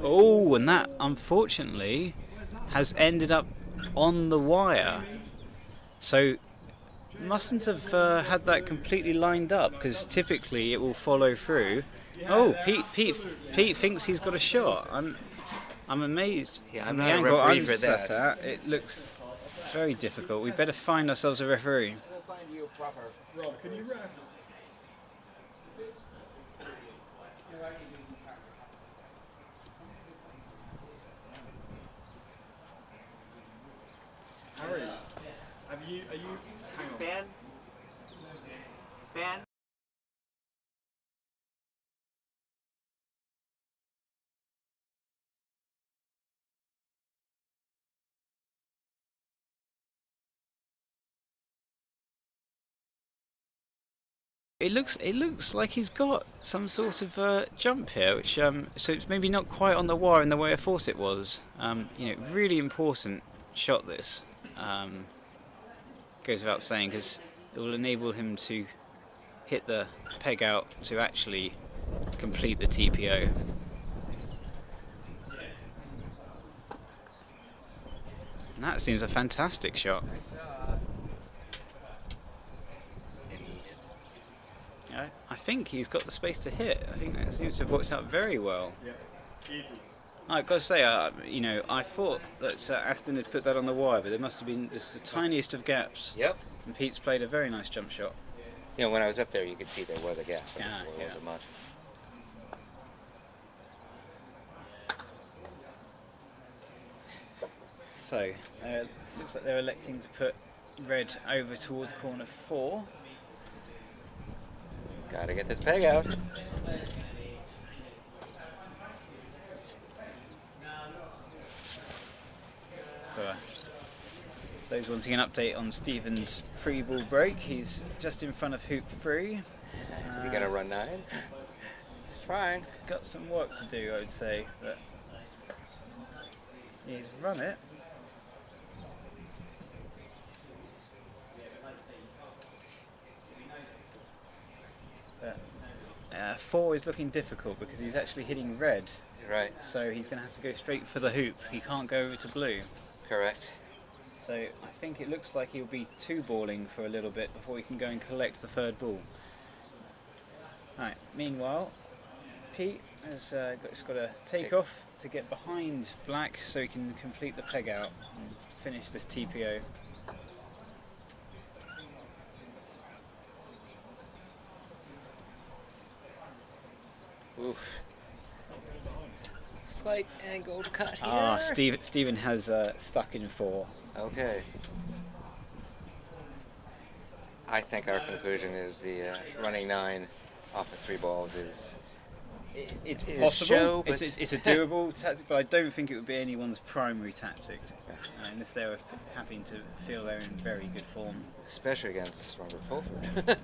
Oh, and that unfortunately has ended up on the wire. So mustn't have had that completely lined up, because typically it will follow through. Oh, Pete thinks he's got a shot. I'm amazed. Yeah, from I'm the not a angle referee I'm for that. sat at, it looks very difficult. We better find ourselves a referee. We'll find you a proper. Rob, can you ref? Harry, are you, hang on. Ben? It looks like he's got some sort of jump here, which so it's maybe not quite on the wire in the way I thought it was. Really important shot this. Goes without saying, because it will enable him to hit the peg out to actually complete the TPO. And that seems a fantastic shot. I think he's got the space to hit. I think that seems to have worked out very well. Yeah, easy. I've got to say, I thought that Aston had put that on the wire, but there must have been just the tiniest of gaps. Yep. And Pete's played a very nice jump shot. When I was up there, you could see there was a gap, but Yeah, it yeah. wasn't much. So, looks like they're electing to put red over towards corner 4. Gotta get this peg out. So, those wanting an update on Stephen's free ball break, he's just in front of hoop 3. Is he gonna run 9? Trying. Got some work to do, I would say, but he's run it. 4 is looking difficult because he's actually hitting red, Right. so he's going to have to go straight for the hoop. He can't go over to blue. Correct. So I think it looks like he'll be 2-balling for a little bit before he can go and collect the 3rd ball. Right. Meanwhile, Pete has got to take off to get behind black so he can complete the peg out and finish this TPO. Oof. Slight angled cut here. Ah, Stephen has stuck in 4. Okay. I think our conclusion is the running 9 off of 3 balls is. It's is possible. show, but It's a doable tactic, but I don't think it would be anyone's primary tactic, unless they were having to feel they're in very good form. Especially against Robert Fulford.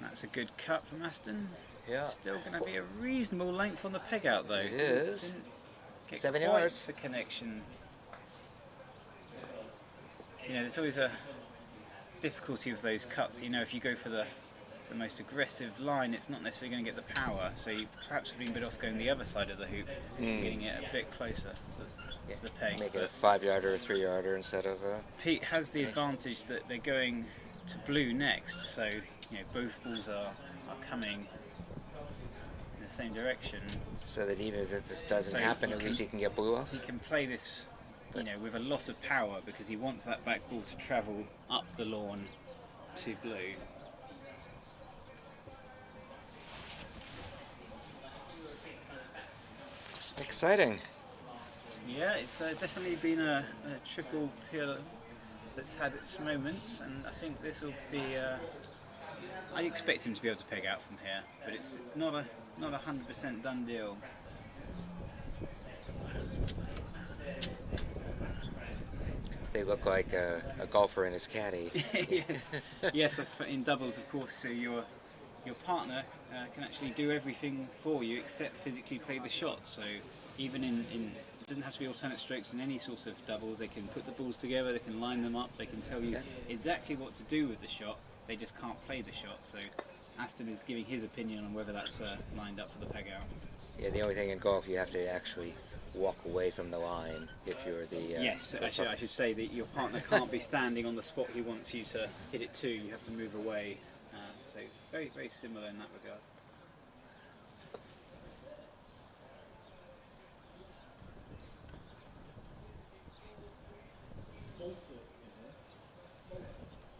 That's a good cut from Aston. Yeah. Still going to be a reasonable length on the peg out though. It is. Didn't get 7 quite yards. the connection. You know, there's always a difficulty with those cuts. You know, if you go for the most aggressive line, it's not necessarily going to get the power. So you perhaps would be better off going the other side of the hoop, and getting it a bit closer to the peg. Make it a 5-yarder or 3-yarder instead of a. Pete has the advantage that they're going to blue next, so you know both balls are coming in the same direction. So that even if this doesn't So happen, he at least he can get blue off. He can play this, you know, with a loss of power because he wants that back ball to travel up the lawn to blue. Exciting. Yeah, it's definitely been a triple pill that's had its moments, and I think this will be. I expect him to be able to peg out from here, but it's not a 100% done deal. They look like a golfer and his caddy. Yes, that's in doubles, of course. So your partner can actually do everything for you except physically play the shot. So even in it doesn't have to be alternate strokes in any sort of doubles. They can put the balls together, they can line them up, they can tell you exactly what to do with the shot. They just can't play the shot. So Aston is giving his opinion on whether that's lined up for the peg out. Yeah, the only thing in golf, you have to actually walk away from the line if you're the. Yes, actually, I should say that your partner can't be standing on the spot he wants you to hit it to. You have to move away. So very, very similar in that regard.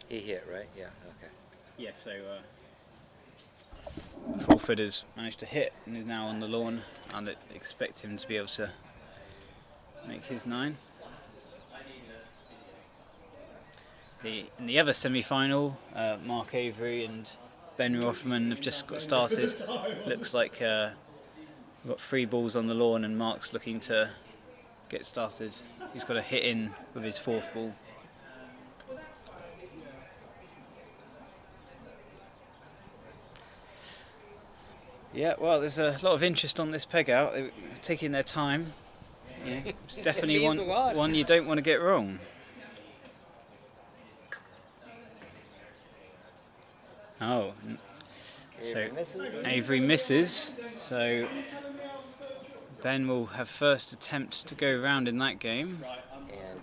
He hit, right? Yeah, okay. Yeah, so Fulford has managed to hit and is now on the lawn, and I expect him to be able to make his 9. In the other semi-final, Mark Avery and Ben Rothman have just got started. Looks like we've got 3 balls on the lawn and Mark's looking to get started. He's got to hit in with his 4th ball. Yeah, well, there's a lot of interest on this peg out. They're taking their time. Yeah, it's definitely one you don't want to get wrong. Oh, so Avery misses. So Ben will have first attempt to go round in that game. And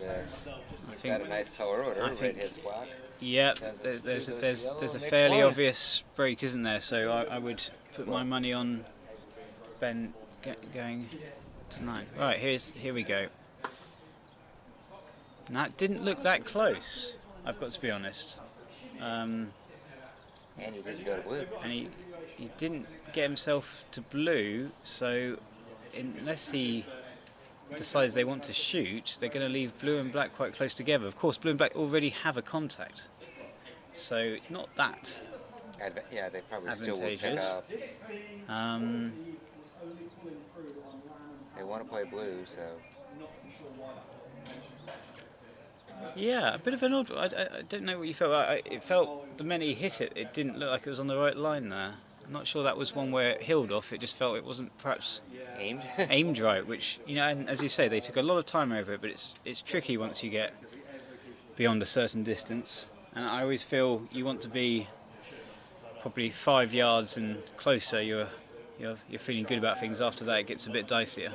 got a nice color order. Red hits black. Yeah, there's a fairly obvious break, isn't there? So I would put my money on Ben going to 9. Right, here we go. And that didn't look that close, I've got to be honest. And he didn't go to blue. And he didn't get himself to blue, so unless he decides they want to shoot, they're going to leave blue and black quite close together. Of course, blue and black already have a contact, so it's not that yeah, they probably advantageous. still will pick up. They want to play blue, so. Yeah, a bit of an odd. I don't know what you felt. It felt the minute he hit it, it didn't look like it was on the right line there. I'm not sure that was one where it heeled off. It just felt it wasn't perhaps Aimed. aimed right, which, you know, and as you say, they took a lot of time over it, but it's tricky once you get beyond a certain distance. And I always feel you want to be probably 5 yards and closer. You're feeling good about things. After that, it gets a bit dicier.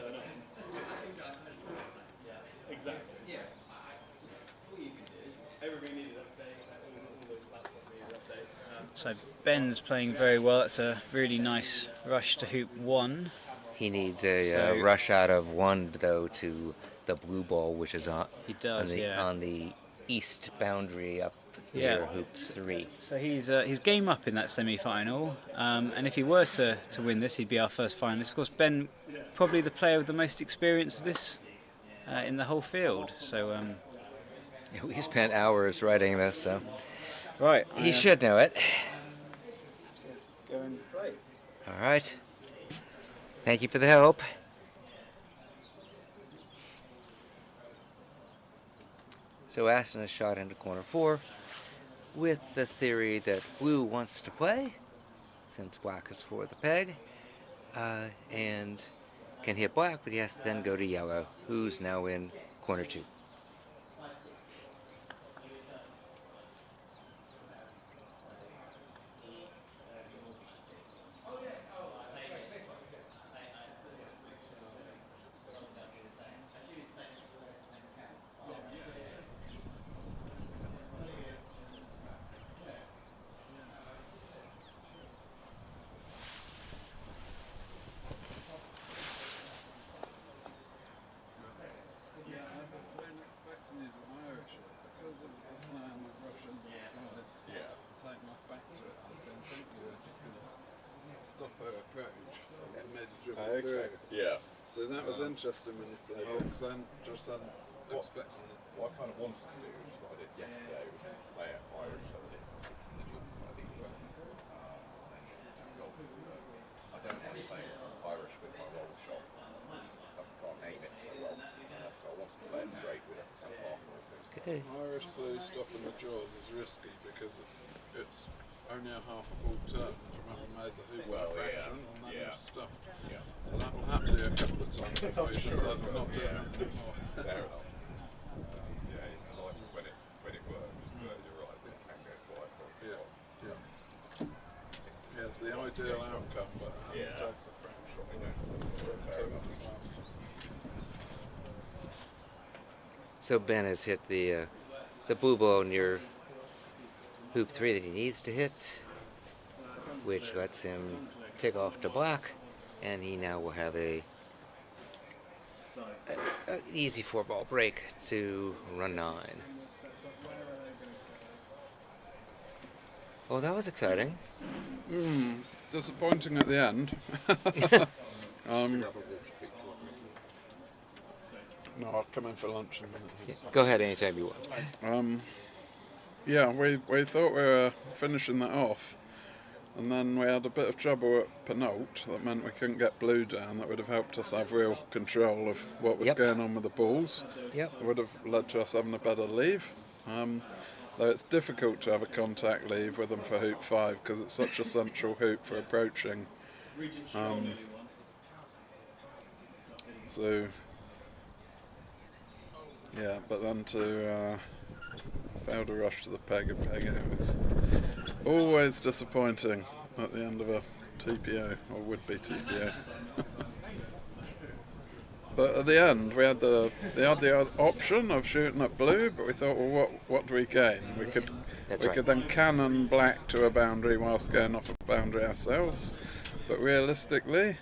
So Ben's playing very well. That's a really nice rush to hoop 1. He needs a So- rush out of 1 though to the blue ball, which is on He does, on the yeah. on the east boundary up Yeah. near hoop 3. So he's game up in that semi-final, and if he were to win this, he'd be our first finalist. Of course, Ben, probably the player with the most experience of this in the whole field. So We spent hours writing this, so right, he should know it. All right. Thank you for the help. So Aston has shot into corner 4 with the theory that blue wants to play, since black is for the peg, and can hit black, but he has to then go to yellow, who's now in corner 2. Stop her approach and made a dribble through. Yeah. So that was interesting when you played it, because I just hadn't expected it. What I kind of wanted to do is what I did yesterday, was play at Irish so that it sits in the gym. I think well. I don't want to play Irish with my roll shot. I can't aim it so well. So I wanted to play it straight with a kind of half roll thing. Okay. Irish stopping the jaws is risky because it's only a half a full turn from having made the hoop fraction, and then you're stuck. Yeah. And that will happen to you a couple of times before you decide we're not doing it anymore. Fair enough. Yeah, it's nice when it works, but you're right, it can go quite far. Yeah. Yeah, it's the ideal outcome, but it takes a fraction. Fair enough. So Ben has hit the blue ball near hoop 3 that he needs to hit, which lets him tick off to black, and he now will have an easy 4-ball break to run 9. Oh, that was exciting. Disappointing at the end. No, I'll come in for lunch in a minute. Go ahead anytime you want. Yeah, we thought we were finishing that off, and then we had a bit of trouble at Penalt. That meant we couldn't get blue down. That would have helped us have real control of what was going on with the balls. Yep. It would have led to us having a better leave. Though it's difficult to have a contact leave with them for hoop 5 because it's such a central hoop for approaching. So yeah, but then to fail to rush to the peg and peg out is always disappointing at the end of a TPO, or would-be TPO. But at the end, we had the option of shooting at blue, but we thought, well, what do we gain? We could then cannon black to a boundary whilst going off a boundary ourselves. But realistically,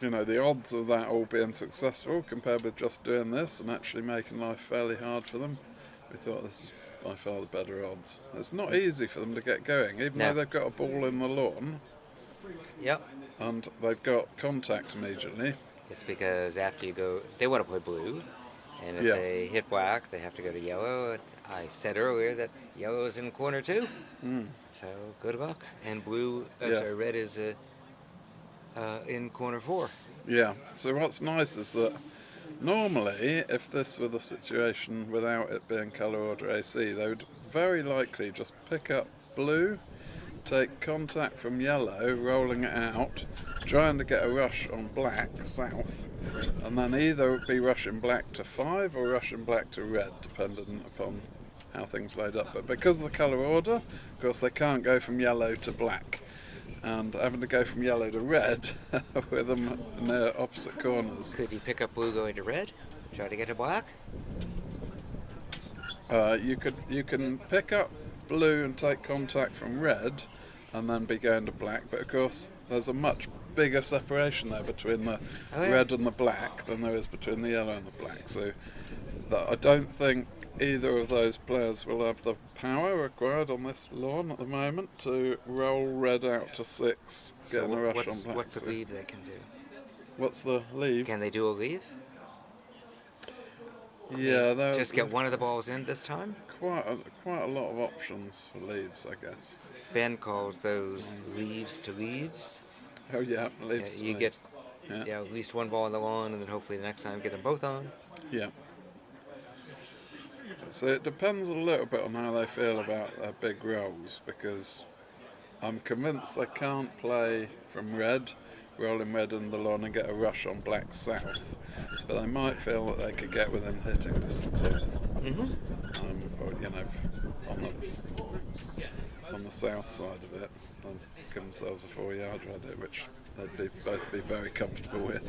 you know, the odds of that all being successful compared with just doing this and actually making life fairly hard for them, we thought this is by far the better odds. It's not easy for them to get going, even though they've got a ball in the lawn. Yep. And they've got contact immediately. It's because after you go, they want to play blue, and if they hit black, they have to go to yellow. I said earlier that yellow is in corner 2, so good luck. And blue, sorry, red is in corner 4. Yeah, so what's nice is that normally, if this were the situation without it being colour order AC, they would very likely just pick up blue take contact from yellow, rolling it out, trying to get a rush on black, south, and then either be rushing black to 5 or rushing black to red, depending upon how things load up. But because of the colour order, of course they can't go from yellow to black, and having to go from yellow to red with them near opposite corners. Could you pick up blue going to red? Try to get to black? You can pick up blue and take contact from red and then be going to black, but of course there's a much bigger separation there between the red and the black than there is between the yellow and the black, so that I don't think either of those players will have the power required on this lawn at the moment to roll red out to 6, getting a rush on black. What's the leave they can do? What's the leave? Can they do a leave? Yeah, just get one of the balls in this time? Quite a lot of options for leaves, I guess. Ben calls those leaves to leaves. Oh yeah, leaves to you leaves. Get at least one ball on the lawn, and then hopefully the next time get them both on. Yeah. So it depends a little bit on how they feel about their big rolls, because I'm convinced they can't play from red, rolling red in the lawn and get a rush on black south, but they might feel that they could get within hitting distance of it. Or, you know, on the south side of it, and give themselves a 4-yard radius, which they'd both be very comfortable with.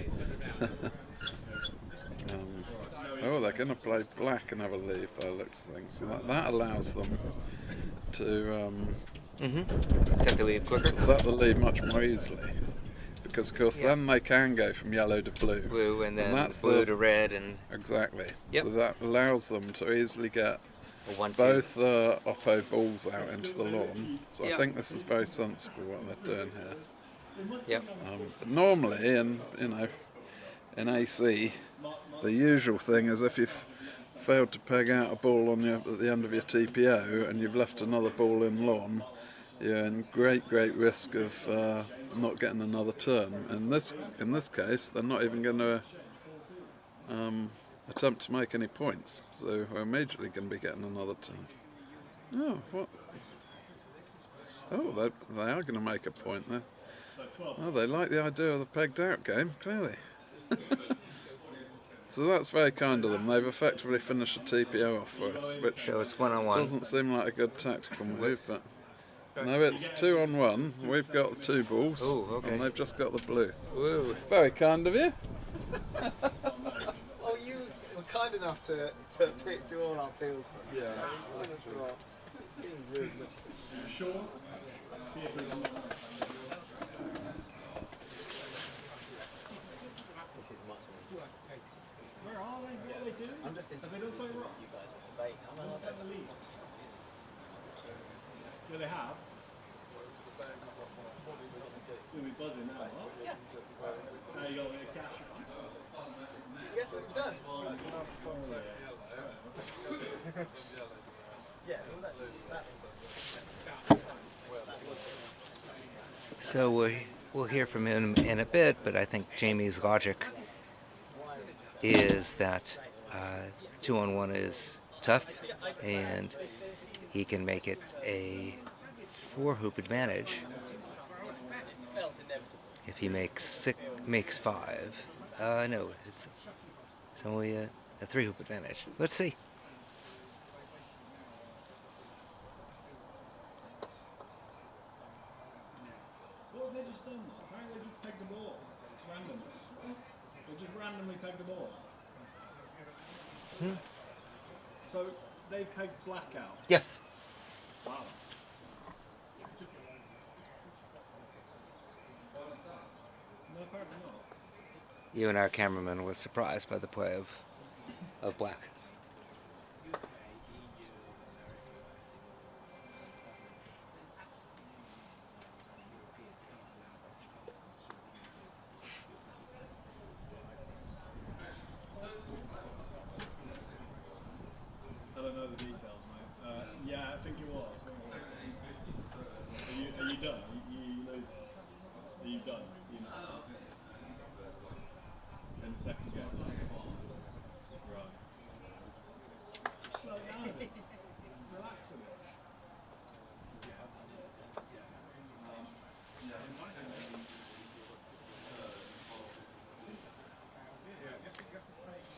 They're going to play black and have a leave by the looks of things. So that allows them to set the lead quicker. Set the lead much more easily, because of course then they can go from yellow to blue. Blue and then blue to red and exactly. Yep. So that allows them to easily get both the oppo balls out into the lawn. So I think this is very sensible what they're doing here. Yep. But normally, in AC, the usual thing is if you've failed to peg out a ball at the end of your TPO and you've left another ball in lawn, you're in great risk of not getting another turn. In this case, they're not even going to attempt to make any points, so we're immediately going to be getting another turn. Oh, what? Oh, they are going to make a point there. Oh, they like the idea of the pegged out game, clearly. So that's very kind of them. They've effectively finished a TPO off for us, which so it's 1-on-1. Doesn't seem like a good tactical move, but no, it's 2-on-1. We've got the 2 balls, and they've just got the blue. Woo. Very kind of you. Oh, you were kind enough to do all our appeals for us. Yeah. Seems rude. Sure. Where are they? What are they doing? I'm just have they done something wrong? You guys are debating. Set the lead. Yeah, they have. You'll be buzzing now, huh? Yeah. Now you got a bit of cash. Guess what we've done? Yeah, So we'll hear from him in a bit, but I think Jamie's logic is that 2-on-1 is tough, and he can make it a 4-hoop advantage if he makes 5. No, it's only a 3-hoop advantage. Let's see. What have they just done? Apparently they just pegged the ball. Randomly. They just randomly pegged the ball. So they pegged black out. Yes. Wow. No, apparently not. You and our cameraman were surprised by the play of black. I don't know the details, mate. Yeah, I think it was. Are you done? You lose. Are you done? You know. In the second game. Right.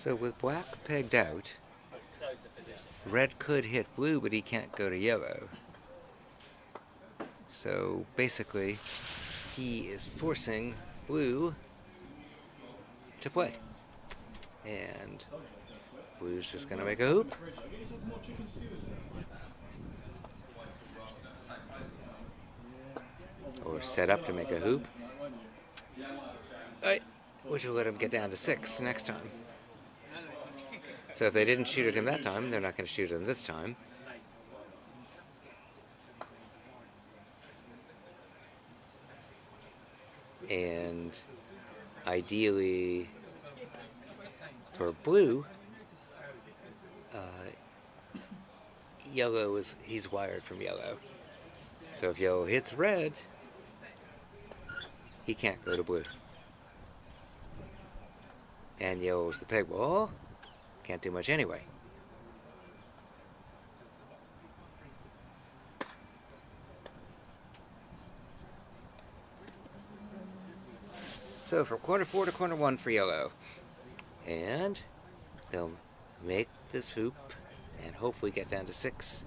So with black pegged out, red could hit blue, but he can't go to yellow. So basically, he is forcing blue to play. And blue's just going to make a hoop. Or set up to make a hoop. Alright, which will let him get down to 6 next time. So if they didn't shoot at him that time, they're not going to shoot at him this time. And ideally, for blue, yellow he's wired from yellow. So if yellow hits red, he can't go to blue. And yellow's the peg wall, can't do much anyway. So from corner 4 to corner 1 for yellow. And they'll make this hoop and hopefully get down to 6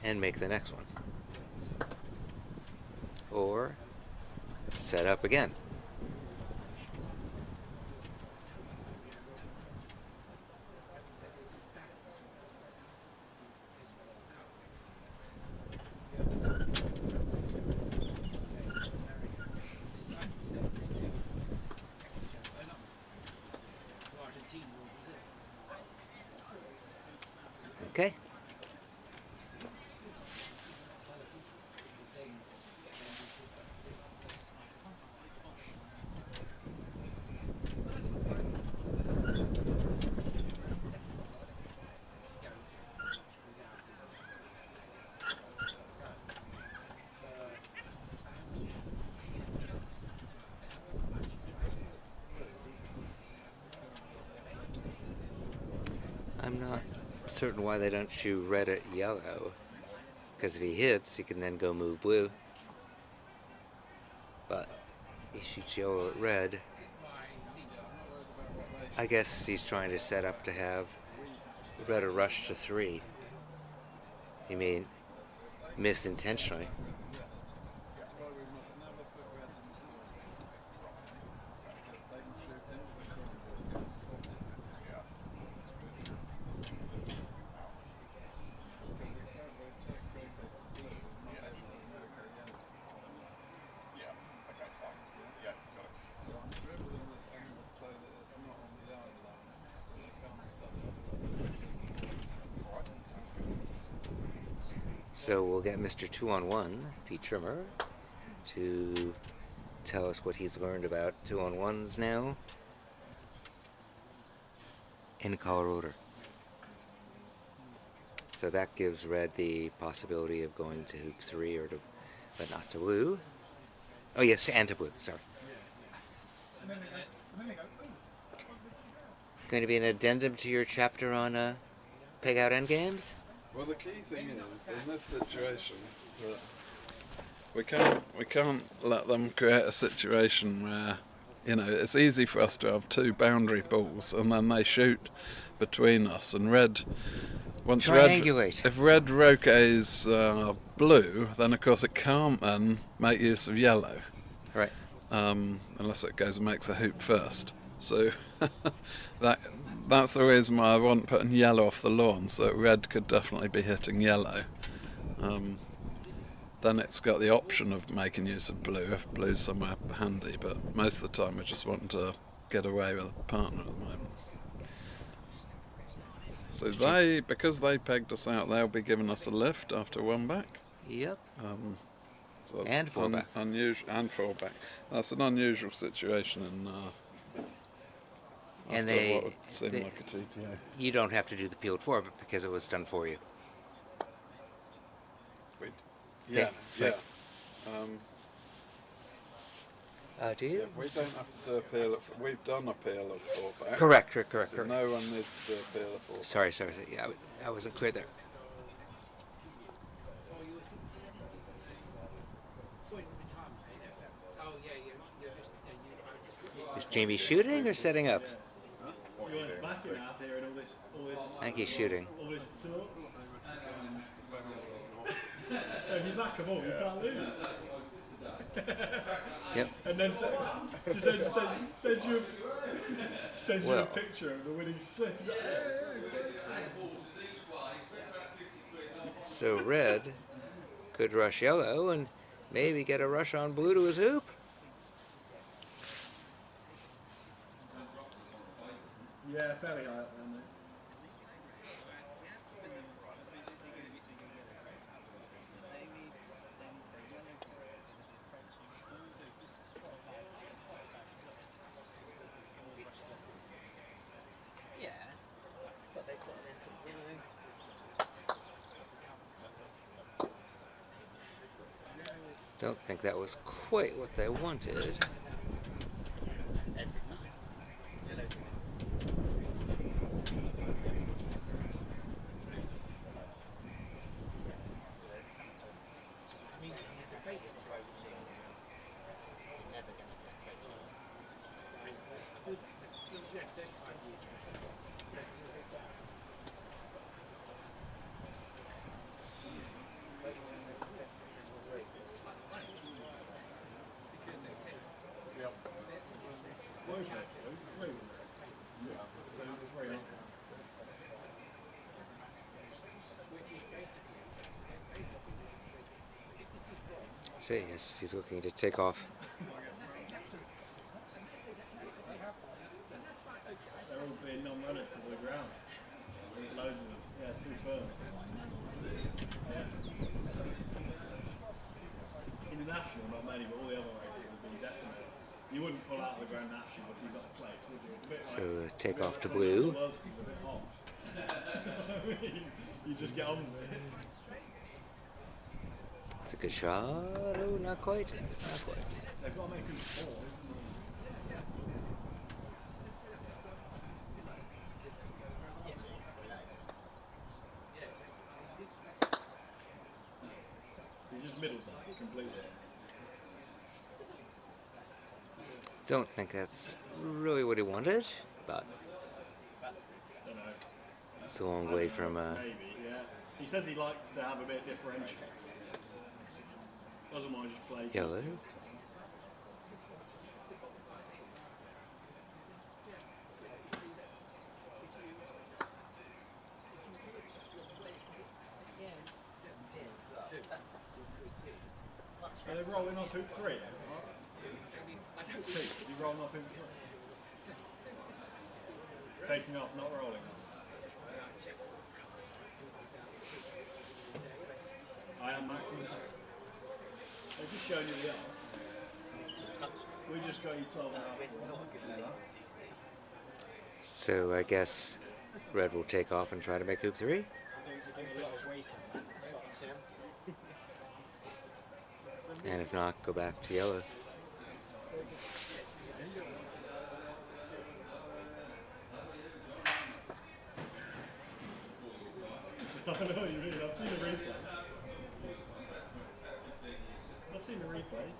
and make the next one. Or set up again. Okay. I'm not certain why they don't shoot red at yellow, because if he hits, he can then go move blue. But he shoots yellow at red. I guess he's trying to set up to have red a rush to 3. He may miss intentionally. So we'll get Mr. 2-on-1, Pete Trimmer, to tell us what he's learned about 2-on-1s now in color order. So that gives red the possibility of going to hoop 3 or to, but not to blue. Oh yes, and to blue, sorry. Going to be an addendum to your chapter on peg out endgames? Well, the key thing is, in this situation, that we can't let them create a situation where, you know, it's easy for us to have 2 boundary balls and then they shoot between us, and red, once triangulate. If red roquets blue, then of course it can't then make use of yellow. Right. Unless it goes and makes a hoop first. So that's the reason why I want putting yellow off the lawn, so red could definitely be hitting yellow. Then it's got the option of making use of blue if blue's somewhere handy, but most of the time we just want to get away with a partner at the moment. So because they pegged us out, they'll be giving us a lift after 1 back. Yep. So And 4 back. Unusual, and 4 back. That's an unusual situation in And what would seem like a TPO. You don't have to do the peeled 4, but because it was done for you. Yeah, yeah. Do you? We don't have to do a peel of, we've done a peel of 4 back. Correct. So no one needs to do a peel of 4 back. Sorry. Yeah, I wasn't clear there. Is Jamie shooting or setting up? think he's shooting. All this talk. If you back them all, you can't lose. Yep. And then send you a Well. picture of the winning slip. So red could rush yellow and maybe get a rush on blue to his hoop. Yeah, fairly high up there, mate. Yeah. But they've got an entrance, you know. Don't think that was quite what they wanted. So yes, he's looking to take off. They're all being non-runners because of the ground. Loads of them. Yeah, too firm. Yeah. International, not many, but all the other races have been decimated. You wouldn't pull out of the ground national if you got a place, would you? It's a bit So like, take off to blue. It's a bit hot. You just get on with it. It's a good shot. Oh, not quite. Not quite. They've got to make him fall, isn't he? He's just middle back completely. Don't think that's really what he wanted, but Don't know. it's a long way from Maybe, yeah. He says he likes to have a bit of differential. Doesn't want to just play. yellow. Are they rolling off hoop 3? Is he rolling off hoop 3? Taking off, not rolling off. I am Maximus. They've just shown you the arc. We just got you 12 and a half. So I guess red will take off and try to make hoop 3. And if not, go back to yellow. I know what you mean. I've seen the replays. I've seen the replays.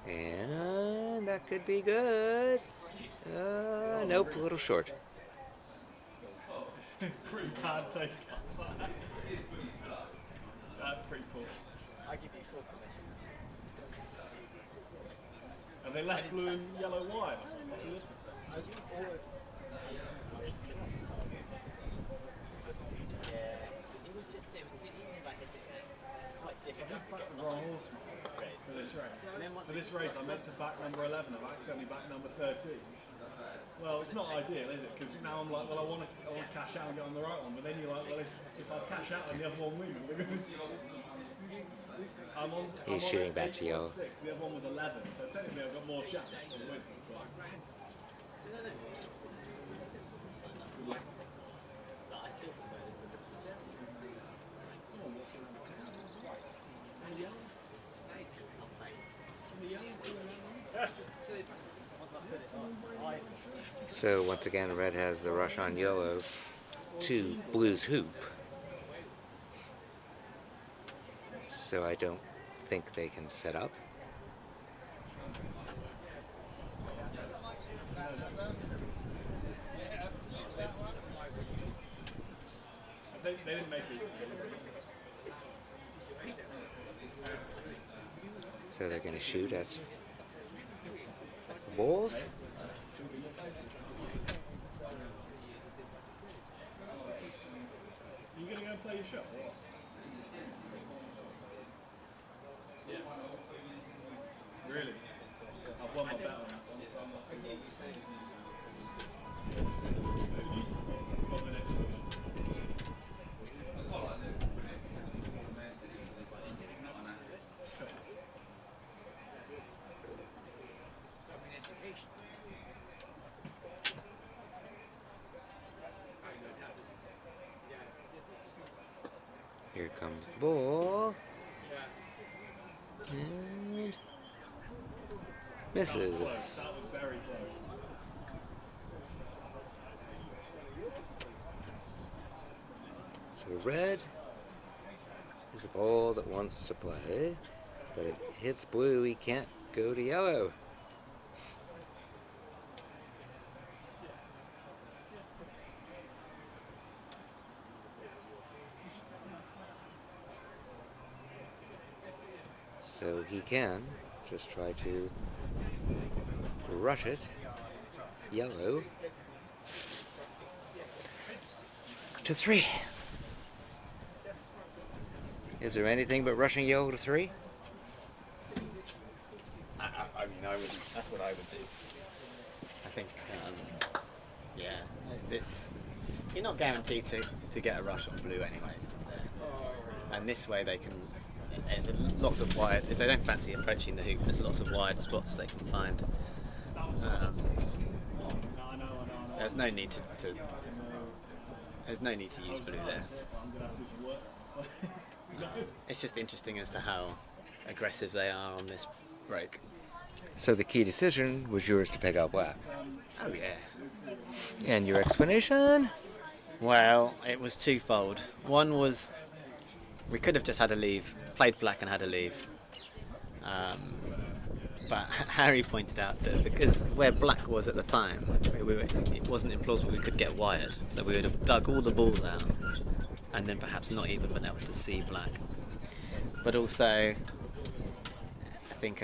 And that could be good. Nope, a little short. Pretty bad take off. That's pretty cool. I give you full permission. And they left blue and yellow wide or something. What's the difference? Yeah, it was like quite difficult. I backed the wrong horse for this race. For this race, I meant to back number 11. I've accidentally backed number 13. Well, it's not ideal, is it? Because now I'm like, well, I want to cash out and get on the right one. But then you're like, well, if I cash out and the other one wins, He's shooting back to yellow. The other one was 11, so technically I've got more chance of winning. So once again, red has the rush on yellow to blue's hoop. So I don't think they can set up. They didn't make it. So they're going to shoot at the balls. You gonna go and play your shot? Really? I've won my bet on that one, so I'm not too worried. On the next one. Here comes the ball. And misses. That was very close. So red is the ball that wants to play, but it hits blue. He can't go to yellow. So he can just try to rush it yellow to 3. Is there anything but rushing yellow to 3? I mean, I would. That's what I would do. I think, yeah, you're not guaranteed to get a rush on blue anyway. And this way they can, there's lots of wide, if they don't fancy approaching the hoop, there's lots of wide spots they can find. There's no need there's no need to use blue there. It's just interesting as to how aggressive they are on this break. So the key decision was yours to pick out black. Oh yeah. And your explanation? Well, it was twofold. One was we could have just had a leave, played black and had a leave. But Harry pointed out that because where black was at the time, it wasn't implausible we could get wired. So we would have dug all the balls out and then perhaps not even been able to see black. But also, I think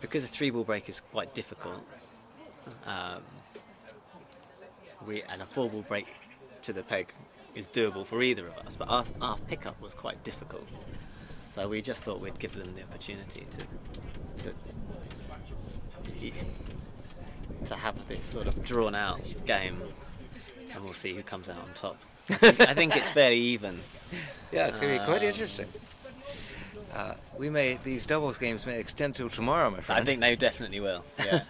because a 3-ball break is quite difficult, and a 4-ball break to the peg is doable for either of us, but our pickup was quite difficult. So we just thought we'd give them the opportunity to have this sort of drawn out game, and we'll see who comes out on top. I think it's fairly even. Yeah, it's going to be quite interesting. These doubles games may extend till tomorrow, my friend. I think they definitely will. Yeah.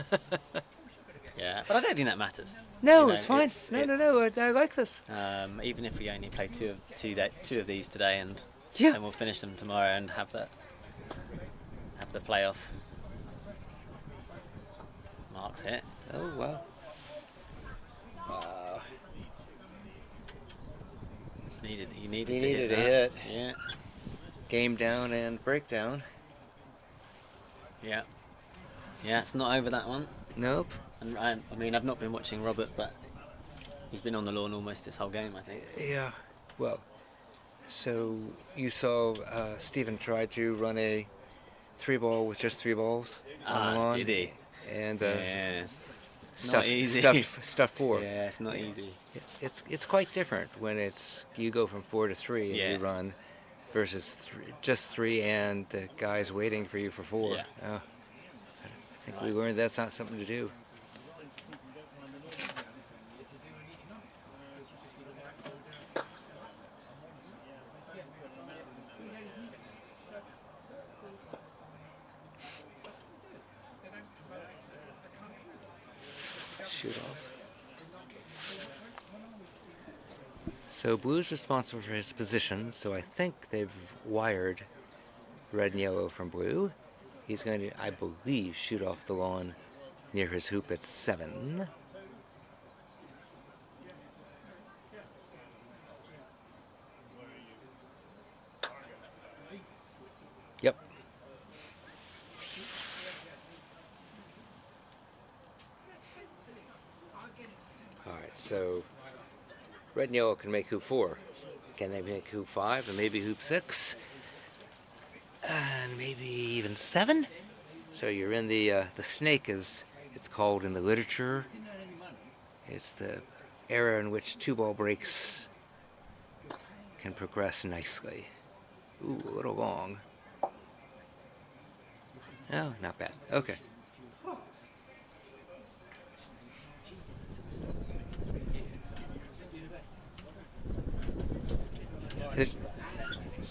Yeah, but I don't think that matters. No, You know, it's fine. No, I like this. Even if we only play two of these today, and Yeah. then we'll finish them tomorrow and have the playoff. Mark's hit. Oh, wow. Wow. He needed He to needed hit a that. hit. Yeah. Game down and breakdown. Yeah. Yeah, it's not over that one. Nope. And I mean, I've not been watching Robert, but he's been on the lawn almost this whole game, I think. Yeah. Well, so you saw Stephen try to run a 3-ball with just 3 balls on the lawn. Did he? And Yes. Not easy. stuff 4. Yeah, it's not easy. It's quite different when you go from 4 to 3 and Yeah. you run versus just 3 and the guy's waiting for you for 4. Yeah. I think we learned that's not something to do. Shoot off. So blue's responsible for his position, so I think they've wired red and yellow from blue. He's going to, I believe, shoot off the lawn near his hoop at 7. Yep. Alright, so red and yellow can make hoop 4 Can they make hoop 5 and maybe hoop 6? And maybe even 7? So you're in the snake, as it's called in the literature. It's the era in which 2-ball breaks can progress nicely. Ooh, a little long. Oh, not bad. Okay.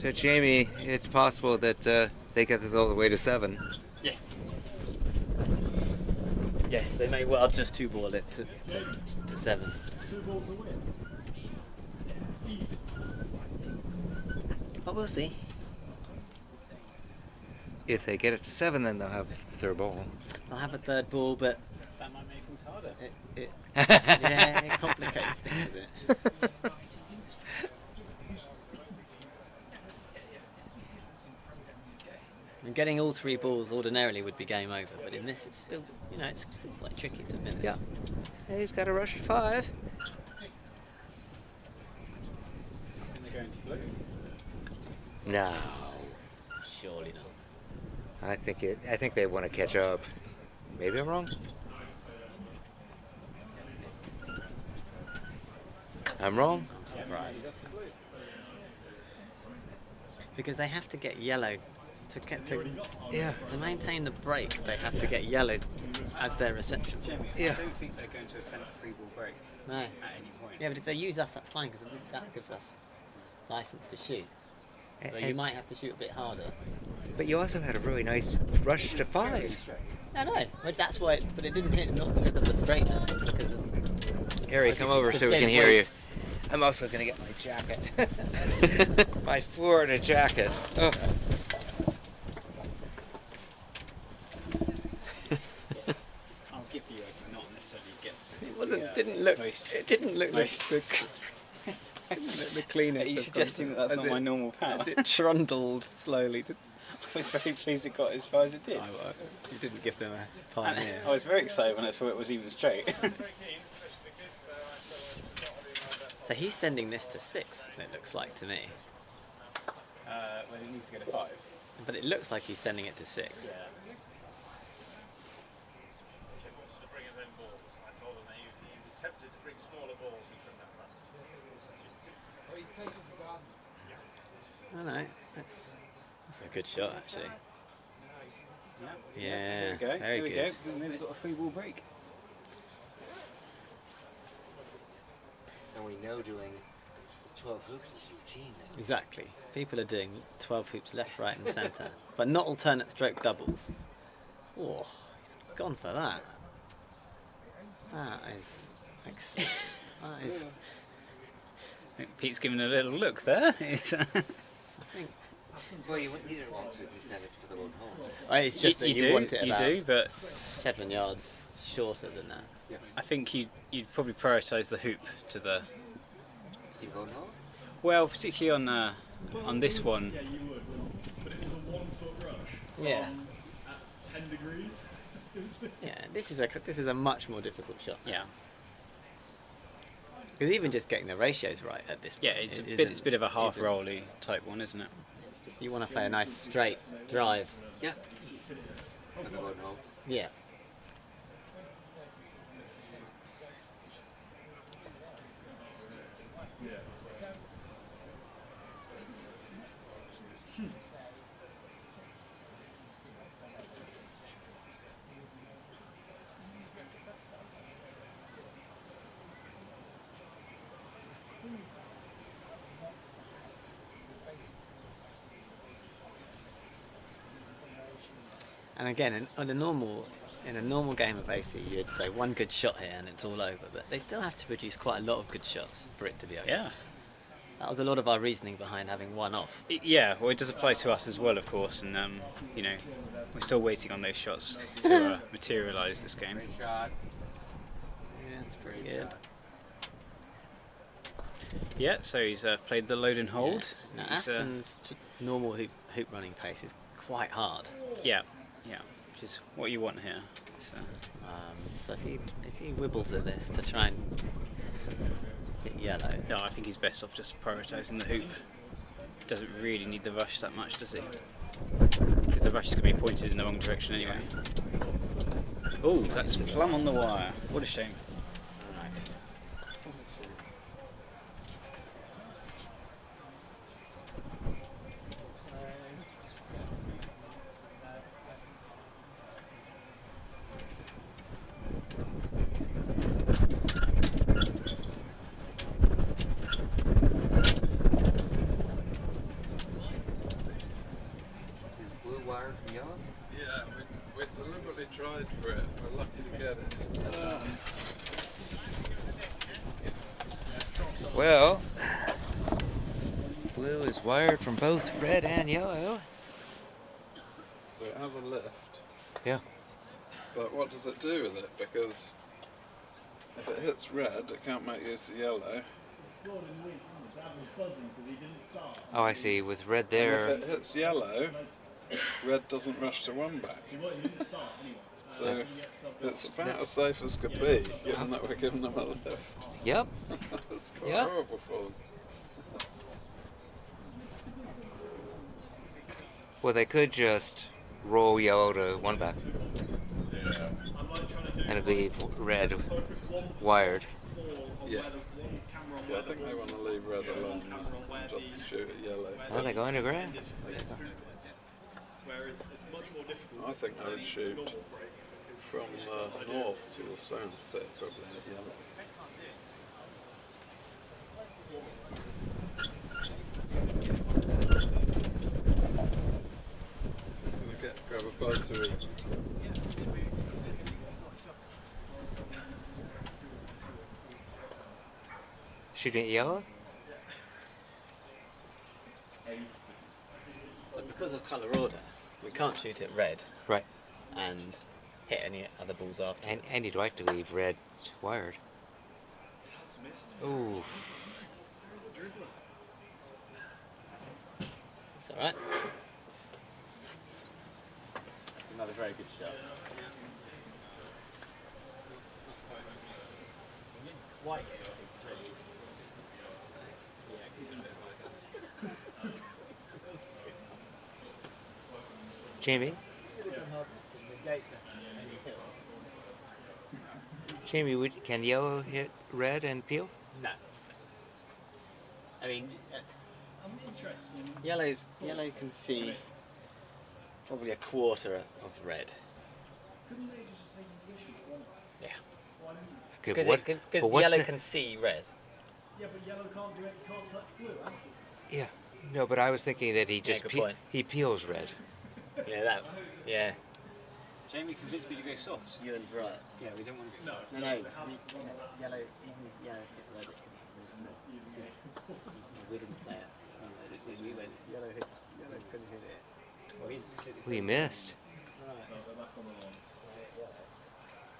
So Jamie, it's possible that they get this all the way to 7. Yes. Yes, they may well just 2-ball it to 7. 2 balls to win. But we'll see. If they get it to 7, then they'll have the 3rd ball. They'll have a 3rd ball, but That might make things harder. yeah, it complicates things a bit. And getting all 3 balls ordinarily would be game over, but in this it's still, it's still quite tricky to finish. Yeah. Hey, he's got a rush at 5. And they're going to blue. No. Surely not. I think they want to catch up. Maybe I'm wrong. I'm wrong. I'm surprised. Because they have to get yellow to maintain the break. They have to get yellow as their reception. Jamie, Yeah. I don't think they're going to attempt a 3-ball break No. at any point. Yeah, but if they use us, that's fine because that gives us license to shoot. So you And- might have to shoot a bit harder. but you also had a really nice rush to 5. I know, but that's why. But it didn't hit not because of the straightness, but because of. Harry, come over so we can hear you. I'm also going to get my jacket. My Florida jacket. Oh. I'll give you a not necessarily get. It wasn't. Didn't look. Most- It didn't look like most- the. Didn't look the cleanest. Are you of suggesting that contents, that's as not my it- normal power? As it trundled slowly. I was very pleased it got as far as it did. You didn't give them a pioneer. I was very excited when I saw it was even straight. So he's sending this to 6. It looks like to me, Well, it needs to go to 5. but it looks like he's sending it to 6. I know. That's a good shot actually. Yeah, There we go. very there we good. go. And then we've got a 3-ball break. And we know doing 12 hoops is routine now. Exactly. People are doing 12 hoops left, right, and centre, but not alternate stroke doubles. Oh, he's gone for that. That is. That is. I think Pete's giving a little look there. I think. Well, you wouldn't need it long, so you can send it for the one hole. It's just that you do, want it you about do, but 7 yards shorter than that. I think you'd probably prioritise the hoop to the. You going home? Well, particularly on this one. Yeah, you would. But it was a 1-foot rush. Yeah. At 10 degrees. Yeah, this is a much more difficult shot. Yeah. Because even just getting the ratios right at this point, Yeah, it's isn't- a bit of a half isn't- rolly type one, isn't it? It's just you want to play a nice straight drive. Yeah. I'm going home. Yeah. And again, in a normal game of AC, you'd say one good shot here and it's all over. But they still have to produce quite a lot of good shots for it to be over. Yeah. That was a lot of our reasoning behind having one off. Yeah, well, it does apply to us as well, of course, and we're still waiting on those shots to materialise this game. Shot. Yeah, it's pretty good. Yeah, so he's played the load and hold. Now He's, Aston's normal hoop running pace is quite hard. yeah, which is what you want here. So, So if he wibbles at this to try and hit yellow. No, I think he's best off just prioritising the hoop. Doesn't really need the rush that much, does he? Because the rush is going to be pointed in the wrong direction anyway. Oh, that's plumb on the wire. What a shame. Right. Blue wire from yellow? Yeah, we deliberately tried for it. We're lucky to get it. Well, blue is wired from both red and yellow. So it has a lift. Yeah. But what does it do with it? Because if it hits red, it can't make use of yellow. Oh, I see. With red And there. if it hits yellow, red doesn't rush to one back. So it's about as safe as could be, given that we're giving them a lift. Yep. It's quite Yeah. horrible for them. Well, they could just roll yellow to one back and leave red wired. Yeah. Yeah, I think they want to leave red alone and just shoot at yellow. Oh, they're going to grab. I think they would shoot from the north to the south, they're probably at yellow. Just going to grab a photo of it. Shooting at yellow? So because of colour order, we can't shoot at red Right. and hit any other balls after. And you'd like to leave red wired. Ooh. It's alright. It's another very good shot. Jamie? Jamie, can yellow hit red and peel? No. I mean, yellow can see probably a quarter of red. Yeah. Okay, Because but what's yellow the- can see red. Yeah, but yellow can't do it, can't touch blue afterwards. Yeah. No, but I was thinking that he just good point. he peels red. Yeah. Jamie convinced me to go soft. Ewan's right. Yeah, we don't want to. No. Yellow hit red. We didn't say it. We went yellow couldn't hit it. Well, We missed.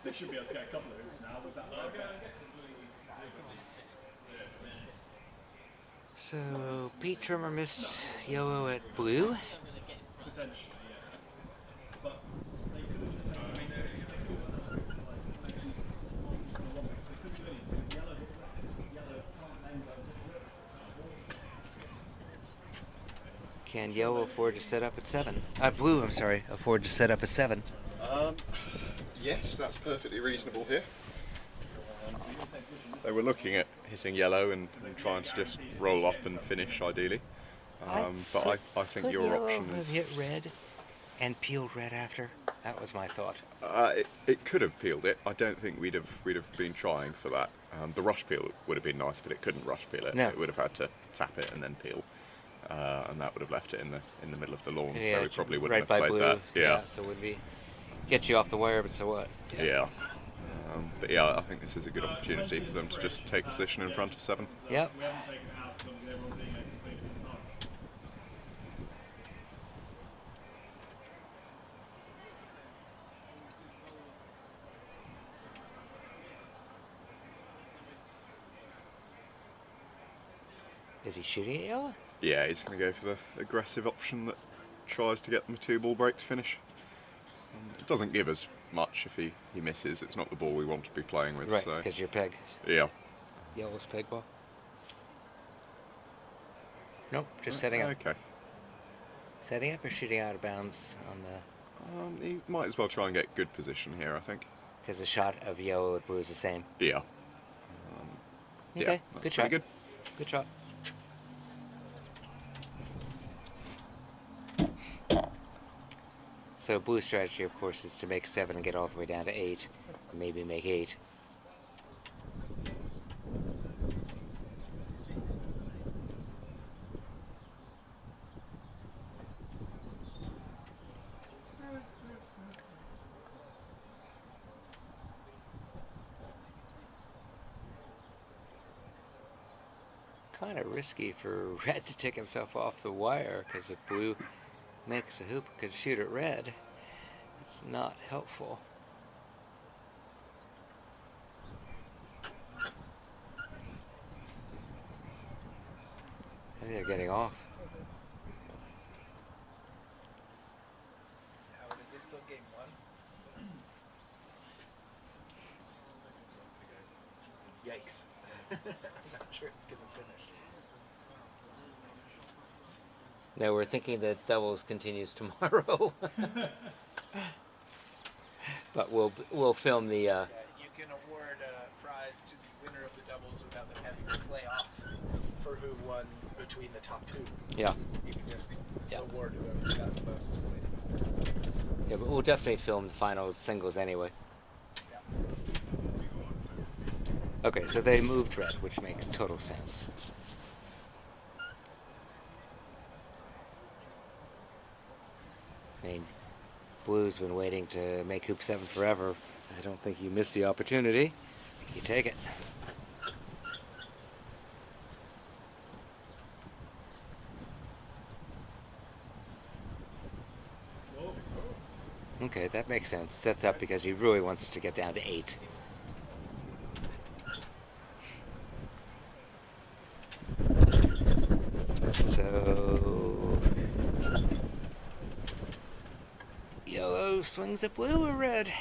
They should be able to get a couple of hoops now with that logo. So Pete Trimmer missed yellow at blue. Potentially, yeah. But they could have just taken Can yellow afford to set up at 7? Blue, I'm sorry, afford to set up at 7. Yes, that's perfectly reasonable here. They were looking at hitting yellow and trying to just roll up and finish ideally. But I think Could your yellow option have is... hit red and peeled red after? That was my thought. It could have peeled it. I don't think we'd have been trying for that. The rush peel would have been nice, but it couldn't rush peel it. No. It would have had to tap it and then peel, and that would have left it in the middle of the lawn. Yeah, so we probably wouldn't right have by played blue. that. Yeah. So would be get you off the wire, but so what? Yeah. But yeah, I think this is a good opportunity for them to just take position in front of 7. Yep. we haven't taken it out as long as everyone's being a complete time. Is he shooting at yellow? Yeah, he's going to go for the aggressive option that tries to get them a 2-ball break to finish. It doesn't give us much if he misses. It's not the ball we want to be playing with. Right, so because you're peg. yeah. yellow's peg ball? Nope, just setting up. Okay. Setting up or shooting out of bounds on the... He might as well try and get good position here, I think. Because the shot of yellow and blue is the same. Yeah. Okay, yeah, good that's shot. pretty Good shot. So blue's strategy, of course, is to make 7 and get all the way down to 8. Maybe make 8. Kind of risky for red to take himself off the wire, because if blue makes a hoop and can shoot at red, it's not helpful. Maybe they're getting off. Howard, is this still game 1? Yikes. I'm not sure it's going to finish. No, we're thinking that doubles continues tomorrow. But we'll film the... You can award a prize to the winner of the doubles without them having to play off for who won between the top 2. Yeah. You can just Yeah. award whoever's got the most winnings. Yeah, but we'll definitely film the finals singles anyway. Okay, so they moved red, which makes total sense. I mean, blue's been waiting to make hoop 7 forever. I don't think you miss the opportunity. You take it. Okay, that makes sense. Sets up because he really wants to get down to 8. So yellow swings at blue or red?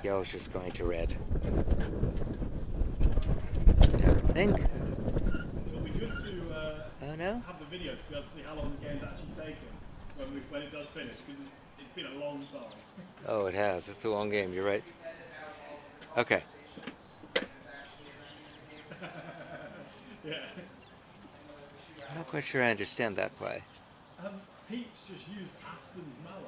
Yellow's just going to red. I would think. It'll be good to Oh no? have the video to be able to see how long the game's actually taken when it does finish, because it's been a long time. Oh, it has. It's a long game. You're right. Okay. Yeah. I'm not quite sure I understand that play. Peach just used Aston's mallet.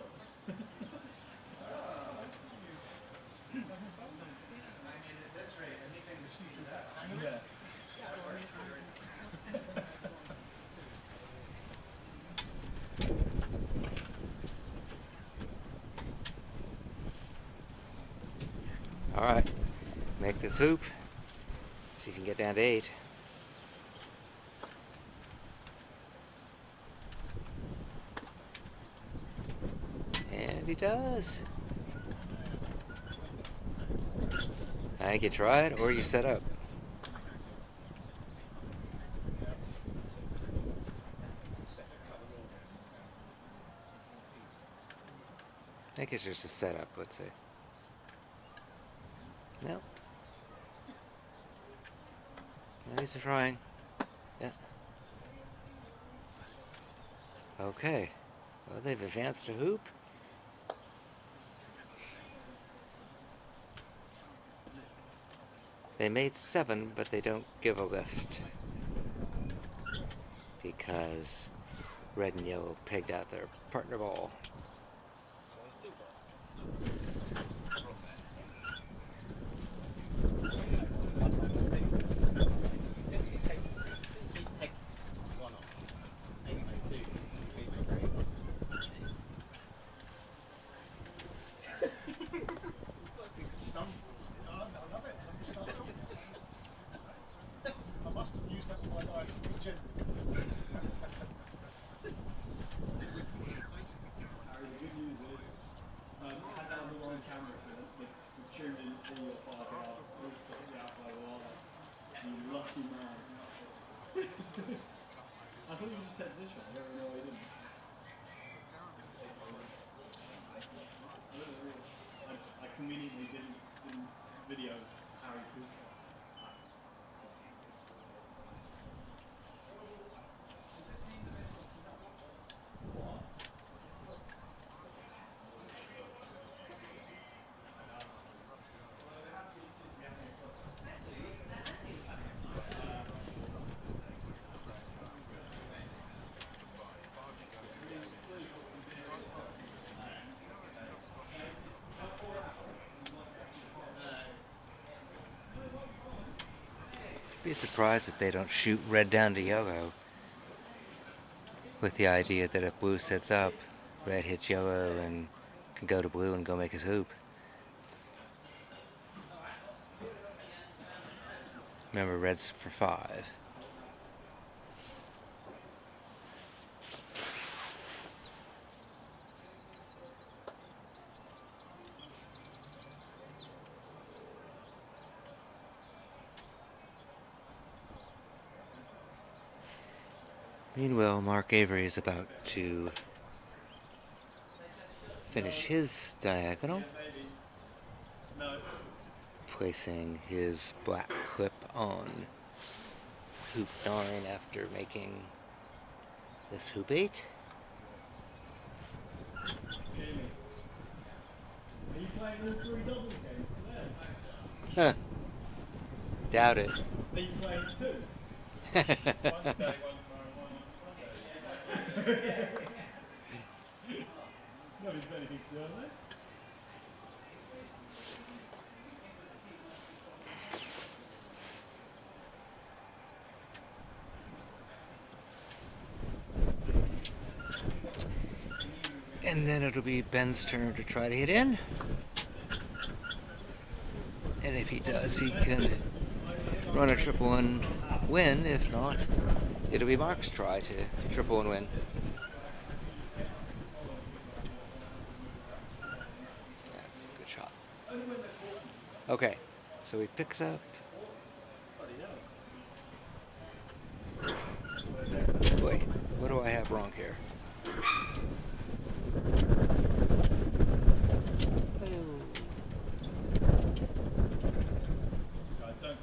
Yeah. All right. Make this hoop. See if you can get down to 8. And he does. I think you try it or you set up. I think it's just a setup, let's see. No. No, he's trying. Yeah. Okay. Well, they've advanced a hoop. They made 7, but they don't give a lift. Because red and yellow pegged out their partner ball. Since we picked 1 off, maybe 2, maybe 3. I must have used that thought you just said position. I don't know why you didn't. I conveniently didn't video Harry's hoop. Be surprised if they don't shoot red down to yellow, with the idea that if blue sets up, red hits yellow and can go to blue and go make his hoop. Remember, red's for 5. Meanwhile, Mark Avery is about to finish his diagonal, placing his black clip on hoop 9 after making this hoop 8. Are you playing all 3 doubles games today? Huh. Doubt it. Are you playing 2? One today, one tomorrow, one Monday. Nobody's got anything to do, have they? And then it'll be Ben's turn to try to hit in. And if he does, he can run a triple and win. If not, it'll be Mark's try to triple and win. That's a good shot. Okay, so he picks up. Wait, what do I have wrong here?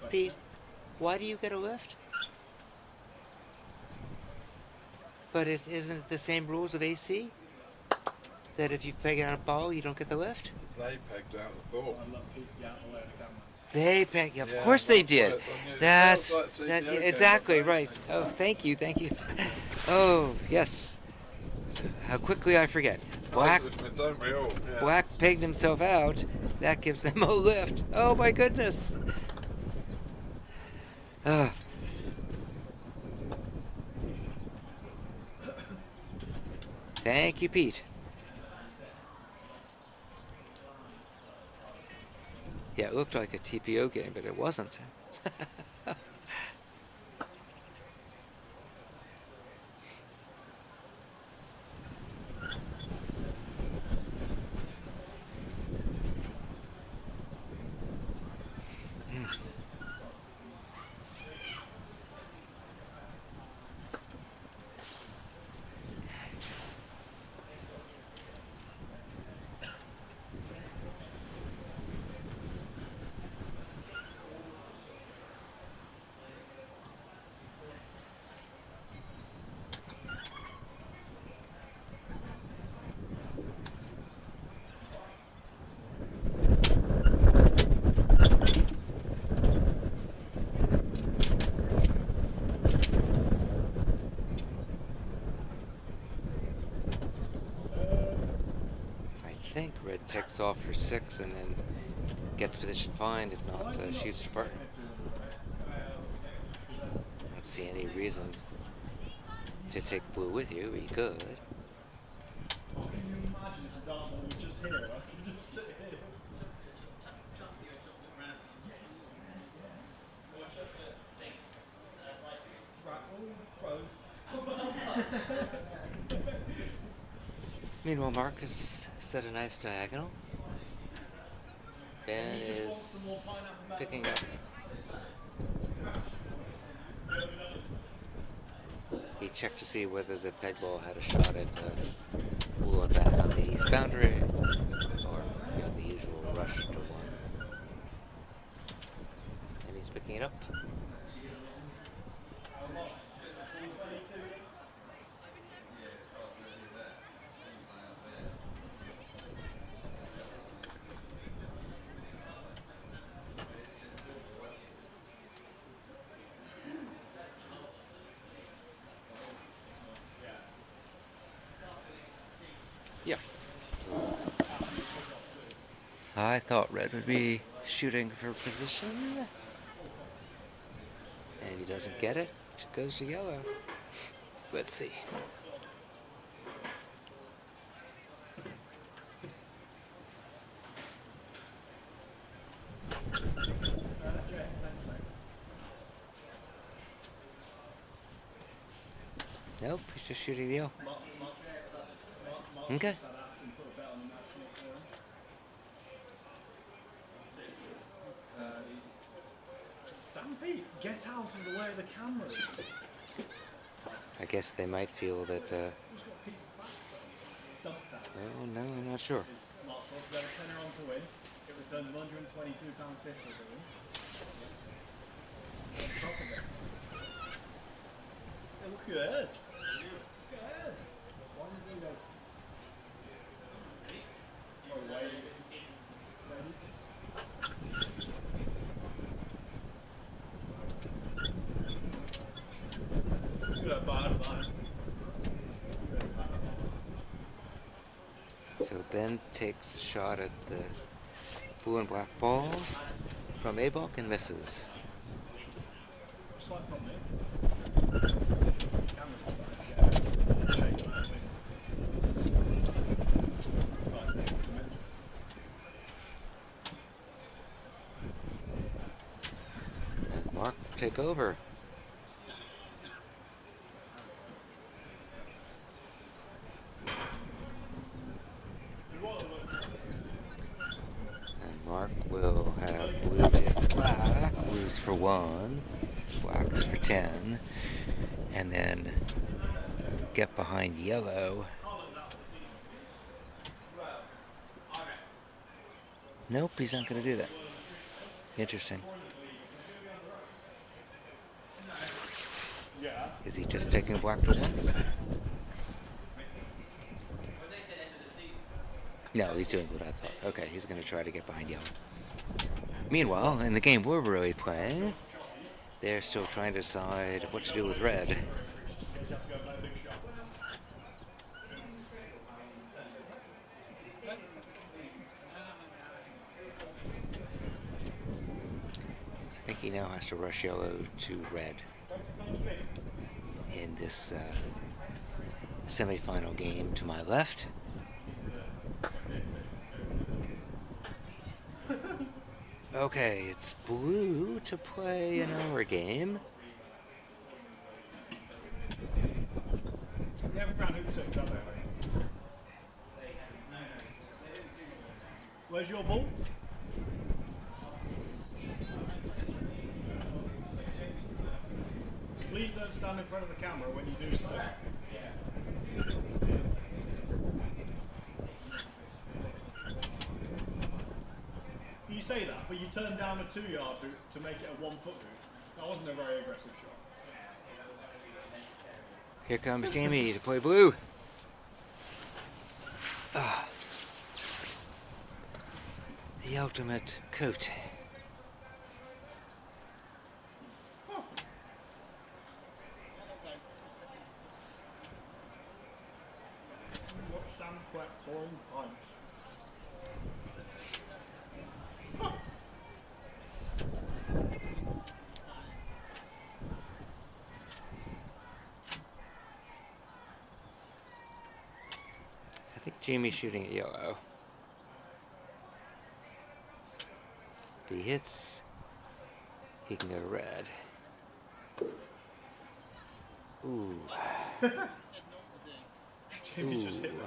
Pete, why do you get a lift? But isn't it the same rules of AC? That if you peg out a ball, you don't get the lift? They pegged out the ball. They pegged, of Yeah, course they that's why did. it's on you. That's, Sounds like that, TPO yeah, game, exactly, but right. Oh, thank you. Oh, yes. So how quickly I forget. Black Don't we all? Yeah. Black pegged himself out. That gives them a lift. Oh my goodness. Thank you, Pete. Yeah, it looked like a TPO game, but it wasn't. I think red takes off for 6 and then gets position fine, if not shoots to partner. I don't see any reason to take blue with you, but you could. Can you imagine if the dart ball was just here? I could just sit here. Meanwhile, Marcus set a nice diagonal. Ben is picking up. He checked to see whether the peg ball had a shot at blue and back on the east boundary, or the usual rush to one. And he's picking it up. Yeah. I thought red would be shooting for position. And he doesn't get it. It goes to yellow. Let's see. Nope, he's just shooting the yellow. Okay. Stampede, get out of the way of the camera. I guess they might feel that, oh no, I'm not sure. Mark Frost got a tenner on to win. It returns £122.50 for wins. On top of it. Hey, look at this. Look at this. One zero. Oh, wait. Look at that bottom line. So Ben takes a shot at the blue and black balls from Abok and misses. Slight problem here. Camera's starting to get shaken out. Right, it's symmetrical. And Mark take over. And Mark will have blue hit black, blues for 1, blacks for 10, and then get behind yellow. Nope, he's not going to do that. Interesting. Is he just taking black for 1? No, he's doing what I thought. Okay, he's going to try to get behind yellow. Meanwhile, in the game we're really playing, they're still trying to decide what to do with red. I think he now has to rush yellow to red in this semifinal game to my left. Okay, it's blue to play in our game. We haven't found hoop 6, have we? Where's your ball? Please don't stand in front of the camera when you do so. You say that, but you turned down a 2-yard hoop to make it a 1-foot hoop. That wasn't a very aggressive shot. Here comes Jamie to play blue. Ah. The ultimate coat. Watch Sam Quack pouring pints. I think Jamie's shooting at yellow. If he hits, he can go to red. Ooh. Jamie just hit the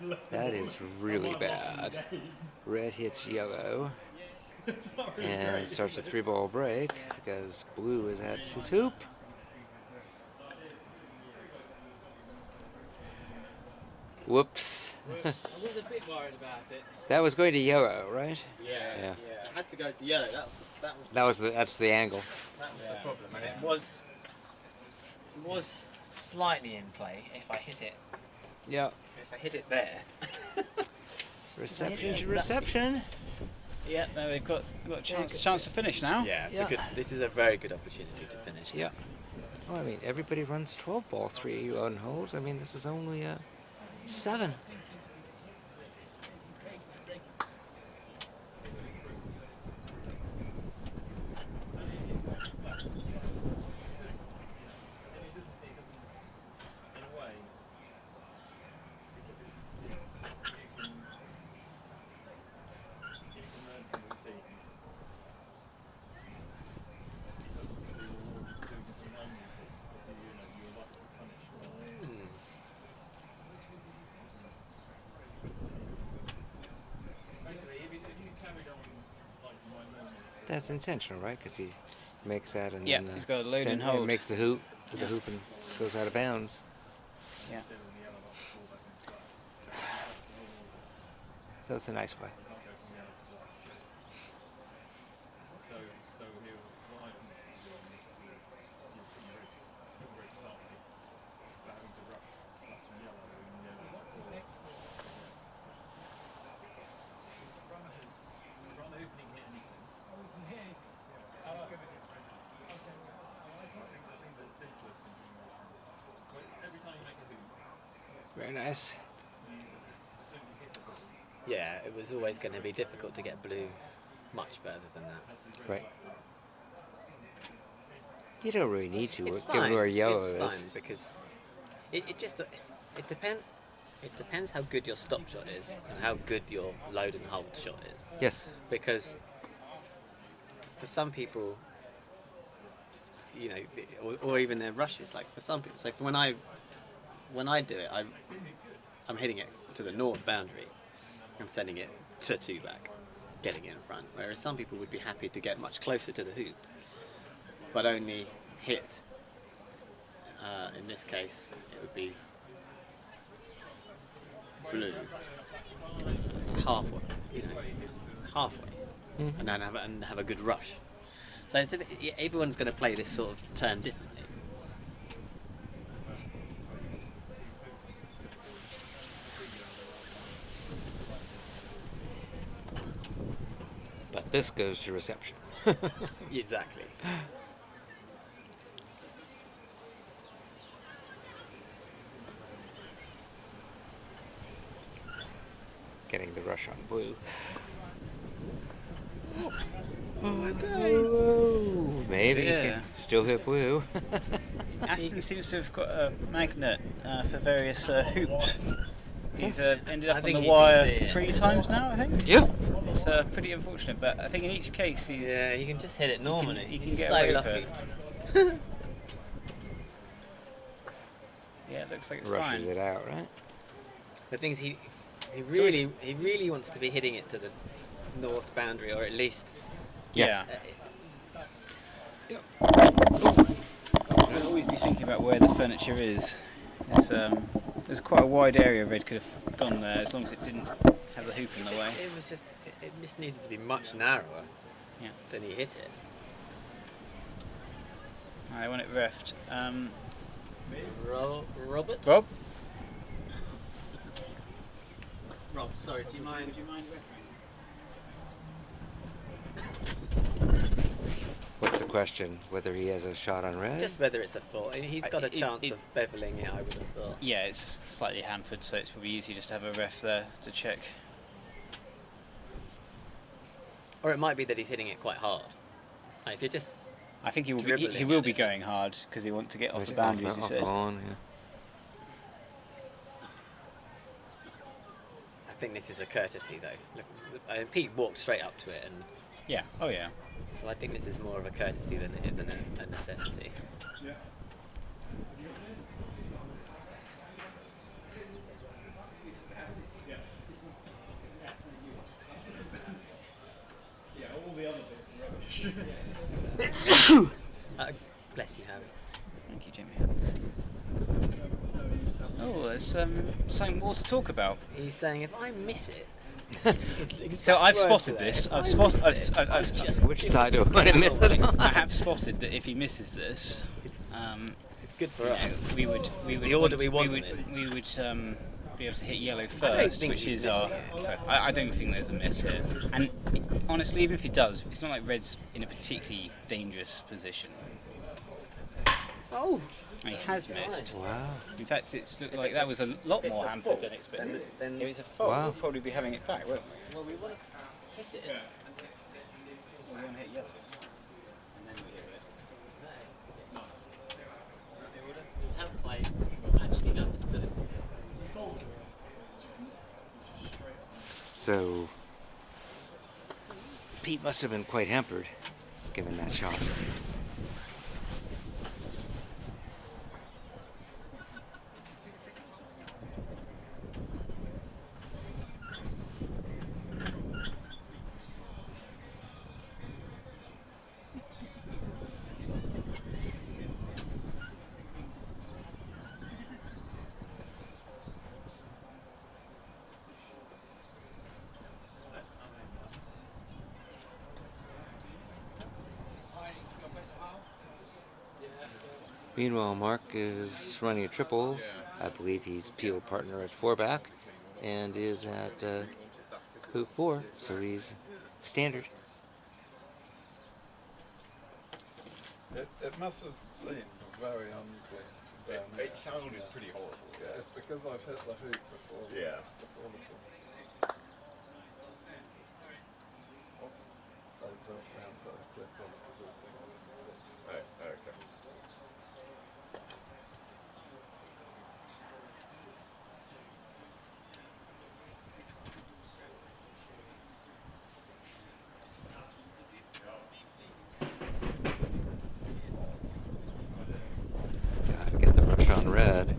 hoop. That is really bad. Red hits yellow and starts a 3-ball break because blue is at his hoop. Whoops. I was a bit worried about it. That was going to yellow, right? Yeah. I had to go to yellow. That's the angle. That was the problem, and it was slightly in play if I hit it. Yeah. If I hit it there. Reception to reception. Yeah, no, we've got a chance to finish now. Yeah, Yeah. This is a very good opportunity to finish. Yeah. Well, I mean, everybody runs 12 ball 3 holes. I mean, this is only 7. That's intentional, right? Because he makes that and Yeah, then he's got a load and and hold. makes the hoop with the hoop and goes out of bounds. Yeah. So it's a nice play. Very nice. Yeah, it was always going to be difficult to get blue much further than that. Right. You don't really need to, It's given fine. where yellow it's is. fine because it depends. It depends how good your stop shot is and how good your load and hold shot is. Yes. Because for some people, you know, or even their rushes, like for some people. So when I do it, I'm hitting it to the north boundary and sending it to 2 back, getting it in front. Whereas some people would be happy to get much closer to the hoop, but only hit. In this case, it would be blue halfway, and then have a good rush. So everyone's going to play this sort of turn differently. But this goes to reception. Exactly. Getting the rush on blue. Oh, maybe you dear. can still hit blue. Aston seems to have got a magnet for various hoops. He's ended up I on think the he can wire see it. 3 times now, I think. Yep. It's pretty unfortunate, but I think in each case he's... Yeah, you can just hit it normally. he can He's get so away with lucky. it. Yeah, it looks like it's Rushes fine. it out, right? The thing is, he always- really wants to be hitting it to the north boundary, or at least. Yeah. Yep. I'll always be thinking about where the furniture is. There's quite a wide area Red could have gone there as long as it didn't have the hoop in the way. It was just, it just needed to be much narrower. Yeah. Than he hit it. I want it refed. Robert. Rob? Rob, sorry, do you mind? What's the question? Whether he has a shot on red? Just whether it's a fault. He's got a chance of beveling it, I would have thought. Yeah, it's slightly hampered, so it's probably easier just to have a ref there to check. Or it might be that he's hitting it quite hard. Like if you're just I think he will dribbling be at it. going hard because he wants to get off Right, the boundary, as you off said. the lawn, yeah. I think this is a courtesy though. Look, Pete walked straight up to it, and Yeah. Oh yeah. so I think this is more of a courtesy than it is a necessity. Yeah. Yeah, all the other bits are rubbish. Bless you, Harry. Thank you, Jimmy. Oh, there's something more to talk about. He's saying if I miss it. So I've spotted this. I've spotted. Which side do I want to miss it on? I have spotted that if he misses this, It's good for us. we would the order we want we them would be able to hit yellow I don't first, think which he's is our. missing it. I don't think there's a miss here. And honestly, even if he does, it's not like Red's in a particularly dangerous position. Oh, And he has missed. Wow. In fact, it's looked like that was a lot more hampered than expected. then If it was a fault, Wow. we'll probably be having it back, won't we? well, we want to hit it. We want to hit yellow. And then we hit it. Have play actually understood it. So Pete must have been quite hampered given that shot. Meanwhile, Mark is running a triple. I believe he's Peel partner at 4-back and is at hoop 4, so he's standard. It must have seemed very unclean. It sounded pretty horrible. Yeah, it's because I've hit the hoop before. Yeah. Before the ball. I don't round the clip on because those things in 6. Oh, okay. Gotta get the rush on red.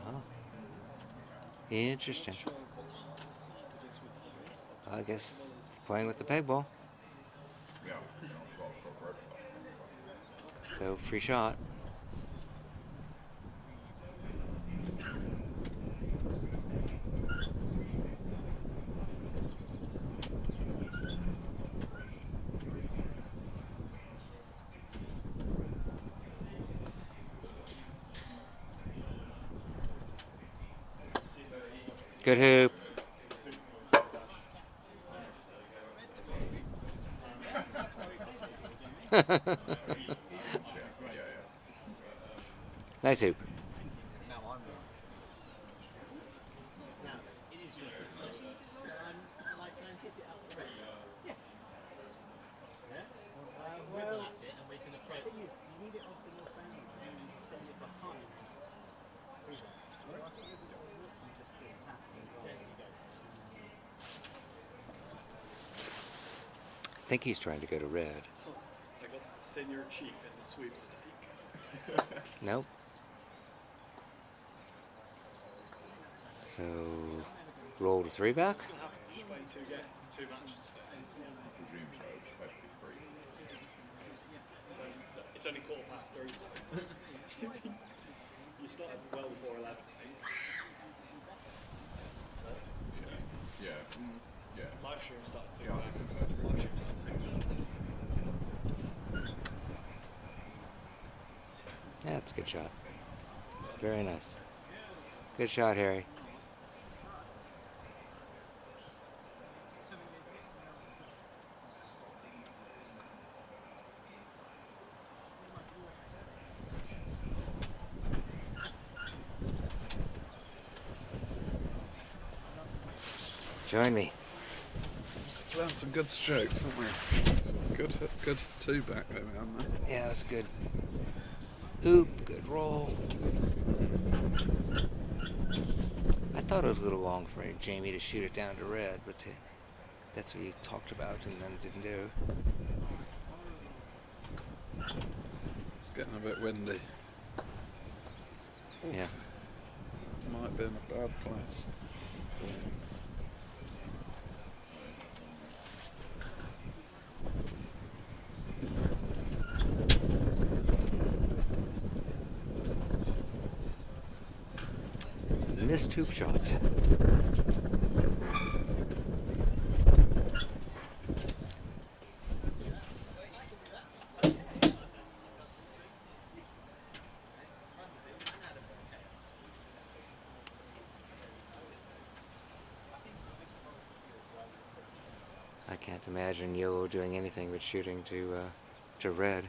Oh. Interesting. I guess playing with the peg ball. So free shot. Good hoop. Nice hoop. I think he's trying to go to red. I got Senior Chief in the sweepstake. Nope. So roll to 3-back. Just playing two matches today. It's only 3:15, so you started well before 11, I think. So, Yeah. live stream started 6 hours. Live stream started 6 hours. Yeah, it's a good shot. Very nice. Good shot, Harry. Join me. Learned some good strokes, haven't we? Good two back there, man. Yeah, it's good. Oop, good roll. I thought it was a little long for Jamie to shoot it down to red, but that's what he talked about and then didn't do. It's getting a bit windy. Yeah. Might be in a bad place. Missed hoop shot. I can't imagine Yo doing anything but shooting to red.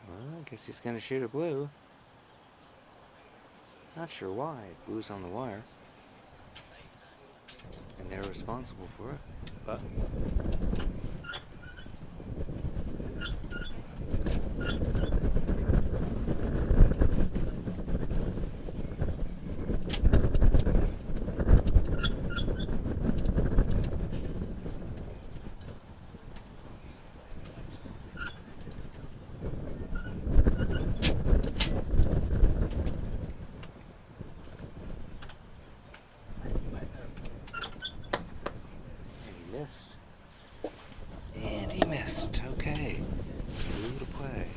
Well, I guess he's gonna shoot a blue. Not sure why. Blue's on the wire. And they're responsible for it. But missed. And he missed. Okay. Blue to play.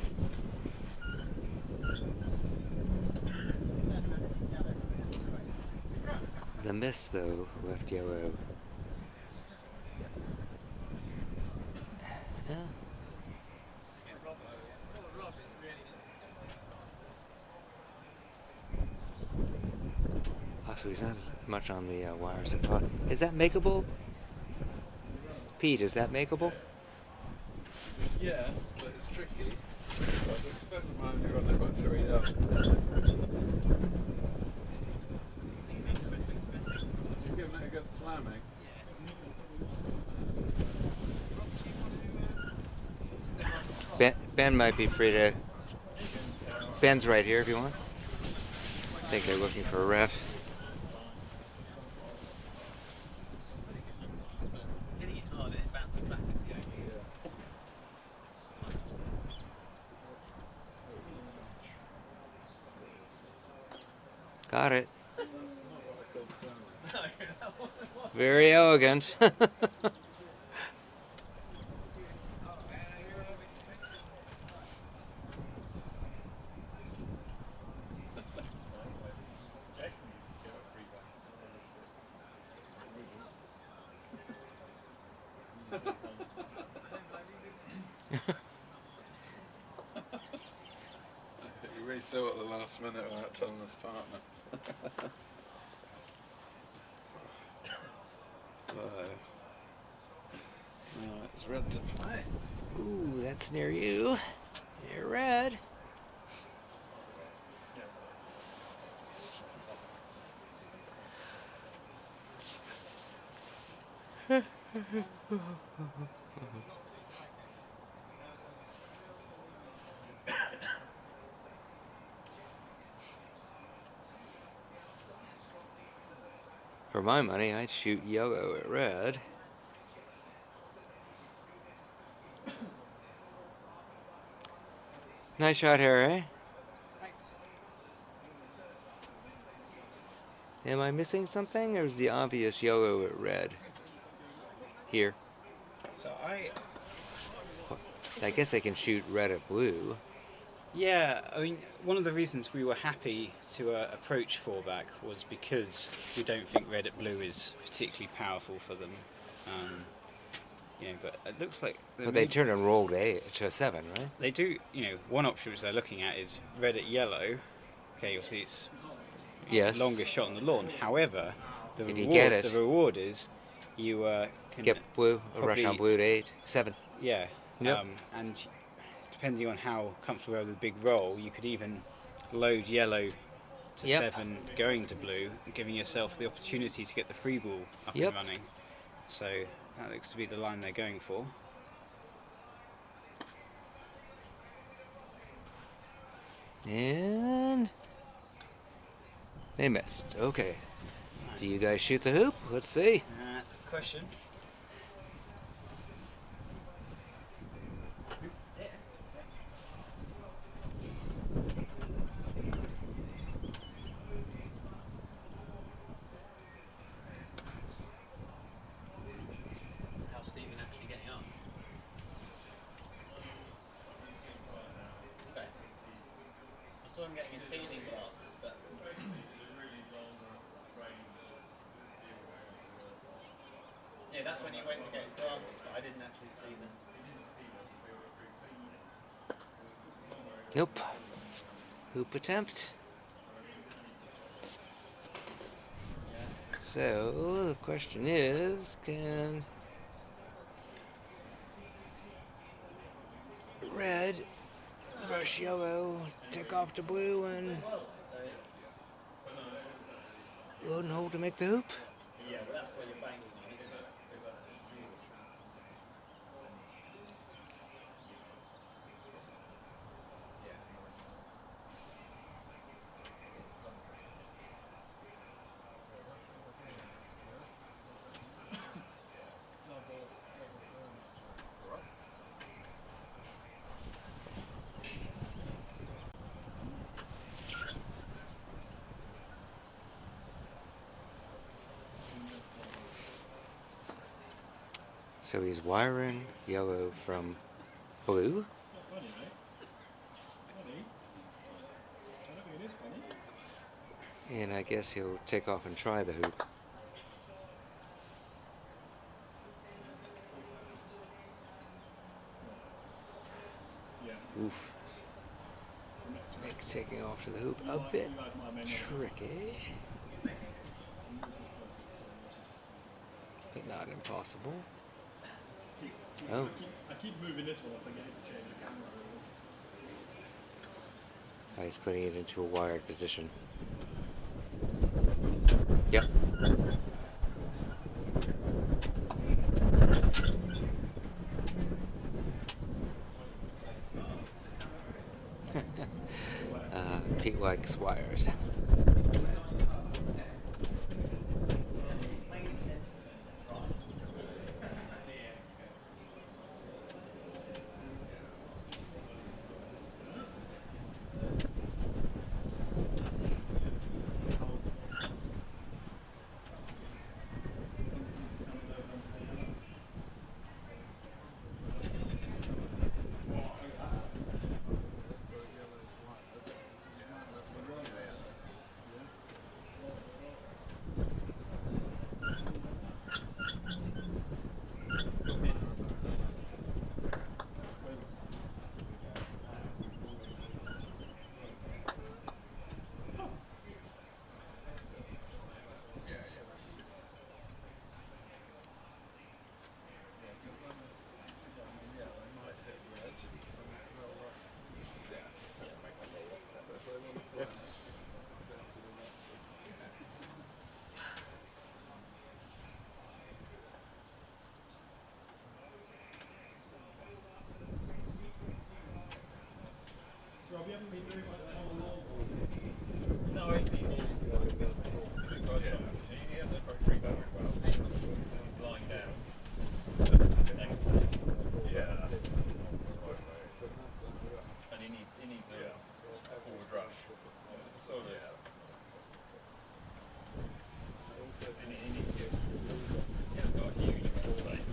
The miss, though, left yellow. Yeah. Also, he's not as much on the wires as I thought. Is that makeable? Pete, is that makeable? Yes, but it's tricky. But it's doesn't mind you running about 3 yards. You're giving it a good slamming. Ben might be free to. Ben's right here if you want. I think they're looking for a ref. Got it. Very elegant. You rethought at the last minute without telling his partner. So, now it's red to play. Ooh, that's near you. You're red. For my money, I'd shoot yellow at red. Nice shot, Harry. Thanks. Am I missing something, or is the obvious yellow at red? Here. So I guess I can shoot red at blue. Yeah, I mean, one of the reasons we were happy to approach 4-back was because we don't think red at blue is particularly powerful for them. But it looks like But they turn and roll to a 7, right? they do. One option which they're looking at is red at yellow. Okay, you'll see it's Yes. longest shot on the lawn. However, If you get it. the reward is you can Get blue, a rush on probably- blue to 8, 7. Yeah. Yep. And depending on how comfortable you are with the big roll, you could even load yellow to Yep. 7 going to blue, giving yourself the opportunity to get the free ball up Yep. and running. So that looks to be the line they're going for. And they missed. Okay. Do you guys shoot the hoop? Let's see. That's the question. How's Stephen actually getting on? Okay. I saw him getting his feeling glasses, but yeah, that's when he went to get his glasses, but I didn't actually see them. Nope. Hoop attempt. So the question is, can red rush yellow, take off to blue, and load and hold to make the hoop? Yeah, well, that's what you're banking on, isn't it? So he's wiring yellow from blue. Funny, mate. Funny. I don't think it is funny. And I guess he'll take off and try the hoop. Yeah. Oof. Makes taking off to the hoop a bit tricky. But not impossible. Oh. I keep moving this one, I forget to change the camera. He's putting it into a wired position. Yep. Pete likes wires. Rob, you haven't been doing like that all along. No, it's lying down. Yeah. And he needs a forward rush. It's a sort of. And he needs to. He hasn't got a huge amount of space.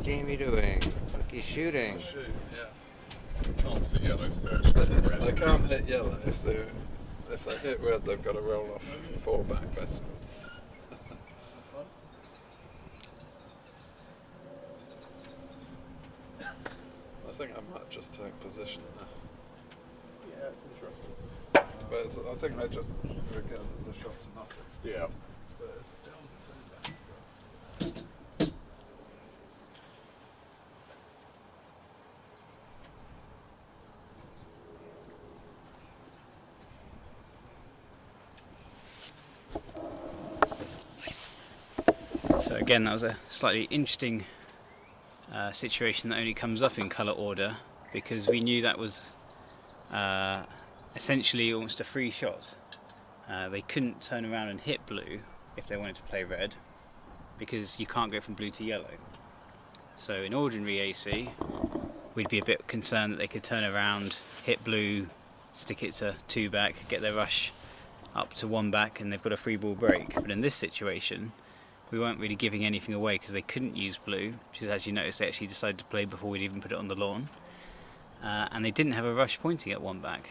Jamie doing? Looks like he's shooting. Shoot, yeah. Can't see yellow, so But they can't hit yellow, so if they hit red, they've got to roll off 4 back, basically. I think I might just take position there. yeah, it's interesting. But I think they just, again, there's a shot to nothing. Yeah. But it's down to 2 back for us. So again, that was a slightly interesting situation that only comes up in colour order, because we knew that was essentially almost a free shot. They couldn't turn around and hit blue if they wanted to play red, because you can't go from blue to yellow. So in ordinary AC, we'd be a bit concerned that they could turn around, hit blue, stick it to 2 back, get their rush up to 1 back, and they've got a free ball break. But in this situation, we weren't really giving anything away because they couldn't use blue, which is, as you noticed, they actually decided to play before we'd even put it on the lawn. And they didn't have a rush pointing at 1 back.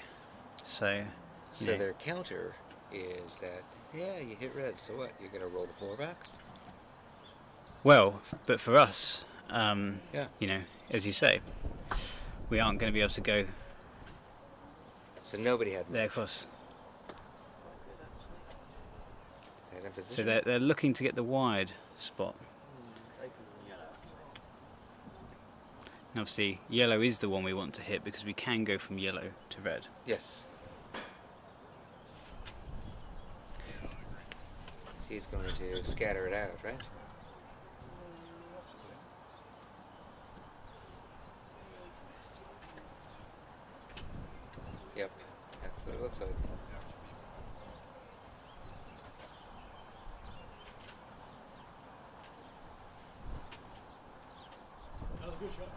So Their counter is that, yeah, you hit red, so what? You're going to roll the 4 back? well, but for us, Yeah. you know, as you say, we aren't going to be able to go So nobody had there much. across. Is that in So position? they're looking to get the wide spot. And obviously, yellow is the one we want to hit because we can go from yellow to red. Yes. He's going to scatter it out, right? Yep, that's what it looks like. That was a good shot.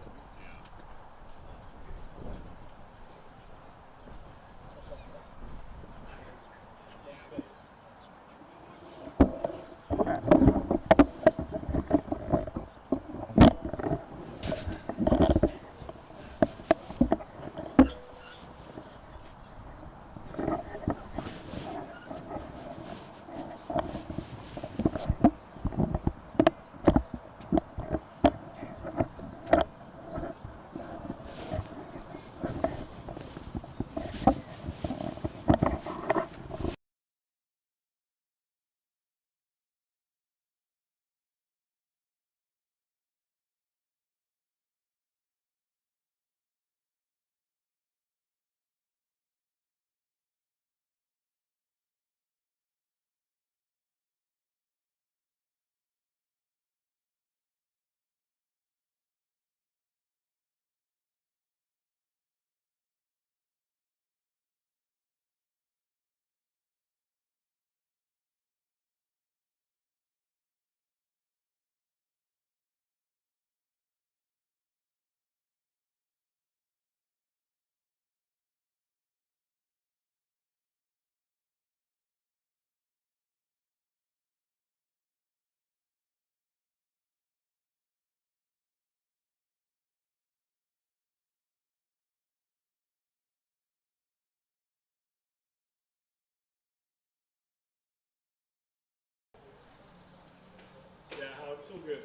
Yeah, Howard, it's all good.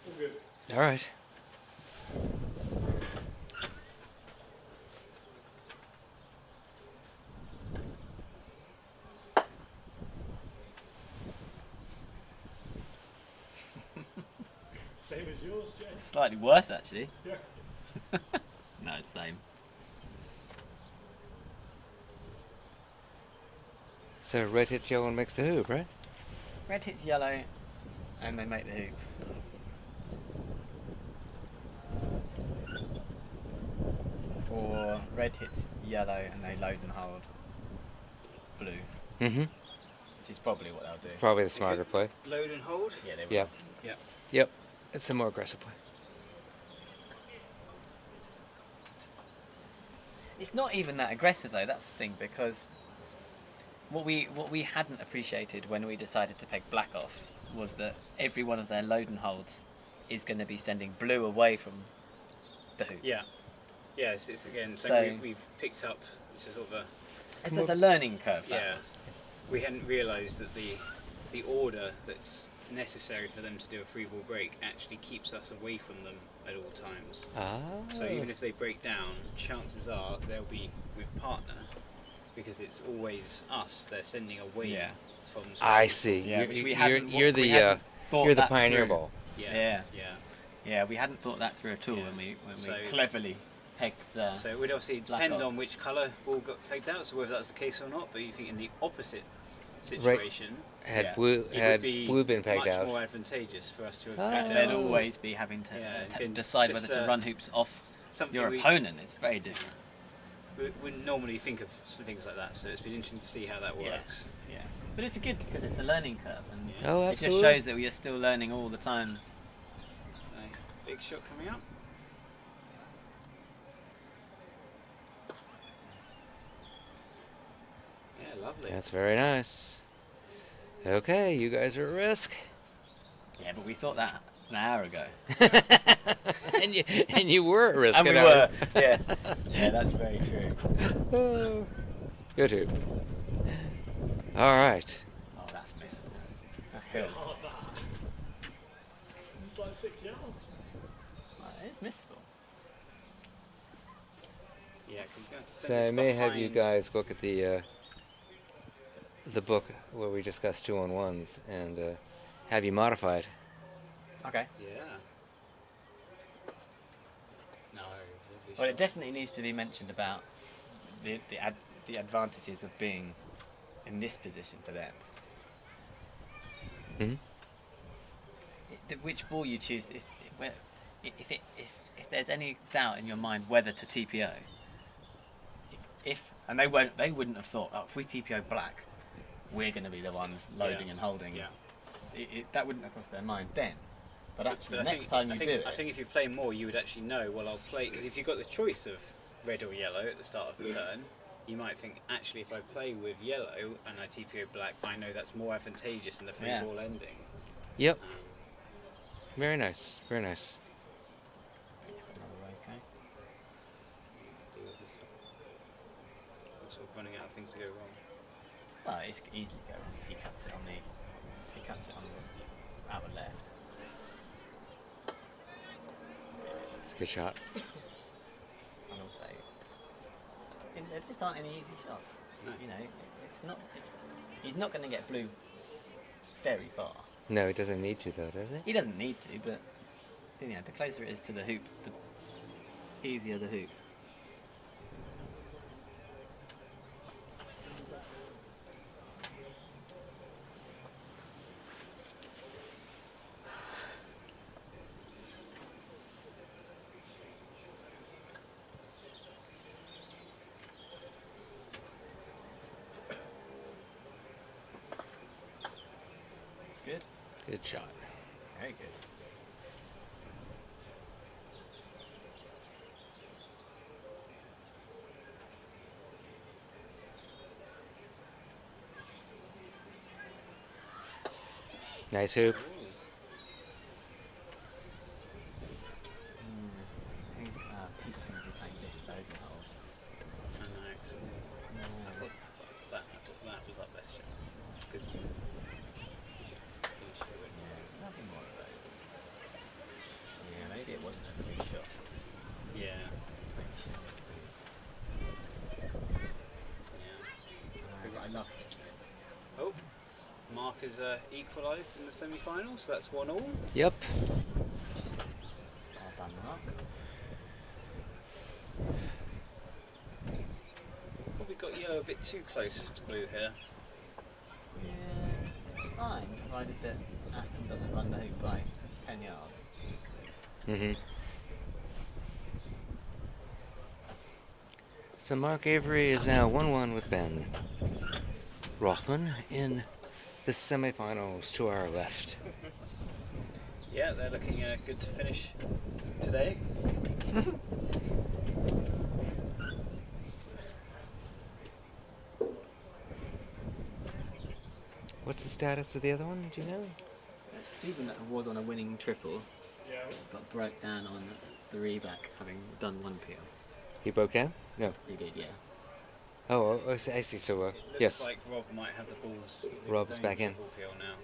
All good. All right. Same as yours, Jay. Slightly worse, actually. Yeah. No, it's same. So red hits yellow and makes the hoop, right? Red hits yellow, and they make the hoop. Or red hits yellow, and they load and hold blue, Mm-hmm. which is probably what they'll do. Probably the smarter play. Load and hold. Yeah, they will. Yep. Yep. Yep. It's the more aggressive play. It's not even that aggressive though. That's the thing, because what we hadn't appreciated when we decided to peg black off was that every one of their load and holds is going to be sending blue away from the hoop. Yeah. Yeah, it's again, So- we've picked up sort of a... There's a learning curve. Yeah. that was. We hadn't realised that the order that's necessary for them to do a free ball break actually keeps us away from them at all times. Ah. So even if they break down, chances are they'll be with partner, because it's always us they're sending away Yeah. from. I see. Yeah, You're, which we you're, hadn't- you're we the hadn't thought you're the that pioneer through. ball. Yeah. Yeah, we hadn't thought that through at all Yeah. when we So- cleverly pegged. So it would obviously Black depend on. on which colour ball got played out, so whether that's the case or not. But you think in the opposite situation, Had Yeah. blue it had would be blue been pegged much out? more advantageous for us to have Ah. pegged They'd out always be having to Yeah, to been decide just, whether to run hoops off something your we opponent. It's very different. wouldn't normally think of things like that. So it's been interesting to see how that Yeah. works. Yeah, but it's good because it's a learning curve, and Oh, it just absolutely. shows that we are still learning all the time. So big shot coming up. Yeah, lovely. That's very nice. Okay, you guys are at risk. Yeah, but we thought that an hour ago. and you were at risk. And we an were. hour. Yeah. Yeah, that's very true. Good hoop. All right. Oh, that's missable. Hills. It's like 6 yards. It's missable. Yeah, 'cause he's going to send So I this may have you behind- guys look at the book where we discussed 2-on-1s and have you modified. Okay. Yeah. No. lovely Well, it shot. definitely needs to be mentioned about the advantages of being in this position for them. Mhm. Which ball you choose, if there's any doubt in your mind whether to TPO, and they wouldn't have thought, oh, if we TPO black, we're going to be the ones loading Yeah. and holding. Yeah. That wouldn't have crossed their mind then. But actually, But next time you do it, I think if you play more, you would actually know. Well, I'll play because if you've got the choice of red or yellow at the start of the turn, you might think actually if I play with yellow and I TPO black, I know that's more advantageous in the free Yeah. ball ending. Yep. Very nice. Very nice. it's got another way, okay? I'm sort of running out of things to go wrong. Well, it could easily go wrong if he cuts it on the outer left. It's a good shot. And also, there just aren't any easy shots. No. You know, he's not going to get blue very far. No, it doesn't need to though, does it? He doesn't need to, but you know, the closer it is to the hoop, the easier the hoop. It's good. Good shot. Very good. Nice hoop. Pete's going to be playing this loading hole. I know. So I thought that was our best shot because Nothing more of those. Yeah, maybe it wasn't a free shot. yeah. I love it. Oh, Mark is equalised in the semi-final, so that's 1-1. Yep. Well done, Mark. Probably got yellow a bit too close to blue here. Yeah, it's fine, provided that Aston doesn't run the hoop by 10 yards. Mm-hmm. So Mark Avery is now 1-1 with Ben Rothman in the semifinals to our left. Yeah, they're looking good to finish today. What's the status of the other one? Do you know? Stephen was on a winning triple, but broke down on 3 back, having done 1 peel. He broke down? No. He did, yeah. Oh, I see. So, yes. Looks like Rob might have the balls. Rob's He's only back in. triple peel now.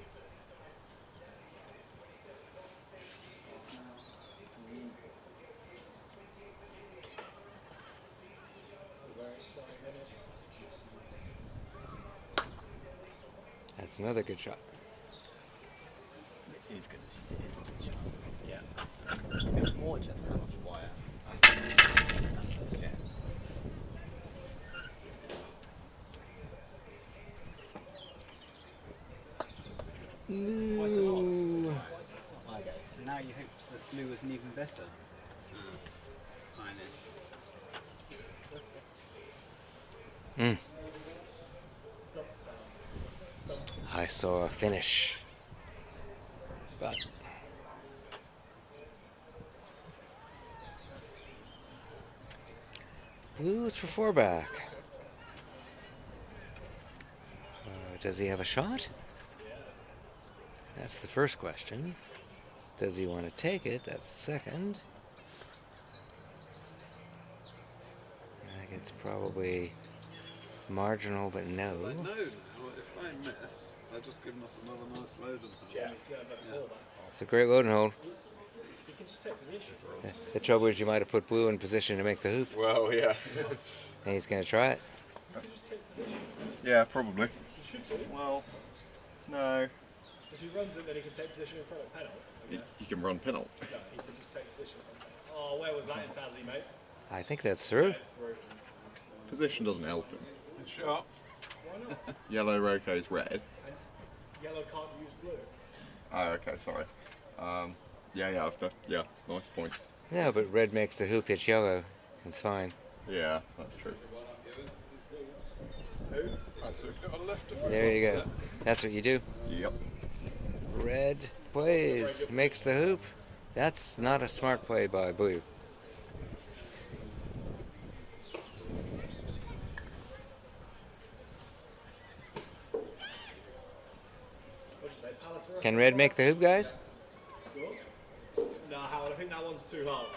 That's another good shot. It is good. It is a good shot. Yeah. It's more just how much wire. I think that's to get. Ooh. Now you hope the blue was an even better. Mm. I saw a finish, but blue is for 4 back. Does he have a shot? That's the first question. Does he want to take it? That's the second. I think it's probably marginal, but no. They know now, if they miss, they're just giving us another nice load of them. It's a great load and hold. The trouble is you might have put blue in position to make the hoop, Well, yeah. and he's going to try it. Yeah, probably. Well, no. If he runs it, then he can take position in front of penalty. You can run penalty. No, he can just take position in front of penalty. Oh, where was that in Tassie, mate? I think that's through. It's through. Position doesn't help him. Shot. Why not? Yellow rotates red. Yellow can't use blue. Oh, okay, sorry. Yeah, nice point. No, but red makes the hoop hit yellow. It's fine. Yeah, that's true. Right, so we've got a left of There you go. That's what you do. Yep. Red plays, makes the hoop. That's not a smart play by blue. Can red make the hoop, guys? No, Howard, I think that one's too hard.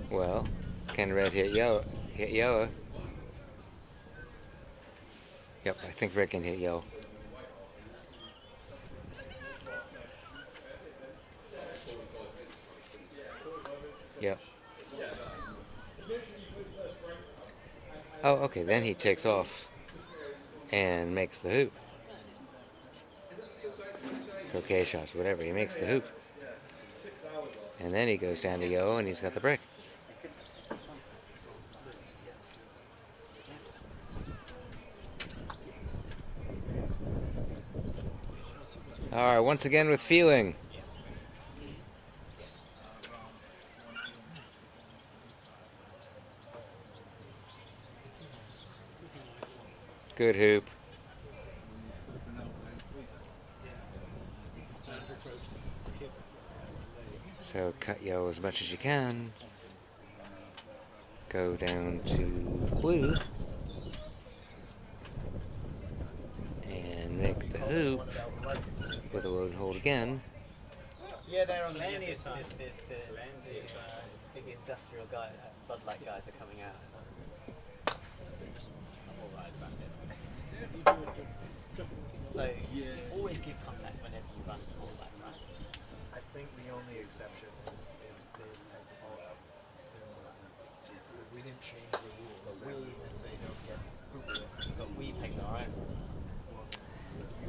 Well, can red hit yellow? Hit yellow? Yep, I think red can hit yellow. Yep. Oh, okay, then he takes off and makes the hoop. Croquet shots, whatever, he makes the hoop. And then he goes down to yellow and he's got the break. Alright, once again with feeling. Good hoop. So cut yellow as much as you can. Go down to blue. And make the hoop with a load and hold again. Yeah, they're on the big industrial guy, Bud Light guys are coming out. I'm alright about it. So, always give contact whenever you run all that, right? I think the only exception is if we didn't change the rules. They don't get hooped. But we picked our own.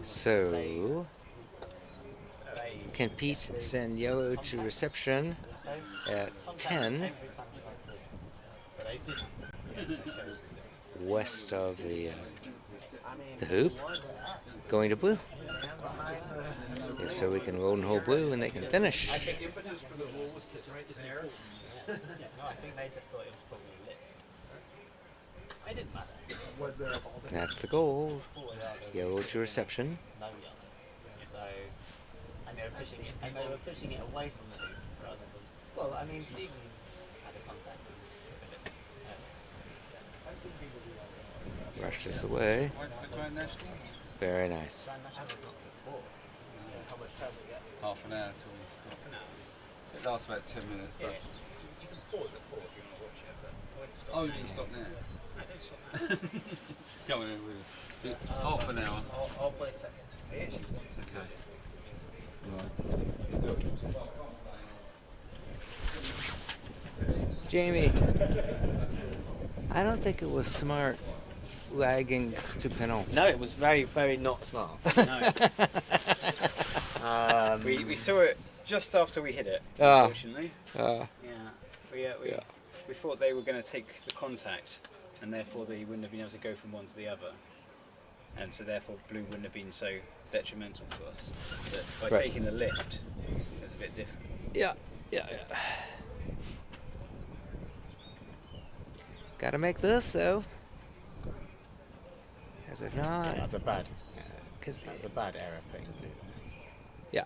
So, can Pete send yellow to reception at 10 west of the hoop, going to blue? If so, we can roll and hold blue and they can finish. I think impetus for the rule was right there. No, I think they just thought it was probably lit. It didn't matter. Was there a ball? That's the goal. Yellow to reception. No yellow. So, and they were pushing it away from the hoop rather than. Well, I mean, Stephen had a contact with it. I've seen people do that. Rush this away. Very nice. How much time we got? Half an hour till we start. It lasts about 10 minutes, but. Yeah, you can pause at 4 if you want to watch it, but when it stops. Oh, you didn't stop now? I don't stop. Coming in with half an hour. I'll play second. I actually want to. Okay. Jamie, I don't think it was smart lagging to penalty. No, it was very, very not smart. No. Um, We saw it just after we hit it, Ah. unfortunately. We thought they were going to take the contact, and therefore they wouldn't have been able to go from one to the other, and so therefore blue wouldn't have been so detrimental to us. But by Right. taking the lift, it was a bit different. Yeah. Gotta make this though. Is it not? that's a bad. Because That's a bad error putting blue. Yeah.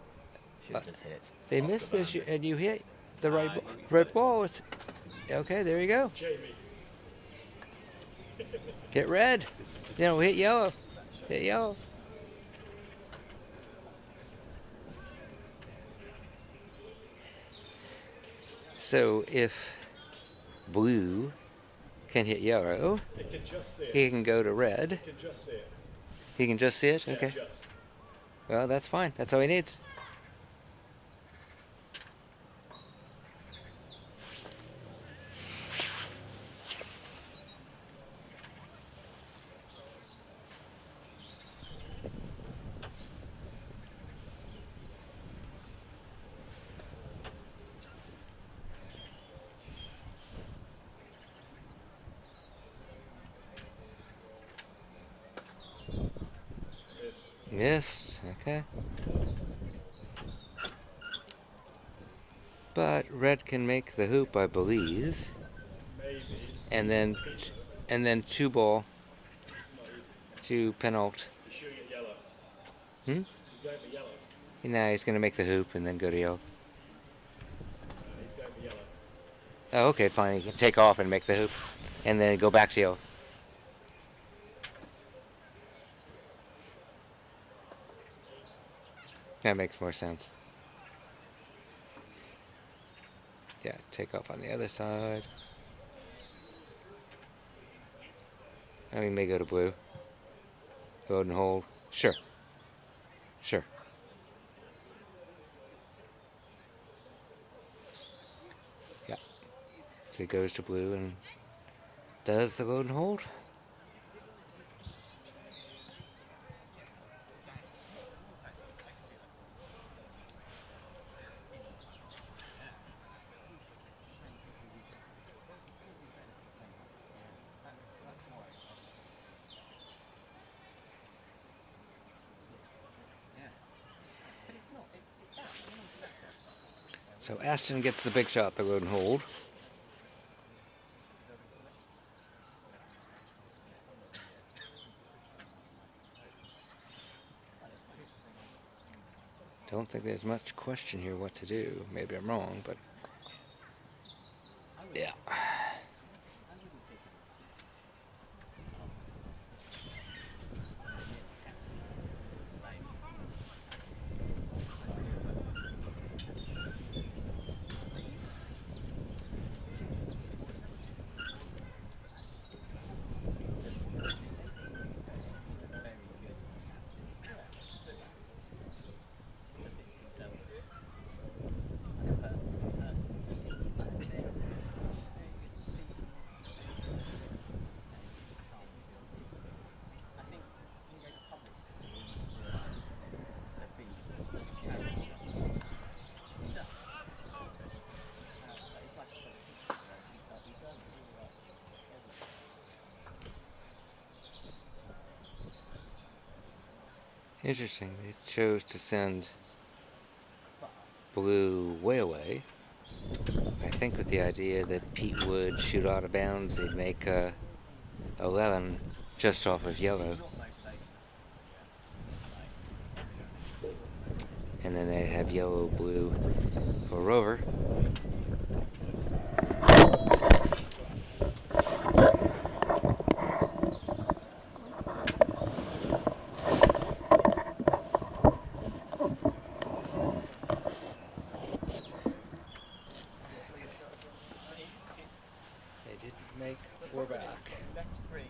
Should have just hit it. they off missed the this, boundary. and you hit the right I think it's red close. ball. It's, okay, there you go. Jamie. Hit red. Hit yellow. Hit yellow. So if blue can hit yellow, It can just see it. he can go to red. It can just see it. He can just see it? Yeah, Okay. just. Well, that's fine. That's all he needs. Yes, okay. But red can make the hoop, I believe, Maybe. and then two ball to penalt. He's shooting at yellow. Hmm? He's going for yellow. Now he's gonna make the hoop and then go to yellow. He's going for yellow. Oh, okay, fine. He can take off and make the hoop, and then go back to yellow. That makes more sense. Yeah, take off on the other side. And we may go to blue. Go ahead and hold. Sure. Sure. Yeah. So he goes to blue and does the load and hold. So Aston gets the big shot, the load and hold. Don't think there's much question here what to do. Maybe I'm wrong, but yeah. Interesting. They chose to send blue way away. I think with the idea that Pete would shoot out of bounds, they'd make 11 just off of yellow. And then they'd have yellow, blue for Rover. make 4 back. Left 3.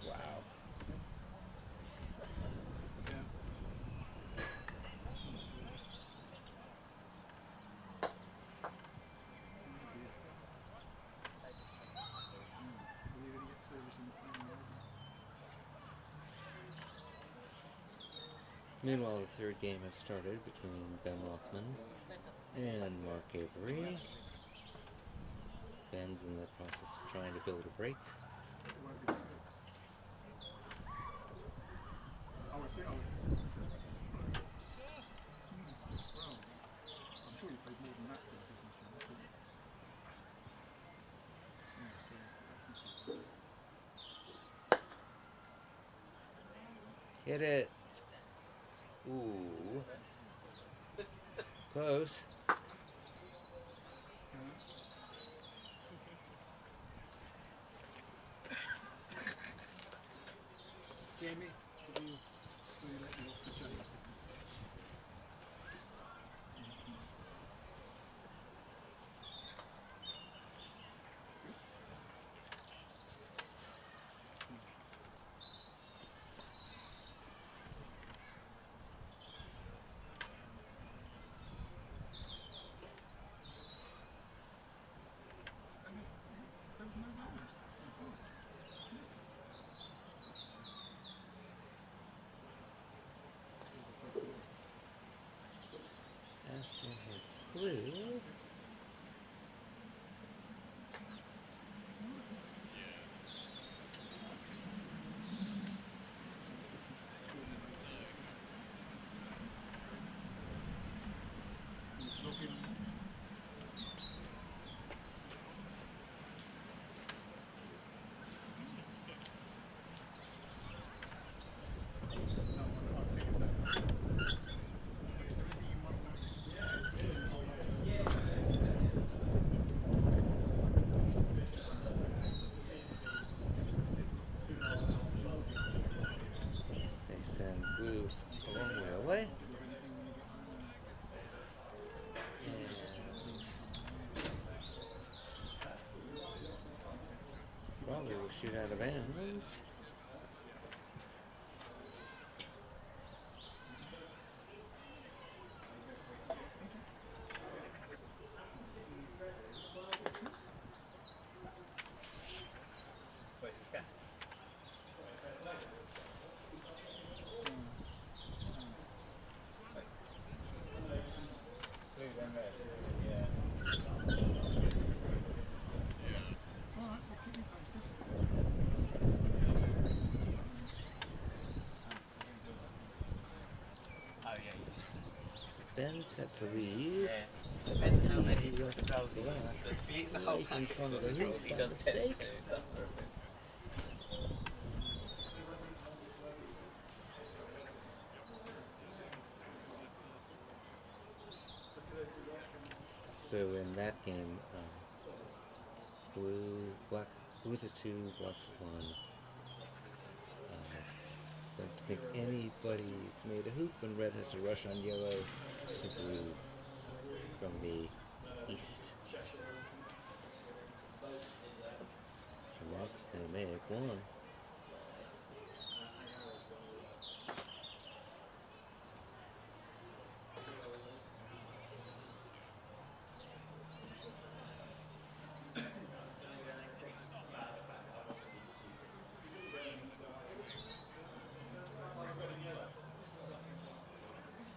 Wow. Meanwhile, the third game has started between Ben Rothman and Mark Avery. Ben's in the process of trying to build a break. Hit it. Ooh. Close. Jamie, will you let me off the channel? Aston hits blue. They send blue a long way away. And probably will shoot out of bounds. Where's the scan? Blue then red. Yeah. Oh yeah, Ben sets the lead. yeah. Depends how many sort of rolls he wins, but if he eats a whole Right in packet of front of the sausage hoop rolls, he by does tend to mistake. suffer a bit. So in that game, blue's a 2, black's a 1. Don't think anybody's made a hoop, and red has to rush on yellow to blue from the east. So Mark's gonna make 1.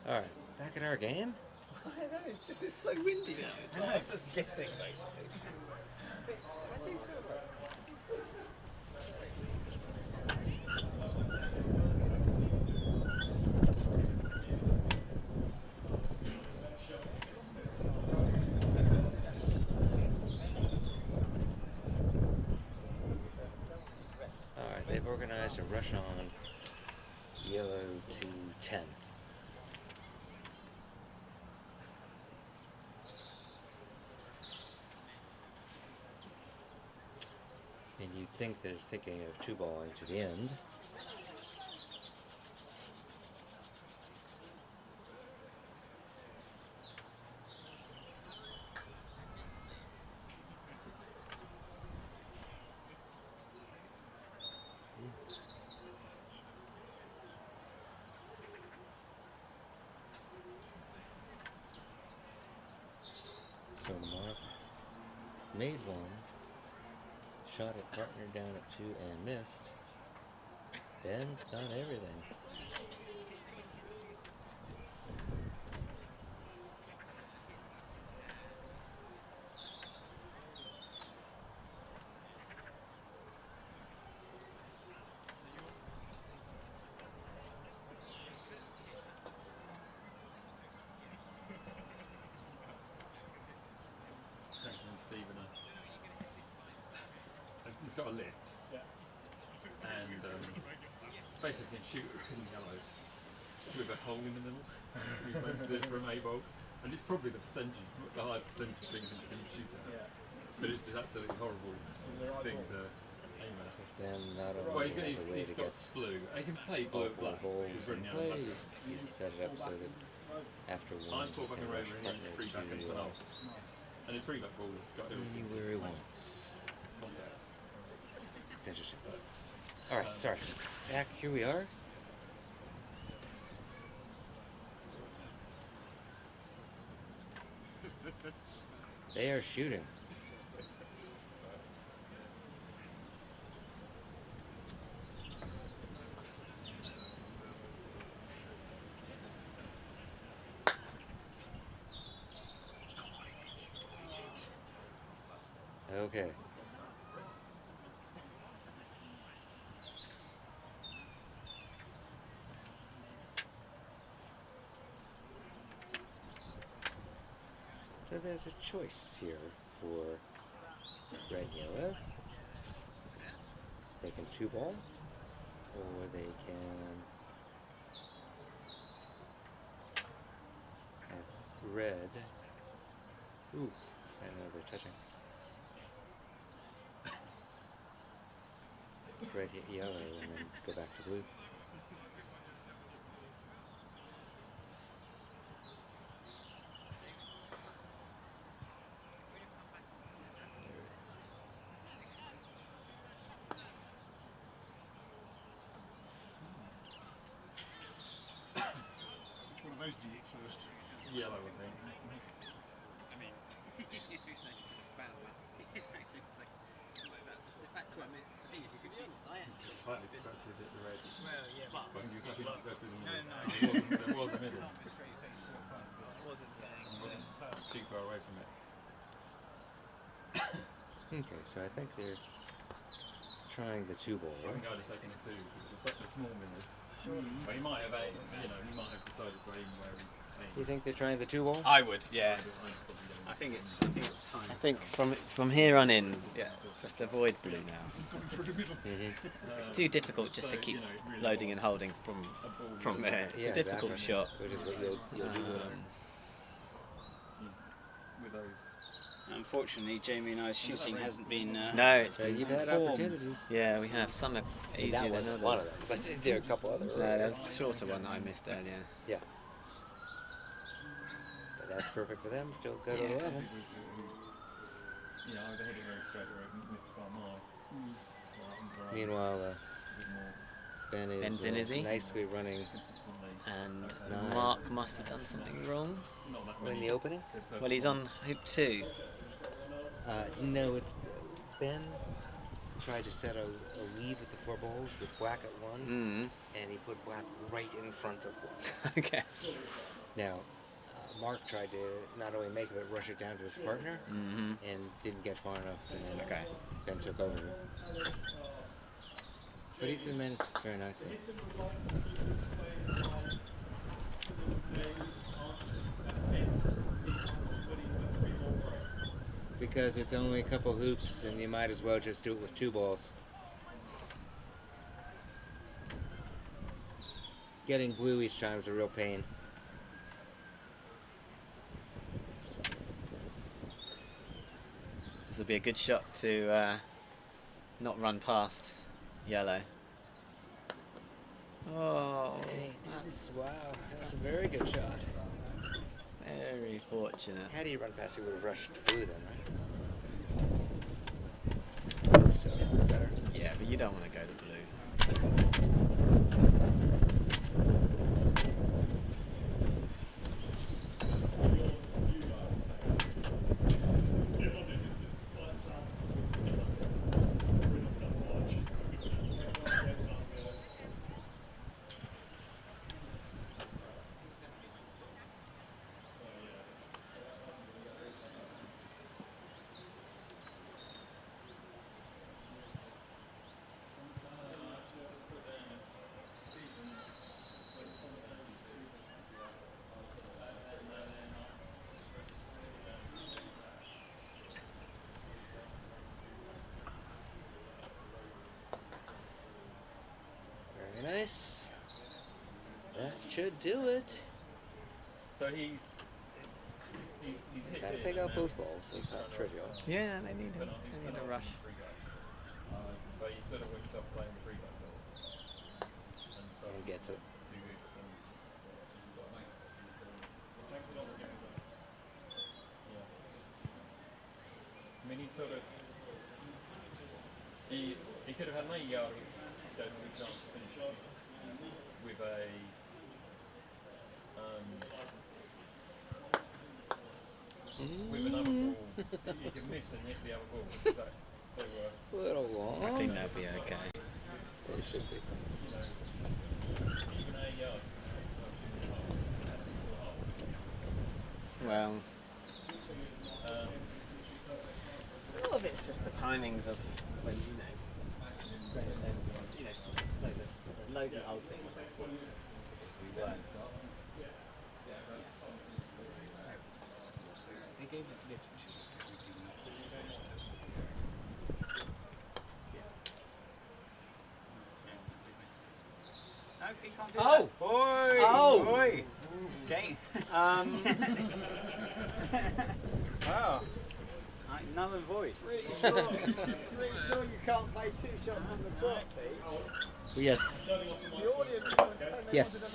Alright, back at our game. I know, it's so windy now. It's like I'm just guessing basically. I do feel that. Alright, they've organized a rush on yellow to 10. And you'd think they're thinking of 2-balling to the end. made one, shot at partner down at 2 and missed. Ben's got everything. Stephen, he's got a lift, and it's basically a shooter in yellow with a hole in the middle. He places it from a bolt, and it's probably the highest percentage thing you can shoot at. But it's just absolutely horrible thing to aim at. Ben not Well, only he's has a way to get got blue. He can play all blue and 4 black. balls He's in running out play, of black. he's set it up so that after one, I'm he full back can and rush rover, and he's partner free back and to penalty. And his free back ball has got everything. anywhere he wants. Contact. It's interesting. Alright, sorry. Back, here we are. They are shooting. Okay. So there's a choice here for red and yellow. They can 2-ball, or they can have red. Ooh, I don't know if they're touching. Red hit yellow and then go back to blue. Which one of those do you eat first? Yellow, I think. Slightly prefer to hit the red. Well, yeah, but But he was happy not to go through the middle. No. There was a middle. straight face. It wasn't Too far away from it. Okay, so I think they're trying the 2-ball. I think I'd have taken it too because it was such a small middle. But he might have aimed, he might have decided to aim where he aimed. Do you think they're trying the 2-ball? I would, yeah. I think it's time. I think from here on in, just avoid blue now. It's too difficult just to keep loading and holding from there. It's a difficult shot. Which is what you'll do. With those. Unfortunately, Jamie and I's shooting hasn't been No, it's So you've had form. opportunities. yeah, we have some are easier That than wasn't others. one of them, but there are a couple other. No, there's a shorter one that I missed earlier. Yeah. But that's perfect for them. Still go to Yeah. 11. Either hit it very straight or missed by a mile. Meanwhile, Ben Ben's in, is he? nicely running And Nine. Mark must have done something wrong. in the opening. Well, he's on hoop 2. No, it's Ben tried to set a lead with the 4 balls with black at 1, and he put black right in front of black. Okay. Now, Mark tried to not only make it but rush it down to his partner, and didn't get far enough, and then Ben took over. But he's been managed very nicely. Because it's only a couple hoops, and you might as well just do it with 2 balls. Getting blue each time is a real pain. This will be a good shot to not run past yellow. Oh, Wow, that's a very good shot. very fortunate. Had he run past, he would have rushed blue then, right? So this is better. Yeah, but you don't want to go to blue. should do it. So he's hit Gotta it. pick and up now both he's balls. It's trying not to trivial. Yeah, they need put a, on- he's they put need a on rush. free guy. But he sort of whipped off playing the free guy ball. And so And gets it. 2 hoops and yeah. I mean, he sort of he could have had an 8-yard, which don't have a chance to finish it with a with another ball. He could miss and hit the other ball. So they were, Little long. I think that'd be okay. They should be. you know, even 8 yards. Well, Um, a lot of it's just the timings of when you know, the load and hold things. We work. They gave it literature, so we do not No, he can't do Oh! that. Boy! Oh! Boy! Okay. Wow. Null and void. Pretty sure you can't play 2 shots on the top, Pete. Yes. The audience. Yes.